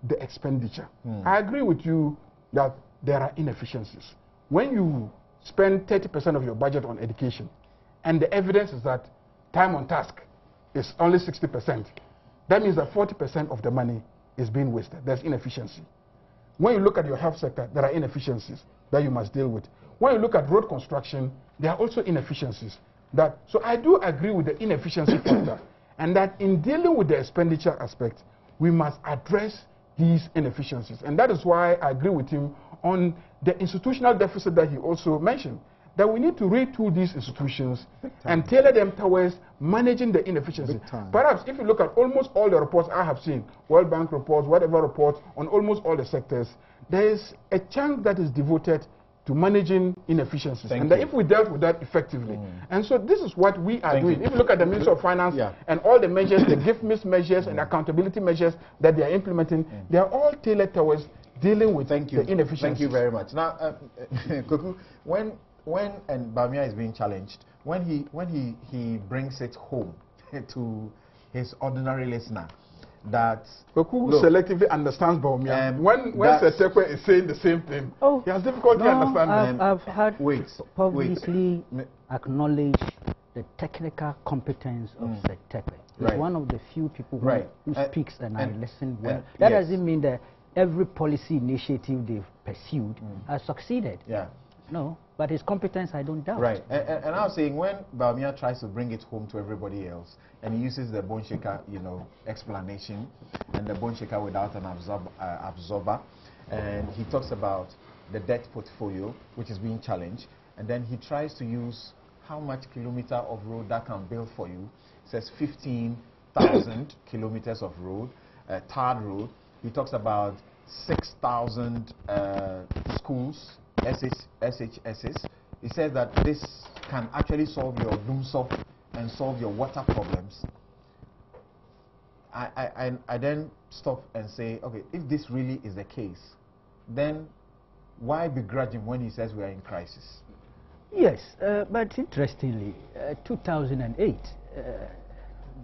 the expenditure. I agree with you that there are inefficiencies. When you spend 30% of your budget on education, and the evidence is that time on task is only 60%, that means that 40% of the money is being wasted. There's inefficiency. When you look at your health sector, there are inefficiencies that you must deal with. When you look at road construction, there are also inefficiencies. So I do agree with the inefficiency factor, and that in dealing with the expenditure aspect, we must address these inefficiencies. And that is why I agree with him on the institutional deficit that he also mentioned, that we need to retool these institutions and tailor them towards managing the inefficiency. Perhaps if you look at almost all the reports I have seen, World Bank reports, whatever reports on almost all the sectors, there is a chunk that is devoted to managing inefficiencies. And that if we dealt with that effectively. And so this is what we are doing. If you look at the Ministry of Finance and all the measures, the gift miss measures and accountability measures that they are implementing, they are all tailored towards dealing with the inefficiencies.
Thank you very much. Now, Koku, when and Bawumia is being challenged, when he brings it home to his ordinary listener, that
Koku selectively understands Bawumia. When Setekwe is saying the same thing, he has difficulty understanding.
I've had publicly acknowledge the technical competence of Setekwe. He's one of the few people who speaks and I listen well. That doesn't mean that every policy initiative they've pursued has succeeded. No, but his competence, I don't doubt.
Right, and I was saying, when Bawumia tries to bring it home to everybody else, and he uses the bone shaker, explanation, and the bone shaker without an absorber, and he talks about the debt portfolio, which is being challenged, and then he tries to use how much kilometer of road that can build for you. It says 15,000 kilometers of road, tarred road. He talks about 6,000 schools, SHSs. He says that this can actually solve your doomsop and solve your water problems. I then stop and say, okay, if this really is the case, then why begrudge him when he says we are in crisis?
Yes, but interestingly, 2008,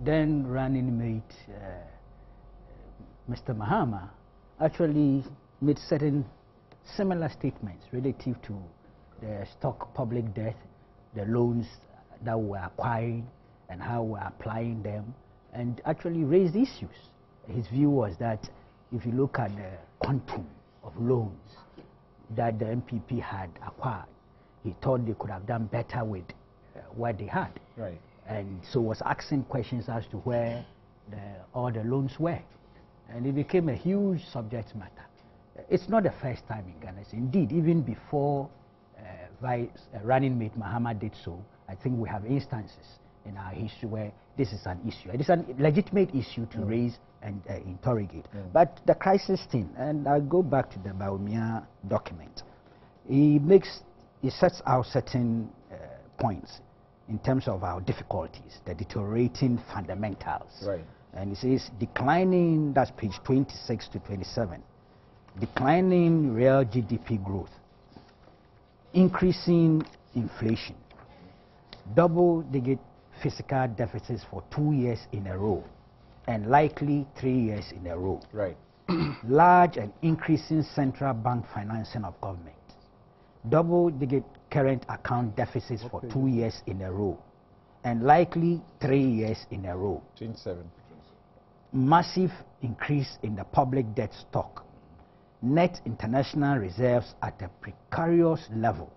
then running mate Mr. Mahama actually made certain similar statements relative to the stock public debt, the loans that we're acquiring and how we're applying them, and actually raised issues. His view was that if you look at the quantum of loans that the MPP had acquired, he thought they could have done better with what they had.
Right.
And so was asking questions as to where all the loans were. And it became a huge subject matter. It's not the first time in Ghana. Indeed, even before running mate Mahama did so, I think we have instances in our history where this is an issue. It is a legitimate issue to raise and interrogate. But the crisis thing, and I'll go back to the Bawumia document, he sets out certain points in terms of our difficulties, the deteriorating fundamentals.
Right.
And he says declining, that's page 26 to 27, declining real GDP growth, increasing inflation, double-digit fiscal deficits for 2 years in a row, and likely 3 years in a row.
Right.
Large and increasing central bank financing of government, double-digit current account deficits for 2 years in a row, and likely 3 years in a row.
27.
Massive increase in the public debt stock, net international reserves at a precarious level,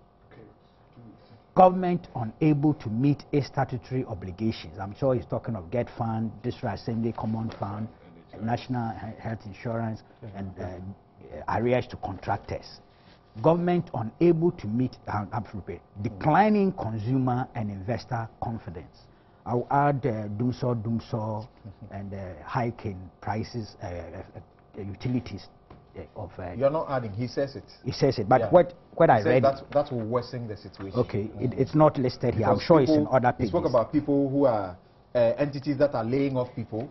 government unable to meet its statutory obligations. I'm sure he's talking of GET Fund, District Assembly Common Fund, National Health Insurance, and arrears to contractors. Government unable to meet, declining consumer and investor confidence. I'll add doomsaw, and hike in prices, utilities.
You're not adding, he says it.
He says it, but what I read...
That will worsen the situation.
Okay, it's not listed here. I'm sure it's in other pages.
He spoke about people who are entities that are laying off people,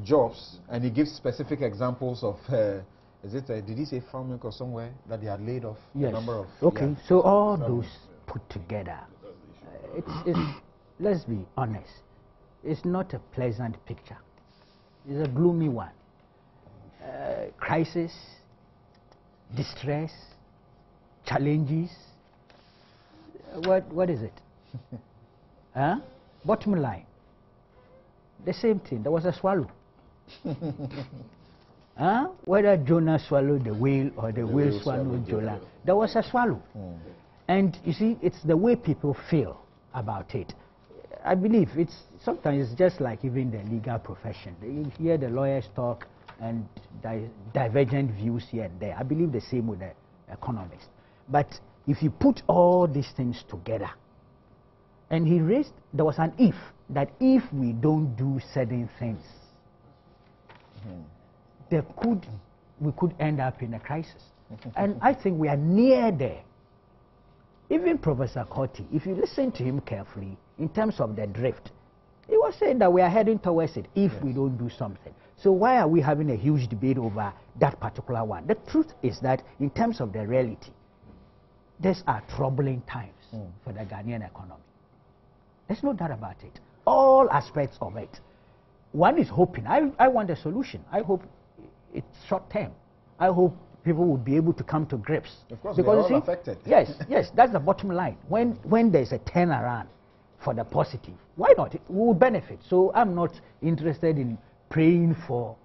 jobs, and he gives specific examples of... did he say farm milk or somewhere that they had laid off a number of...
Okay, so all those put together, let's be honest, it's not a pleasant picture. It's a gloomy one. Crisis, distress, challenges, what is it? Huh? Bottom line. The same thing. There was a swallow. Huh? Whether Jonah swallowed the whale or the whale swallowed Jonah, there was a swallow. And you see, it's the way people feel about it. I believe sometimes it's just like even the legal profession. You hear the lawyers talk and divergent views here and there. I believe the same with the economists. But if you put all these things together, and there was an if, that if we don't do certain things, we could end up in a crisis. And I think we are near there. Even Professor Cotti, if you listen to him carefully, in terms of the drift, he was saying that we are heading towards it if we don't do something. So why are we having a huge debate over that particular one? The truth is that in terms of the reality, these are troubling times for the Ghanaian economy. There's no doubt about it. All aspects of it. One is hoping. I want a solution. I hope it's short term. I hope people will be able to come to grips.
Of course, because they're all affected.
Yes, that's the bottom line. When there's a turnaround for the positive, why not? We will benefit. So I'm not interested in praying for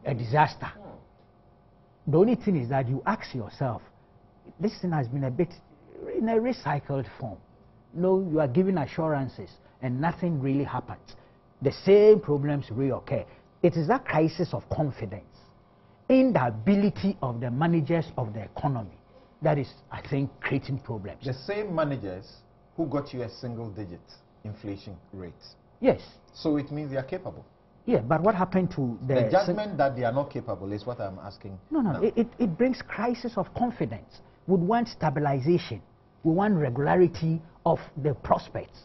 a disaster. The only thing is that you ask yourself, this thing has been a bit in a recycled form. No, you are giving assurances and nothing really happens. The same problems reoccur. It is that crisis of confidence in the ability of the managers of the economy that is, I think, creating problems.
The same managers who got you a single-digit inflation rate.
Yes.
So it means they are capable.
Yeah, but what happened to
the judgment that they are not capable is what I'm asking.
No. It brings crisis of confidence. We want stabilization. We want regularity of the prospects.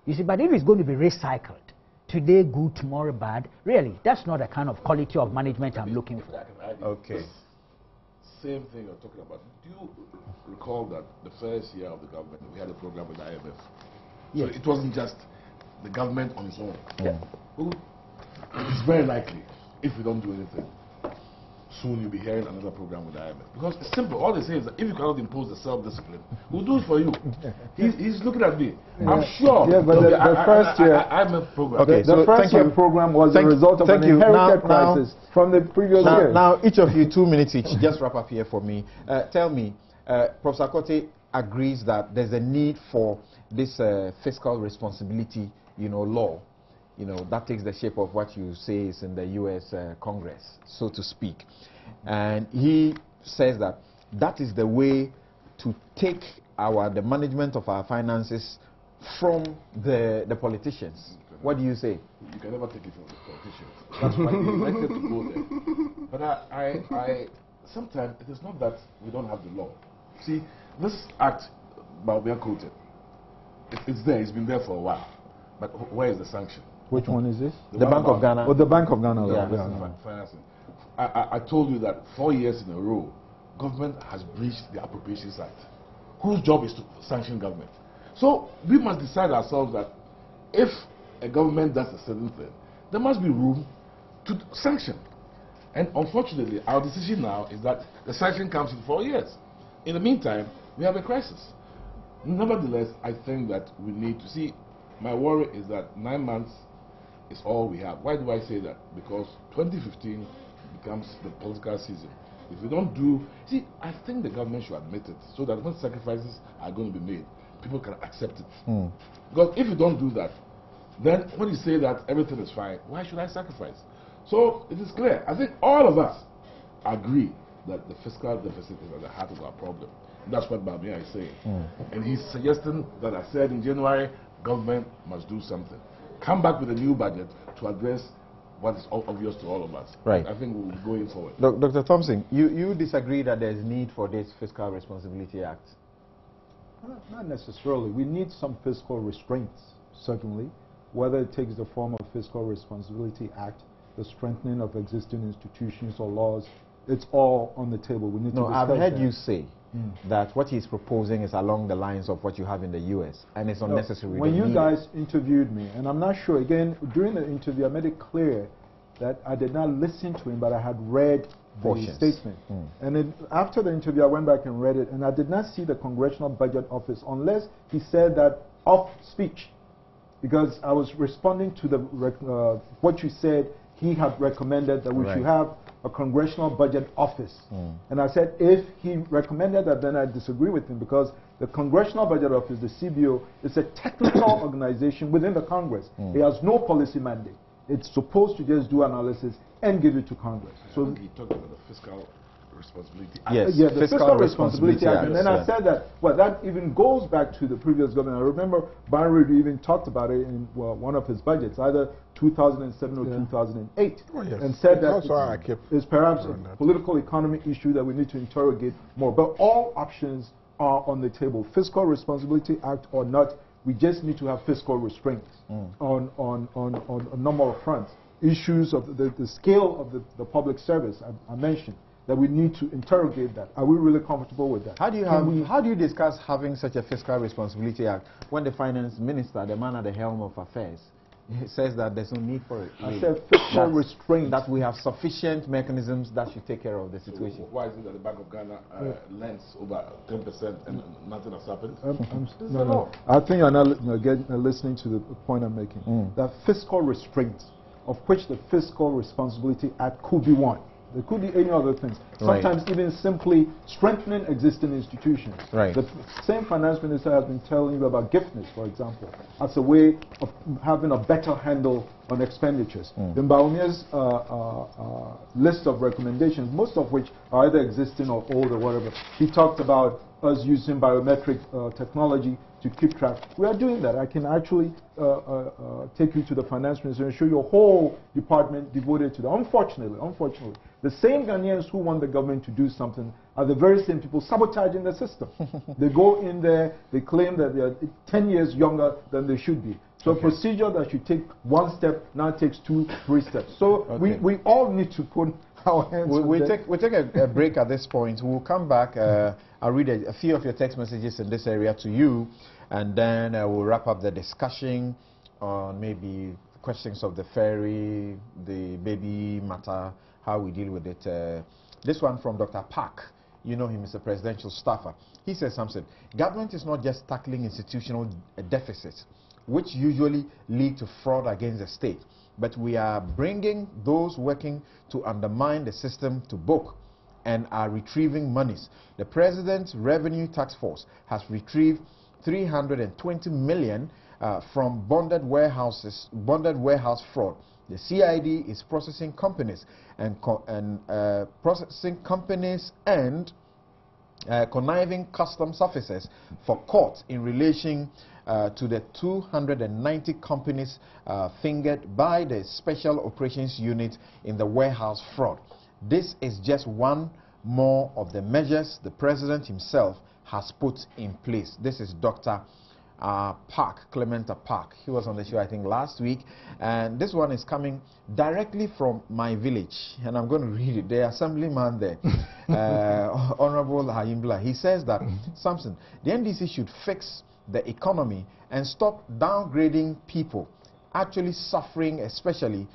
You see, but if it's going to be recycled, today good, tomorrow bad, really, that's not the kind of quality of management I'm looking for.
Okay.
Same thing you're talking about. Do you recall that the first year of the government, we had a program with the IMF?
Yes.
So it wasn't just the government on its own.
Yeah.
Well, it's very likely, if we don't do anything, soon you'll be hearing another program with the IMF. Because it's simple. All they say is that if you cannot impose the self-discipline, we'll do it for you. He's looking at me. I'm sure.
Yeah, but the first year
IMF program.
Okay, the first year program was the result of an inherited crisis from the previous year.
Now, each of you 2 minutes each. Just wrap up here for me. Tell me, Professor Cotti agrees that there's a need for this fiscal responsibility, law. That takes the shape of what you say is in the U.S. Congress, so to speak. And he says that is the way to take the management of our finances from the politicians. What do you say?
You can never take it from the politicians. That's why we elected to go there. But I sometimes it is not that we don't have the law. See, this act, Baobia quoted, it's there, it's been there for a while. But where is the sanction?
Which one is this?
The Bank of Ghana.
Oh, the Bank of Ghana.
Financing. I told you that 4 years in a row, government has breached the Appropriations Act, whose job is to sanction government. So we must decide ourselves that if a government does a certain thing, there must be room to sanction. And unfortunately, our decision now is that the sanction comes in 4 years. In the meantime, we have a crisis. Nevertheless, I think that we need to see, my worry is that 9 months is all we have. Why do I say that? Because 2015 becomes the political season. If we don't do, I think the government should admit it so that when sacrifices are going to be made, people can accept it. Because if you don't do that, then when you say that everything is fine, why should I sacrifice? So it is clear. I think all of us agree that the fiscal deficit is at the heart of our problem. That's what Babia is saying. And he's suggesting that I said in January, government must do something. Come back with a new budget to address what is obvious to all of us.
Right.
I think we'll be going forward.
Dr. Thompson, you disagree that there's need for this Fiscal Responsibility Act?
Not necessarily. We need some fiscal restraints, certainly, whether it takes the form of Fiscal Responsibility Act, the strengthening of existing institutions or laws. It's all on the table. We need to discuss
I've heard
that.
you say that what he's proposing is along the lines of what you have in the U.S. and it's unnecessary.
When you guys interviewed me, and I'm not sure, again, during the interview I made it clear that I did not listen to him, but I had read
portions.
statement. And after the interview, I went back and read it, and I did not see the Congressional Budget Office unless he said that off speech, because I was responding to the what you said. He had recommended that we should have a Congressional Budget Office. And I said if he recommended that, then I disagree with him, because the Congressional Budget Office, the CBO, is a technical organization within the Congress. It has no policy mandate. It's supposed to just do analysis and give it to Congress. So
he talked about the Fiscal Responsibility Act.
Yes,
yeah, the Fiscal Responsibility Act. And then
yes,
I said that, well, that even goes back to the previous government. I remember Barry even talked about it in one of his budgets, either 2007 or 2008, and said that it's perhaps a political economy issue that we need to interrogate more. But all options are on the table. Fiscal Responsibility Act or not, we just need to have fiscal restraints on a number of fronts. Issues of the scale of the public service I mentioned, that we need to interrogate that. Are we really comfortable with that?
How do you discuss having such a Fiscal Responsibility Act when the finance minister, the man at the helm of affairs, says that there's no need for it?
I said fiscal restraint.
That we have sufficient mechanisms that should take care of the situation.
So why is it that the Bank of Ghana lends over 10% and nothing has happened?
No. I think you're not listening to the point I'm making. That fiscal restraint, of which the Fiscal Responsibility Act could be one. There could be any other things. Sometimes even simply strengthening existing institutions. The same finance minister has been telling you about giftness, for example, as a way of having a better handle on expenditures. In Baumia's list of recommendations, most of which are either existing or old or whatever, he talked about us using biometric technology to keep track. We are doing that. I can actually take you to the finance minister and show you a whole department devoted to that. Unfortunately, the same Ghanaians who want the government to do something are the very same people sabotaging the system. They go in there, they claim that they are 10 years younger than they should be. So a procedure that should take one step now takes 2, 3 steps. So we all need to put our hands
we'll take a break at this point. We'll come back. I'll read a few of your text messages in this area to you, and then we'll wrap up the discussion on maybe questions of the ferry, the baby matter, how we deal with it. This one from Dr. Park. You know him, he's a presidential staffer. He says something. Government is not just tackling institutional deficits, which usually lead to fraud against the state, but we are bringing those working to undermine the system to book and are retrieving monies. The President's Revenue Tax Force has retrieved 320 million from bonded warehouse fraud. The CID is processing companies and conniving customs officers for court in relation to the 290 companies fingered by the Special Operations Unit in the warehouse fraud. This is just one more of the measures the President himself has put in place. This is Dr. Park, Clementa Park. He was on the show, I think, last week. And this one is coming directly from my village. And I'm going to read it. The assemblyman there, Honorable Hayimbla, he says that, Samson, the NDC should fix the economy and stop downgrading people actually suffering, especially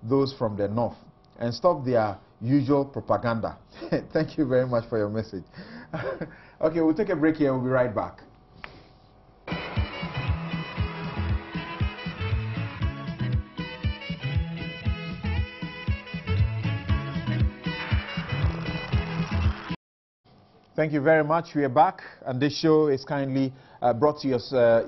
those from the north, and stop their usual propaganda. Thank you very much for your message. Okay, we'll take a break here. We'll be right back. Thank you very much. We are back, and this show is kindly brought to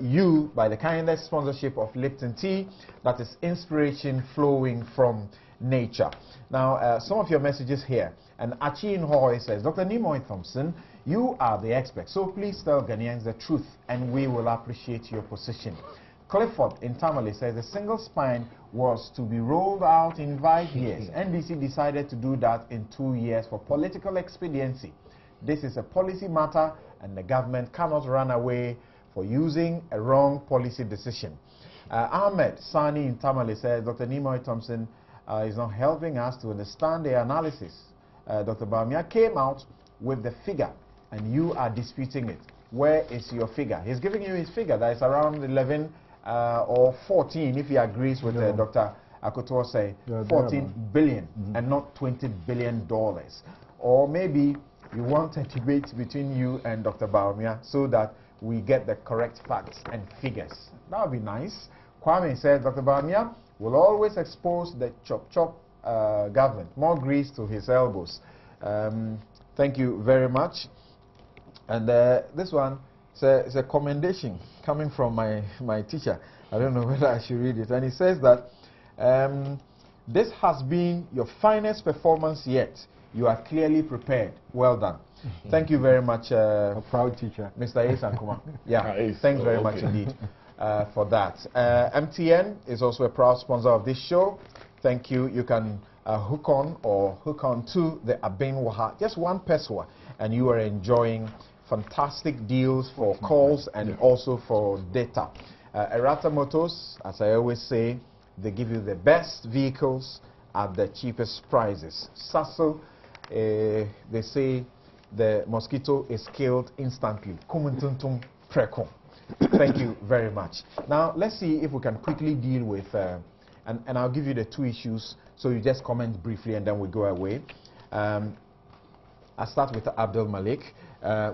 you by the kindest sponsorship of Lipton Tea, that is inspiration flowing from nature. Now, some of your messages here, and Achi Inhoy says, Dr. Nimoy Thompson, you are the expert, so please tell Ghanaians the truth, and we will appreciate your position. Clifford in Tamale says the single spine was to be rolled out in 5 years. NDC decided to do that in 2 years for political expediency. This is a policy matter, and the government cannot run away for using a wrong policy decision. Ahmed Sani in Tamale says, Dr. Nimoy Thompson is not helping us to understand the analysis. Dr. Bamia came out with the figure, and you are disputing it. Where is your figure? He's giving you his figure that is around 11 or 14, if he agrees with Dr. I could also say
Yeah,
14 billion and not $20 billion. Or maybe you want a debate between you and Dr. Bawumia so that we get the correct facts and figures. That would be nice. Kwame said Dr. Bawumia will always expose the chop-chop government. More grease to his elbows. Thank you very much. And this one is a commendation coming from my teacher. I don't know whether I should read it. And he says that this has been your finest performance yet. You are clearly prepared. Well done. Thank you very much,
a proud teacher,
Mr. Ace Ankuma. Yeah,
Ace.
thanks very much indeed for that. MTN is also a proud sponsor of this show. Thank you. You can hook on or hook on to the Abenwaha, just one peswa, and you are enjoying fantastic deals for calls and also for data. Errata Motors, as I always say, they give you the best vehicles at the cheapest prices. Sasso, they say the mosquito is killed instantly. Kumuntuntum prekum. Thank you very much. Now, let's see if we can quickly deal with, and I'll give you the two issues, so you just comment briefly and then we go away. I'll start with Abdul Malik.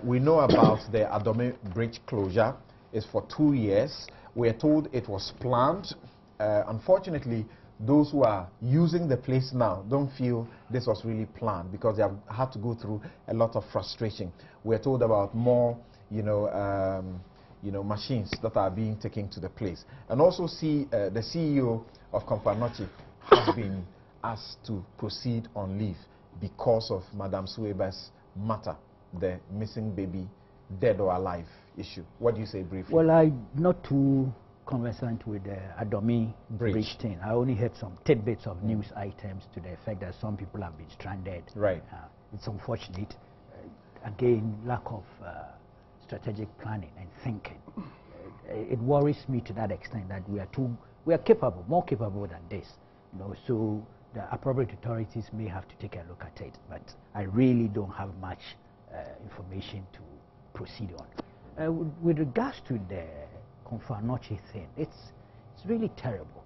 We know about the Adome Bridge closure. It's for 2 years. We are told it was planned. Unfortunately, those who are using the place now don't feel this was really planned because they have had to go through a lot of frustration. We are told about more, machines that are being taken to the place. And also the CEO of Kompanochi has been asked to proceed on leave because of Madam Sueba's matter, the missing baby, dead or alive issue. What do you say briefly?
Well, I'm not too conversant with the Adome Bridge thing. I only heard some tidbits of news items to the effect that some people have been stranded.
Right.
It's unfortunate. Again, lack of strategic planning and thinking. It worries me to that extent that we are capable, more capable than this. So the appropriate authorities may have to take a look at it. But I really don't have much information to proceed on. With regards to the Kompanochi thing, it's really terrible.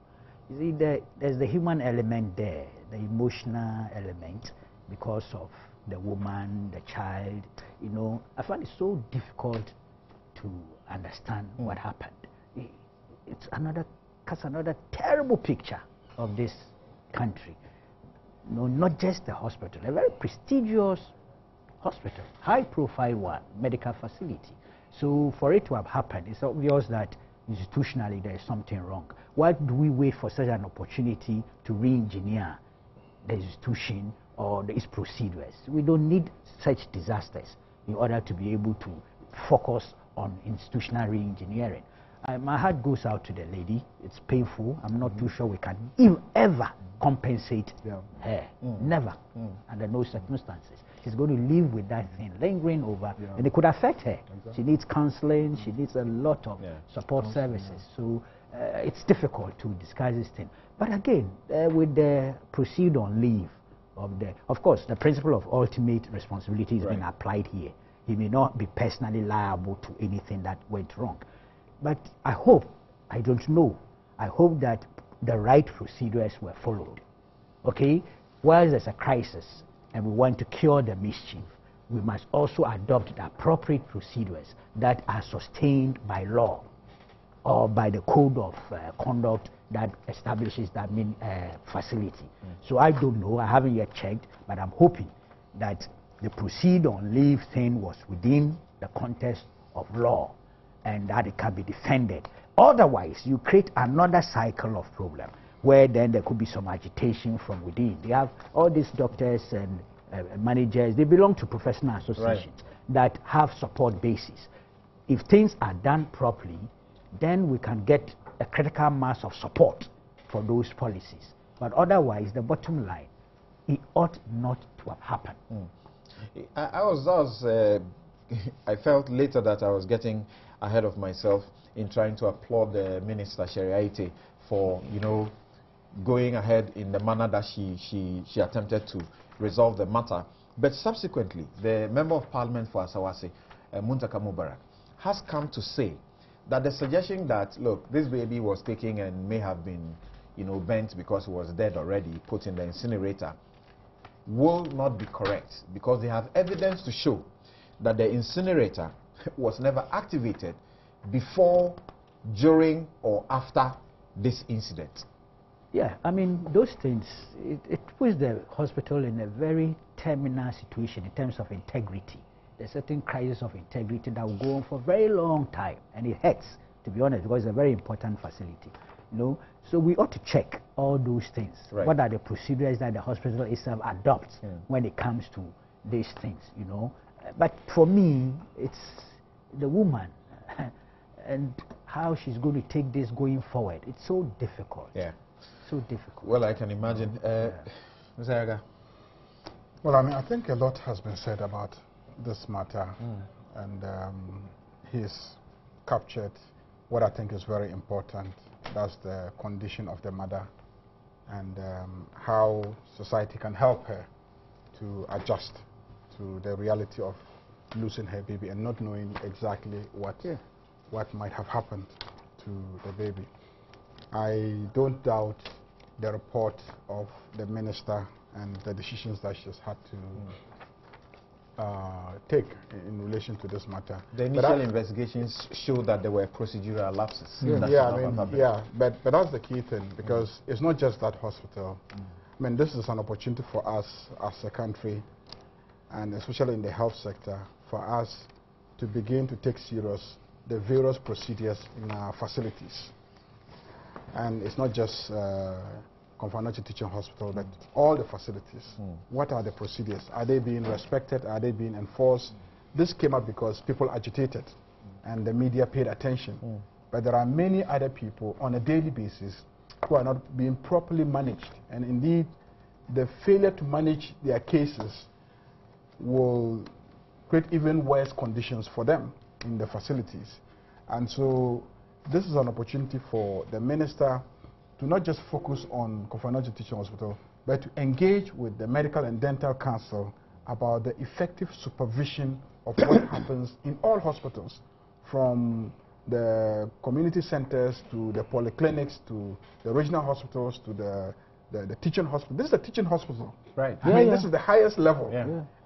You see, there's the human element there, the emotional element, because of the woman, the child. I find it so difficult to understand what happened. It's another terrible picture of this country. Not just the hospital, a very prestigious hospital, high-profile one, medical facility. So for it to have happened, it's obvious that institutionally there is something wrong. Why do we wait for such an opportunity to re-engineer the institution or its procedures? We don't need such disasters in order to be able to focus on institutional re-engineering. My heart goes out to the lady. It's painful. I'm not too sure we can ever compensate her. Never, under no circumstances. She's going to live with that thing lingering over, and it could affect her. She needs counseling. She needs a lot of support services. So it's difficult to discuss this thing. But again, with the proceed on leave of course, the principle of ultimate responsibility is being applied here. He may not be personally liable to anything that went wrong. But I hope, I don't know, I hope that the right procedures were followed. Okay? While there's a crisis and we want to cure the mischief, we must also adopt the appropriate procedures that are sustained by law or by the code of conduct that establishes that facility. So I don't know, I haven't yet checked, but I'm hoping that the proceed on leave thing was within the context of law and that it can be defended. Otherwise, you create another cycle of problem where then there could be some agitation from within. They have all these doctors and managers, they belong to professional associations that have support bases. If things are done properly, then we can get a critical mass of support for those policies. But otherwise, the bottom line, it ought not to have happened.
I felt later that I was getting ahead of myself in trying to applaud the Minister Sheriaite for, going ahead in the manner that she attempted to resolve the matter. But subsequently, the Member of Parliament for Asawase, Muntaka Mubarak, has come to say that the suggestion that, look, this baby was taken and may have been, burnt because it was dead already, put in the incinerator, will not be correct, because they have evidence to show that the incinerator was never activated before, during, or after this incident.
Yeah, I mean, those things, it puts the hospital in a very terminal situation in terms of integrity. There's certain crisis of integrity that will go on for a very long time, and it hurts, to be honest, because it's a very important facility. So we ought to check all those things.
Right.
What are the procedures that the hospital itself adopts when it comes to these things, But for me, it's the woman and how she's going to take this going forward. It's so difficult.
Yeah.
So difficult.
Well, I can imagine. Mr. Yaga?
Well, I mean, I think a lot has been said about this matter, and he's captured what I think is very important. That's the condition of the mother, and how society can help her to adjust to the reality of losing her baby and not knowing exactly what might have happened to the baby. I don't doubt the report of the minister and the decisions that she's had to take in relation to this matter.
The initial investigations show that there were procedural lapses.
But that's the key thing, because it's not just that hospital. I mean, this is an opportunity for us as a country, and especially in the health sector, for us to begin to take serious the various procedures in our facilities. And it's not just Konfanochi Teaching Hospital, but all the facilities. What are the procedures? Are they being respected? Are they being enforced? This came up because people agitated and the media paid attention. But there are many other people on a daily basis who are not being properly managed. And indeed, the failure to manage their cases will create even worse conditions for them in the facilities. And so this is an opportunity for the minister to not just focus on Konfanochi Teaching Hospital, but to engage with the Medical and Dental Council about the effective supervision of what happens in all hospitals, from the community centers to the polyclinics to the regional hospitals to the teaching hospital. This is a teaching hospital.
Right.
I mean, this is the highest level.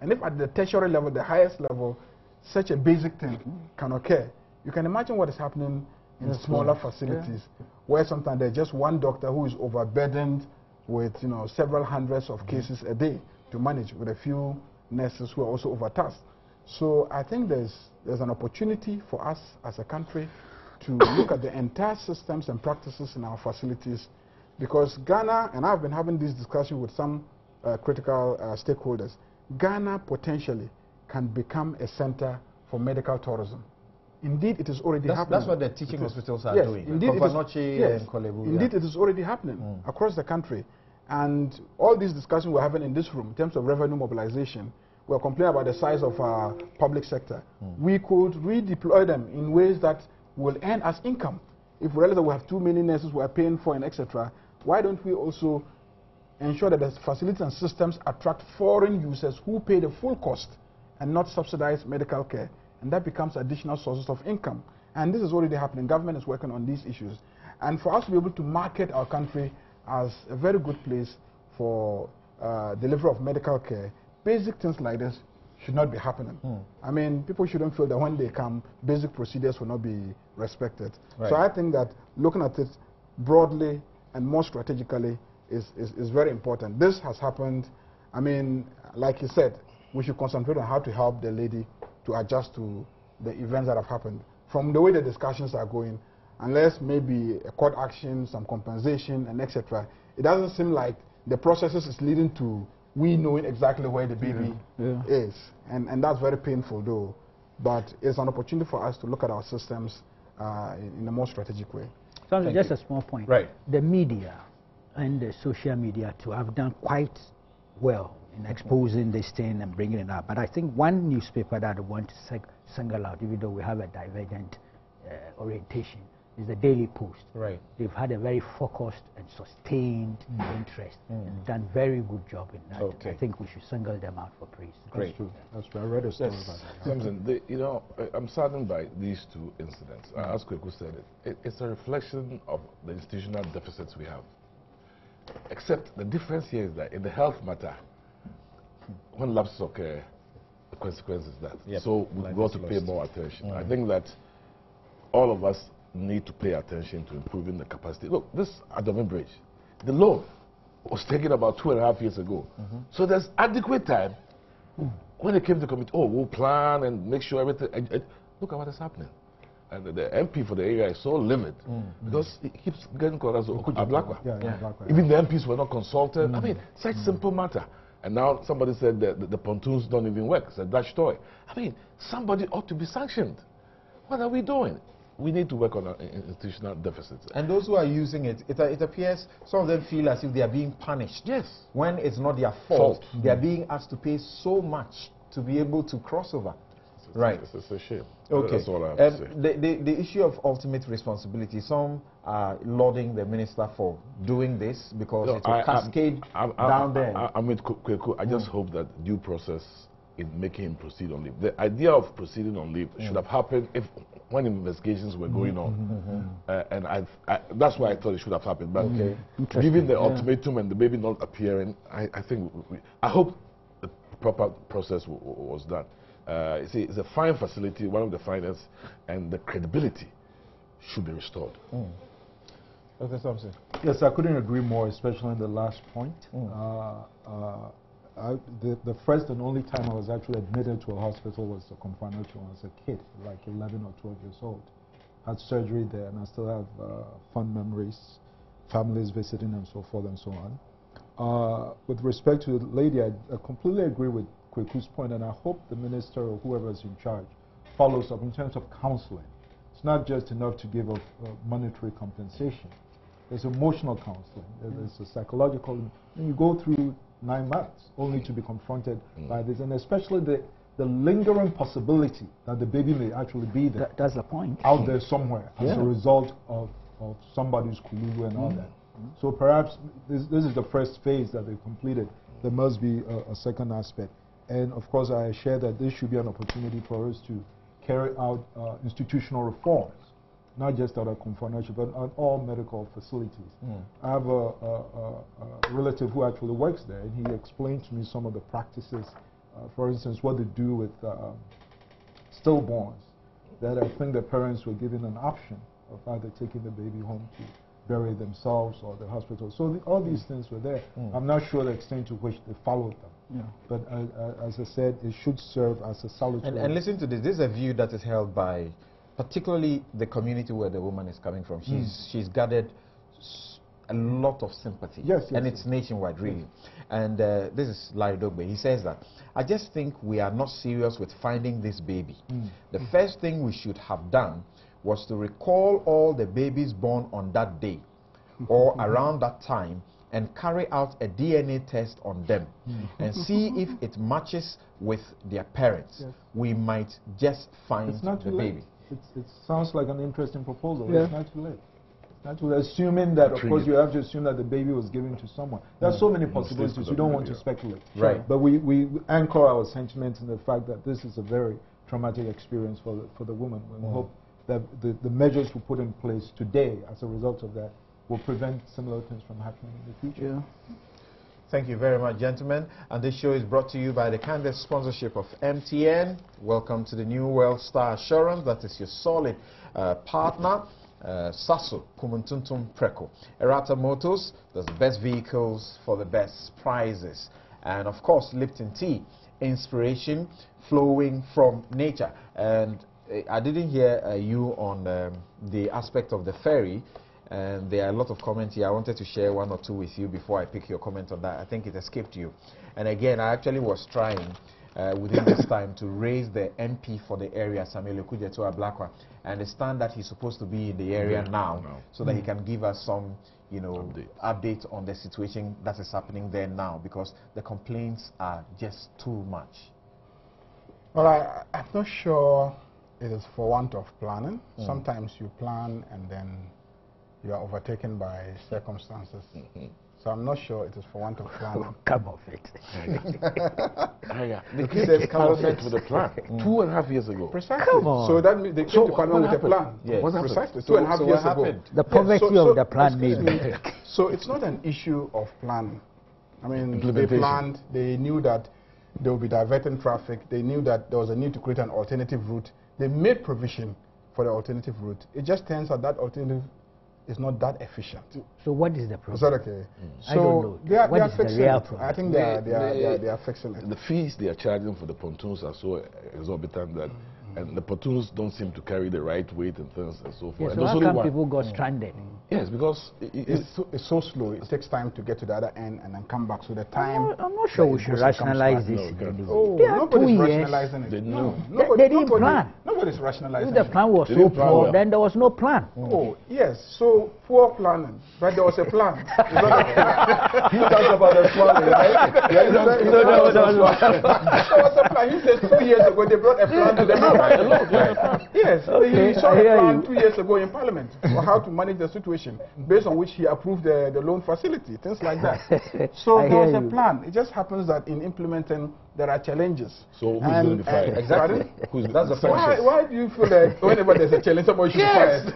And if at the tertiary level, the highest level, such a basic thing can occur, you can imagine what is happening in smaller facilities, where sometimes there's just one doctor who is overburdened with several hundreds of cases a day to manage, with a few nurses who are also overtasked. So I think there's an opportunity for us as a country to look at the entire systems and practices in our facilities, because Ghana, and I've been having this discussion with some critical stakeholders, Ghana potentially can become a center for medical tourism. Indeed, it is already happening.
That's what the teaching hospitals are doing.
Indeed, indeed, it is already happening across the country. And all these discussions we're having in this room in terms of revenue mobilization, we're complaining about the size of our public sector. We could redeploy them in ways that will earn us income. If we realize that we have too many nurses we are paying for and etc., why don't we also ensure that the facilities and systems attract foreign users who pay the full cost and not subsidize medical care? And that becomes additional sources of income. And this is already happening. Government is working on these issues. And for us to be able to market our country as a very good place for delivery of medical care, basic things like this should not be happening. I mean, people shouldn't feel that when they come, basic procedures will not be respected. So I think that looking at it broadly and more strategically is very important. This has happened. I mean, like you said, we should concentrate on how to help the lady to adjust to the events that have happened. From the way the discussions are going, unless maybe a court action, some compensation, and etc., it doesn't seem like the processes is leading to we knowing exactly where the baby is. And that's very painful, though. But it's an opportunity for us to look at our systems in a more strategic way.
So just a small point.
Right.
The media and the social media too have done quite well in exposing this thing and bringing it up. But I think one newspaper that I want to single out, even though we have a divergent orientation, is the Daily Post.
Right.
They've had a very focused and sustained interest and done very good job in that.
Okay.
I think we should single them out for praise.
Great.
That's true. That's true. I read a story about that.
Simpson, I'm saddened by these two incidents. As Kweku said it's a reflection of the institutional deficits we have Except the difference here is that in the health matter, when lapses occur, the consequence is that.
Yep.
So we've got to pay more attention. I think that all of us need to pay attention to improving the capacity. Look, this Adome Bridge, the loan was taken about 2.5 years ago. So there's adequate time. When it came to committee, oh, we'll plan and make sure everything. Look at what is happening. And the MP for the area is so livid because he keeps getting called as Ablakwa. Even the MPs were not consulted. I mean, such simple matter. And now somebody said that the pontoons don't even work. It's a Dutch toy. I mean, somebody ought to be sanctioned. What are we doing? We need to work on our institutional deficits.
And those who are using it, it appears some of them feel as if they are being punished.
Yes.
When it's not their fault. They are being asked to pay so much to be able to cross over. Right.
It's a shame.
Okay.
That's all I have to say.
The issue of ultimate responsibility, some are lauding the minister for doing this because it will cascade down there.
I'm with Kweku. I just hope that due process in making him proceed on leave. The idea of proceeding on leave should have happened when investigations were going on. And that's why I thought it should have happened. But given the ultimatum and the baby not appearing, I think, I hope the proper process was done. You see, it's a fine facility, one of the finest, and the credibility should be restored.
Dr. Thompson.
Yes, I couldn't agree more, especially in the last point. The first and only time I was actually admitted to a hospital was a confirmatory when I was a kid, like 11 or 12 years old. Had surgery there, and I still have fond memories, families visiting and so forth and so on. With respect to the lady, I completely agree with Kweku's point, and I hope the minister or whoever is in charge follows up in terms of counseling. It's not just enough to give a monetary compensation. There's emotional counseling. There's a psychological. And you go through 9 months only to be confronted by this, and especially the lingering possibility that the baby may actually be there.
That's the point.
Out there somewhere as a result of somebody's kululu and all that. So perhaps this is the first phase that they've completed. There must be a second aspect. And of course, I share that this should be an opportunity for us to carry out institutional reforms, not just at our confirmation, but at all medical facilities. I have a relative who actually works there, and he explained to me some of the practices, for instance, what they do with stillborns, that I think the parents were given an option of either taking the baby home to bury themselves or the hospital. So all these things were there. I'm not sure the extent to which they followed them. But as I said, it should serve as a salutary.
And listen to this. This is a view that is held by particularly the community where the woman is coming from. She's gathered a lot of sympathy. And it's nationwide, really. And this is Larry Dogbe. He says that, I just think we are not serious with finding this baby. The first thing we should have done was to recall all the babies born on that day or around that time and carry out a DNA test on them and see if it matches with their parents. We might just find the baby.
It sounds like an interesting proposal. It's not too late. It's not too late. Assuming that, of course, you have to assume that the baby was given to someone. There are so many possibilities. You don't want to speculate. But we anchor our sentiments in the fact that this is a very traumatic experience for the woman. We hope that the measures we put in place today as a result of that will prevent similar things from happening in the future.
Thank you very much, gentlemen. And this show is brought to you by the kind sponsorship of MTN. Welcome to the New World Star Assurance. That is your solid partner. Sasso, Kumuntuntum Preko. Errata Motors, the best vehicles for the best prices. And of course, Lipton Tea, inspiration flowing from nature. And I didn't hear you on the aspect of the ferry, and there are a lot of comments here. I wanted to share one or two with you before I pick your comment on that. I think it escaped you. And again, I actually was trying within this time to raise the MP for the area, Samuel Okujeto Ablakwa. I understand that he's supposed to be in the area now, so that he can give us some, update on the situation that is happening there now, because the complaints are just too much.
Well, I'm not sure it is for want of planning. Sometimes you plan and then you are overtaken by circumstances. So I'm not sure it is for want of planning.
Come off it.
They came to Parliament with a plan 2.5 years ago.
Precisely.
Come on.
So that means they came to Parliament with a plan.
Yes.
What happened?
Precisely.
So
2.5
what
years ago.
happened?
The poverty of the plan
excuse
maybe.
me. So it's not an issue of planning. I mean, they
Implementation.
planned, they knew that they would be diverting traffic, they knew that there was a need to create an alternative route. They made provision for the alternative route. It just turns out that alternative is not that efficient.
So what is the problem?
Is that okay?
I don't know.
They are,
What
they are
is the
fixing
real
it.
problem?
I think they are fixing it.
The fees they are charging for the pontoons are so exorbitant that, and the pontoons don't seem to carry the right weight and things and so forth.
Yes,
And
so
there's
how
only
come
one-
people got stranded?
Yes, because
It's so slow. It takes time to get to the other end and then come back. So the time.
I'm not sure
that
we
it
should
goes and comes
rationalize
back.
this.
No,
in
can't.
any way.
Oh,
There are
nobody's
2 years.
rationalizing it.
They
No,
know.
nobody,
They didn't plan.
Nobody's rationalizing
If the
it.
plan was
They
so
didn't plan
poor,
well.
then there was no plan.
Oh, yes. So poor planning, but there was a plan.
You talked about the planning, right? Yeah, you said- you said there was a plan.
There was a plan. He said 2 years ago they brought a plan to the house. Yes,
Okay,
he saw
I
a
hear
plan
you.
2 years ago in Parliament for how to manage the situation, based on which he approved the loan facility, things like that. So
I
there was
hear
a
you.
plan. It just happens that in implementing there are challenges.
So who's going to be fired?
Exactly. That's the point.
Why do you feel like whenever there's a challenge, somebody should be fired?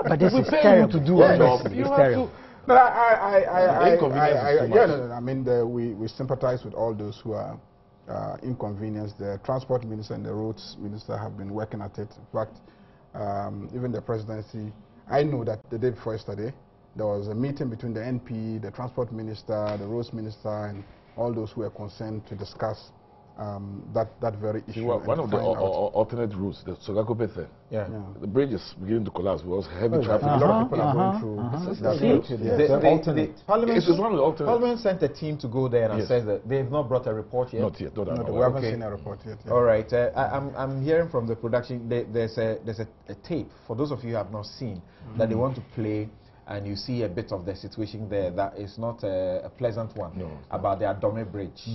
But this
We
is
pay you
terrible.
to do our job.
Honestly,
You
it's
have
terrible.
to.
No,
The inconvenience is too
yeah,
much.
no. I mean, we sympathize with all those who are inconvenienced. The transport minister and the roads minister have been working at it. In fact, even the presidency, I know that the day before yesterday, there was a meeting between the NP, the transport minister, the roads minister, and all those who are concerned to discuss that very issue.
See, one
and
of the
find out.
alternate routes, the Sogakope thing,
Yeah.
the bridge is beginning to collapse because heavy traffic.
A lot of people are going through that
See?
route. Yes.
They're alternate.
Parliament,
It's one of the alternate.
Parliament sent a team to go there and
Yes.
says that they've not brought a report yet.
Not yet. Not at
No,
all.
we haven't
Okay.
seen a report yet.
All right, I'm hearing from the production. There's a tape for those of you who have not seen that they want to play, and you see a bit of the situation there. That is not a pleasant one.
No, it's not.
About the Adome Bridge.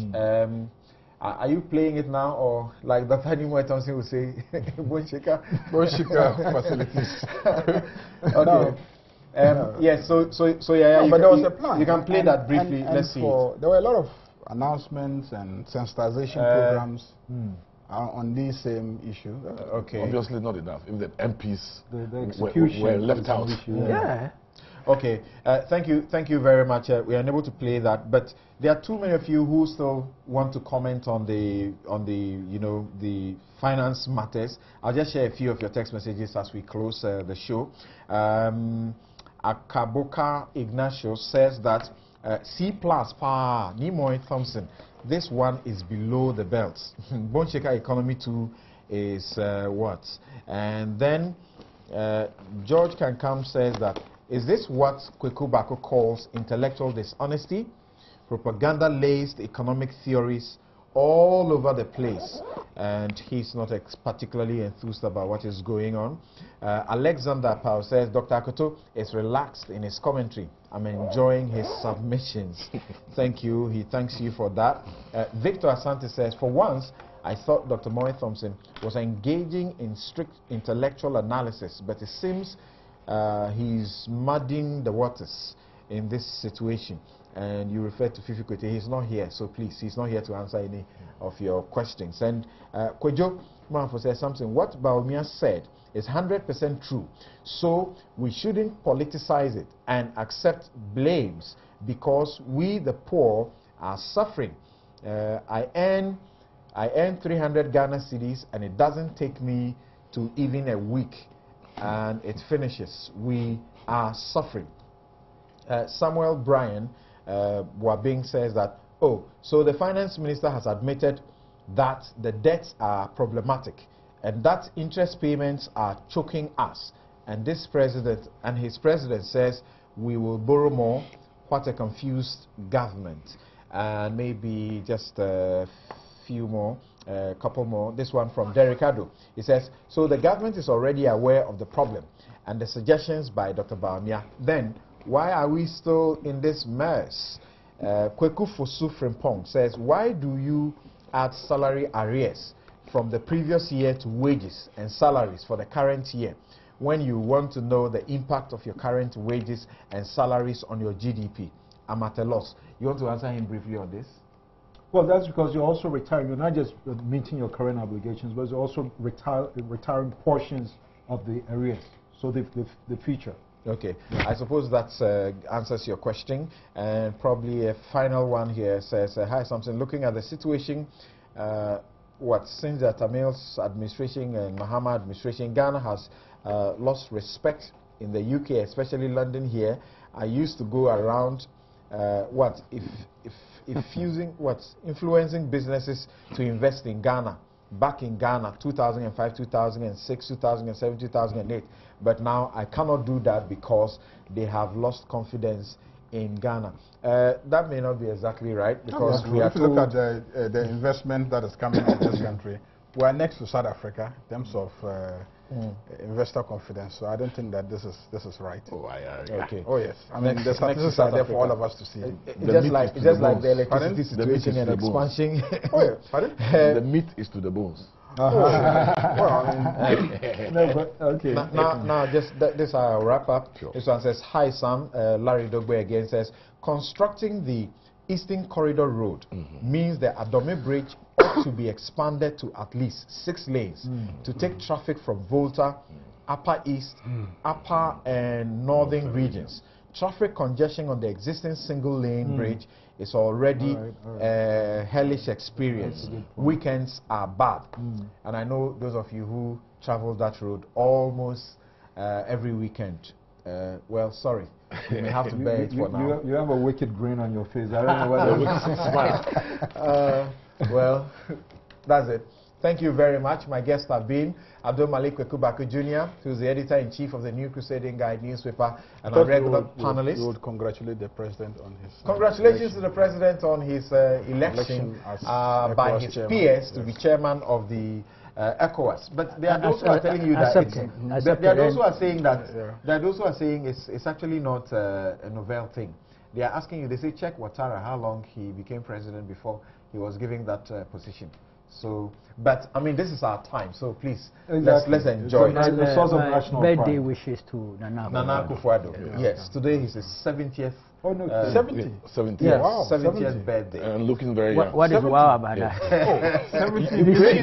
Are you playing it now, or like Dr. Animo Thompson would say, Bonshika
facilities.
Okay. Yes. So yeah.
No, but there was a plan.
You can play that briefly.
And
Let's see.
There were a lot of announcements and sensitization programs on these same issue.
Okay.
Obviously not enough. If the MPs
The
were
execution
left
is an
out.
issue,
Yeah.
Okay, thank you very much. We are unable to play that, but there are too many of you who still want to comment on the the finance matters. I'll just share a few of your text messages as we close the show. Akaboka Ignatius says that C+ pa Nimoy Thompson. This one is below the belt. Boncheka Economy 2 is what? And then George Kankam says that, is this what Kweku Bako calls intellectual dishonesty? Propaganda-laced economic theories all over the place, and he's not particularly enthused about what is going on. Alexander Powell says Dr. Akoto is relaxed in his commentary. I'm enjoying his submissions. Thank you. He thanks you for that. Victor Asante says, for once, I thought Dr. Moy Thompson was engaging in strict intellectual analysis, but it seems he's muddying the waters in this situation. And you refer to Fifi Kwete. He's not here, so please, he's not here to answer any of your questions. And Kwejo Manfo says something. What Baumia said is 100% true. So we shouldn't politicize it and accept blames because we, the poor, are suffering. I earn 300 Ghana cedis, and it doesn't take me to even a week, and it finishes. We are suffering. Samuel Bryan Wabing says that, oh, so the finance minister has admitted that the debts are problematic and that interest payments are choking us, and this president and his president says we will borrow more. What a confused government. And maybe just a few more, a couple more. This one from Derricado. He says, so the government is already aware of the problem and the suggestions by Dr. Baumia. Then why are we still in this mess? Kweku Fosu Frimpong says, why do you add salary arrears from the previous year to wages and salaries for the current year when you want to know the impact of your current wages and salaries on your GDP? I'm at a loss. You want to answer him briefly on this?
Well, that's because you're also retiring. You're not just meeting your current obligations, but you're also retiring portions of the arrears. So the future.
Okay, I suppose that answers your question. And probably a final one here says, hi, something. Looking at the situation, since the Tamil's administration and Mahama administration, Ghana has lost respect in the UK, especially London here. I used to go around, influencing businesses to invest in Ghana. Back in Ghana, 2005, 2006, 2007, 2008. But now I cannot do that because they have lost confidence in Ghana. That may not be exactly right, because we are
if you look at the investment that is coming to this country, we are next to South Africa in terms of investor confidence. So I don't think that this is right.
Oh,
okay.
Oh yes. I mean, the statistics are there for all of us to see.
Just like the electricity situation and expansion.
Oh yeah. Pardon?
The meat is to the bones.
Well, I mean,
No, but okay.
Now, just this I'll wrap up.
Sure.
This one says, hi Sam, Larry Dogbe again says, constructing the Eastern Corridor Road means the Adome Bridge ought to be expanded to at least 6 lanes to take traffic from Volta, Upper East, Upper and Northern regions. Traffic congestion on the existing single-lane bridge is already a hellish experience. Weekends are bad. And I know those of you who travel that road almost every weekend. Well, sorry. You may have to bear it for now.
You have a wicked grin on your face. I don't know whether
well, that's it. Thank you very much. My guests have been Abdul Malik Kwekubaku Jr., who's the editor-in-chief of the New Crusading Guide newspaper, and a regular panelist.
We would congratulate the president on his...
Congratulations to the president on his election by his peers to be chairman of the ECOWAS. But there are those who are telling you that there are those who are saying that there are those who are saying it's actually not a novel thing. They are asking you. They say, check Ouattara, how long he became president before he was giving that position. So, but I mean, this is our time. So please, let's enjoy.
The source of national
birthday
pride.
wishes to Nana
Akufo-Addo. Yes, today is his 70th.
Oh no,
70.
70.
Yes,
Wow,
70th birthday.
And looking very young.
What is wow about that?
70. It's easy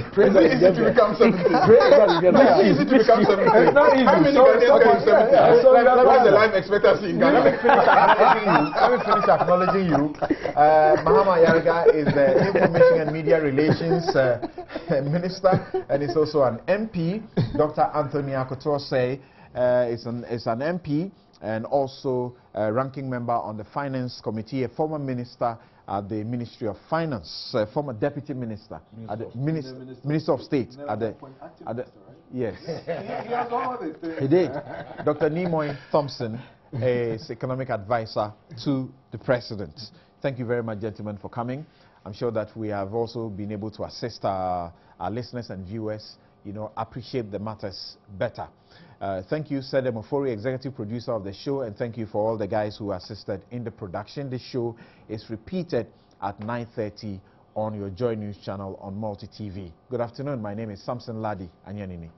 to become 70. It's easy to become 70.
It's not easy.
How many Ghanaians can 70? What is the life expectancy in Ghana?
Let me finish acknowledging you. Mahama Yariga is the Information and Media Relations Minister, and is also an MP. Dr. Anthony Akotose is an MP, and also a ranking member on the Finance Committee, a former minister at the Ministry of Finance, former deputy minister at the Minister of State at the yes. He did. Dr. Nimoy Thompson is economic advisor to the president. Thank you very much, gentlemen, for coming. I'm sure that we have also been able to assist our listeners and viewers, appreciate the matters better. Thank you, Sede Mofori, executive producer of the show, and thank you for all the guys who assisted in the production. This show is repeated at 9:30 on your Joy News channel on Multi TV. Good afternoon. My name is Samson Ladi Anyanini.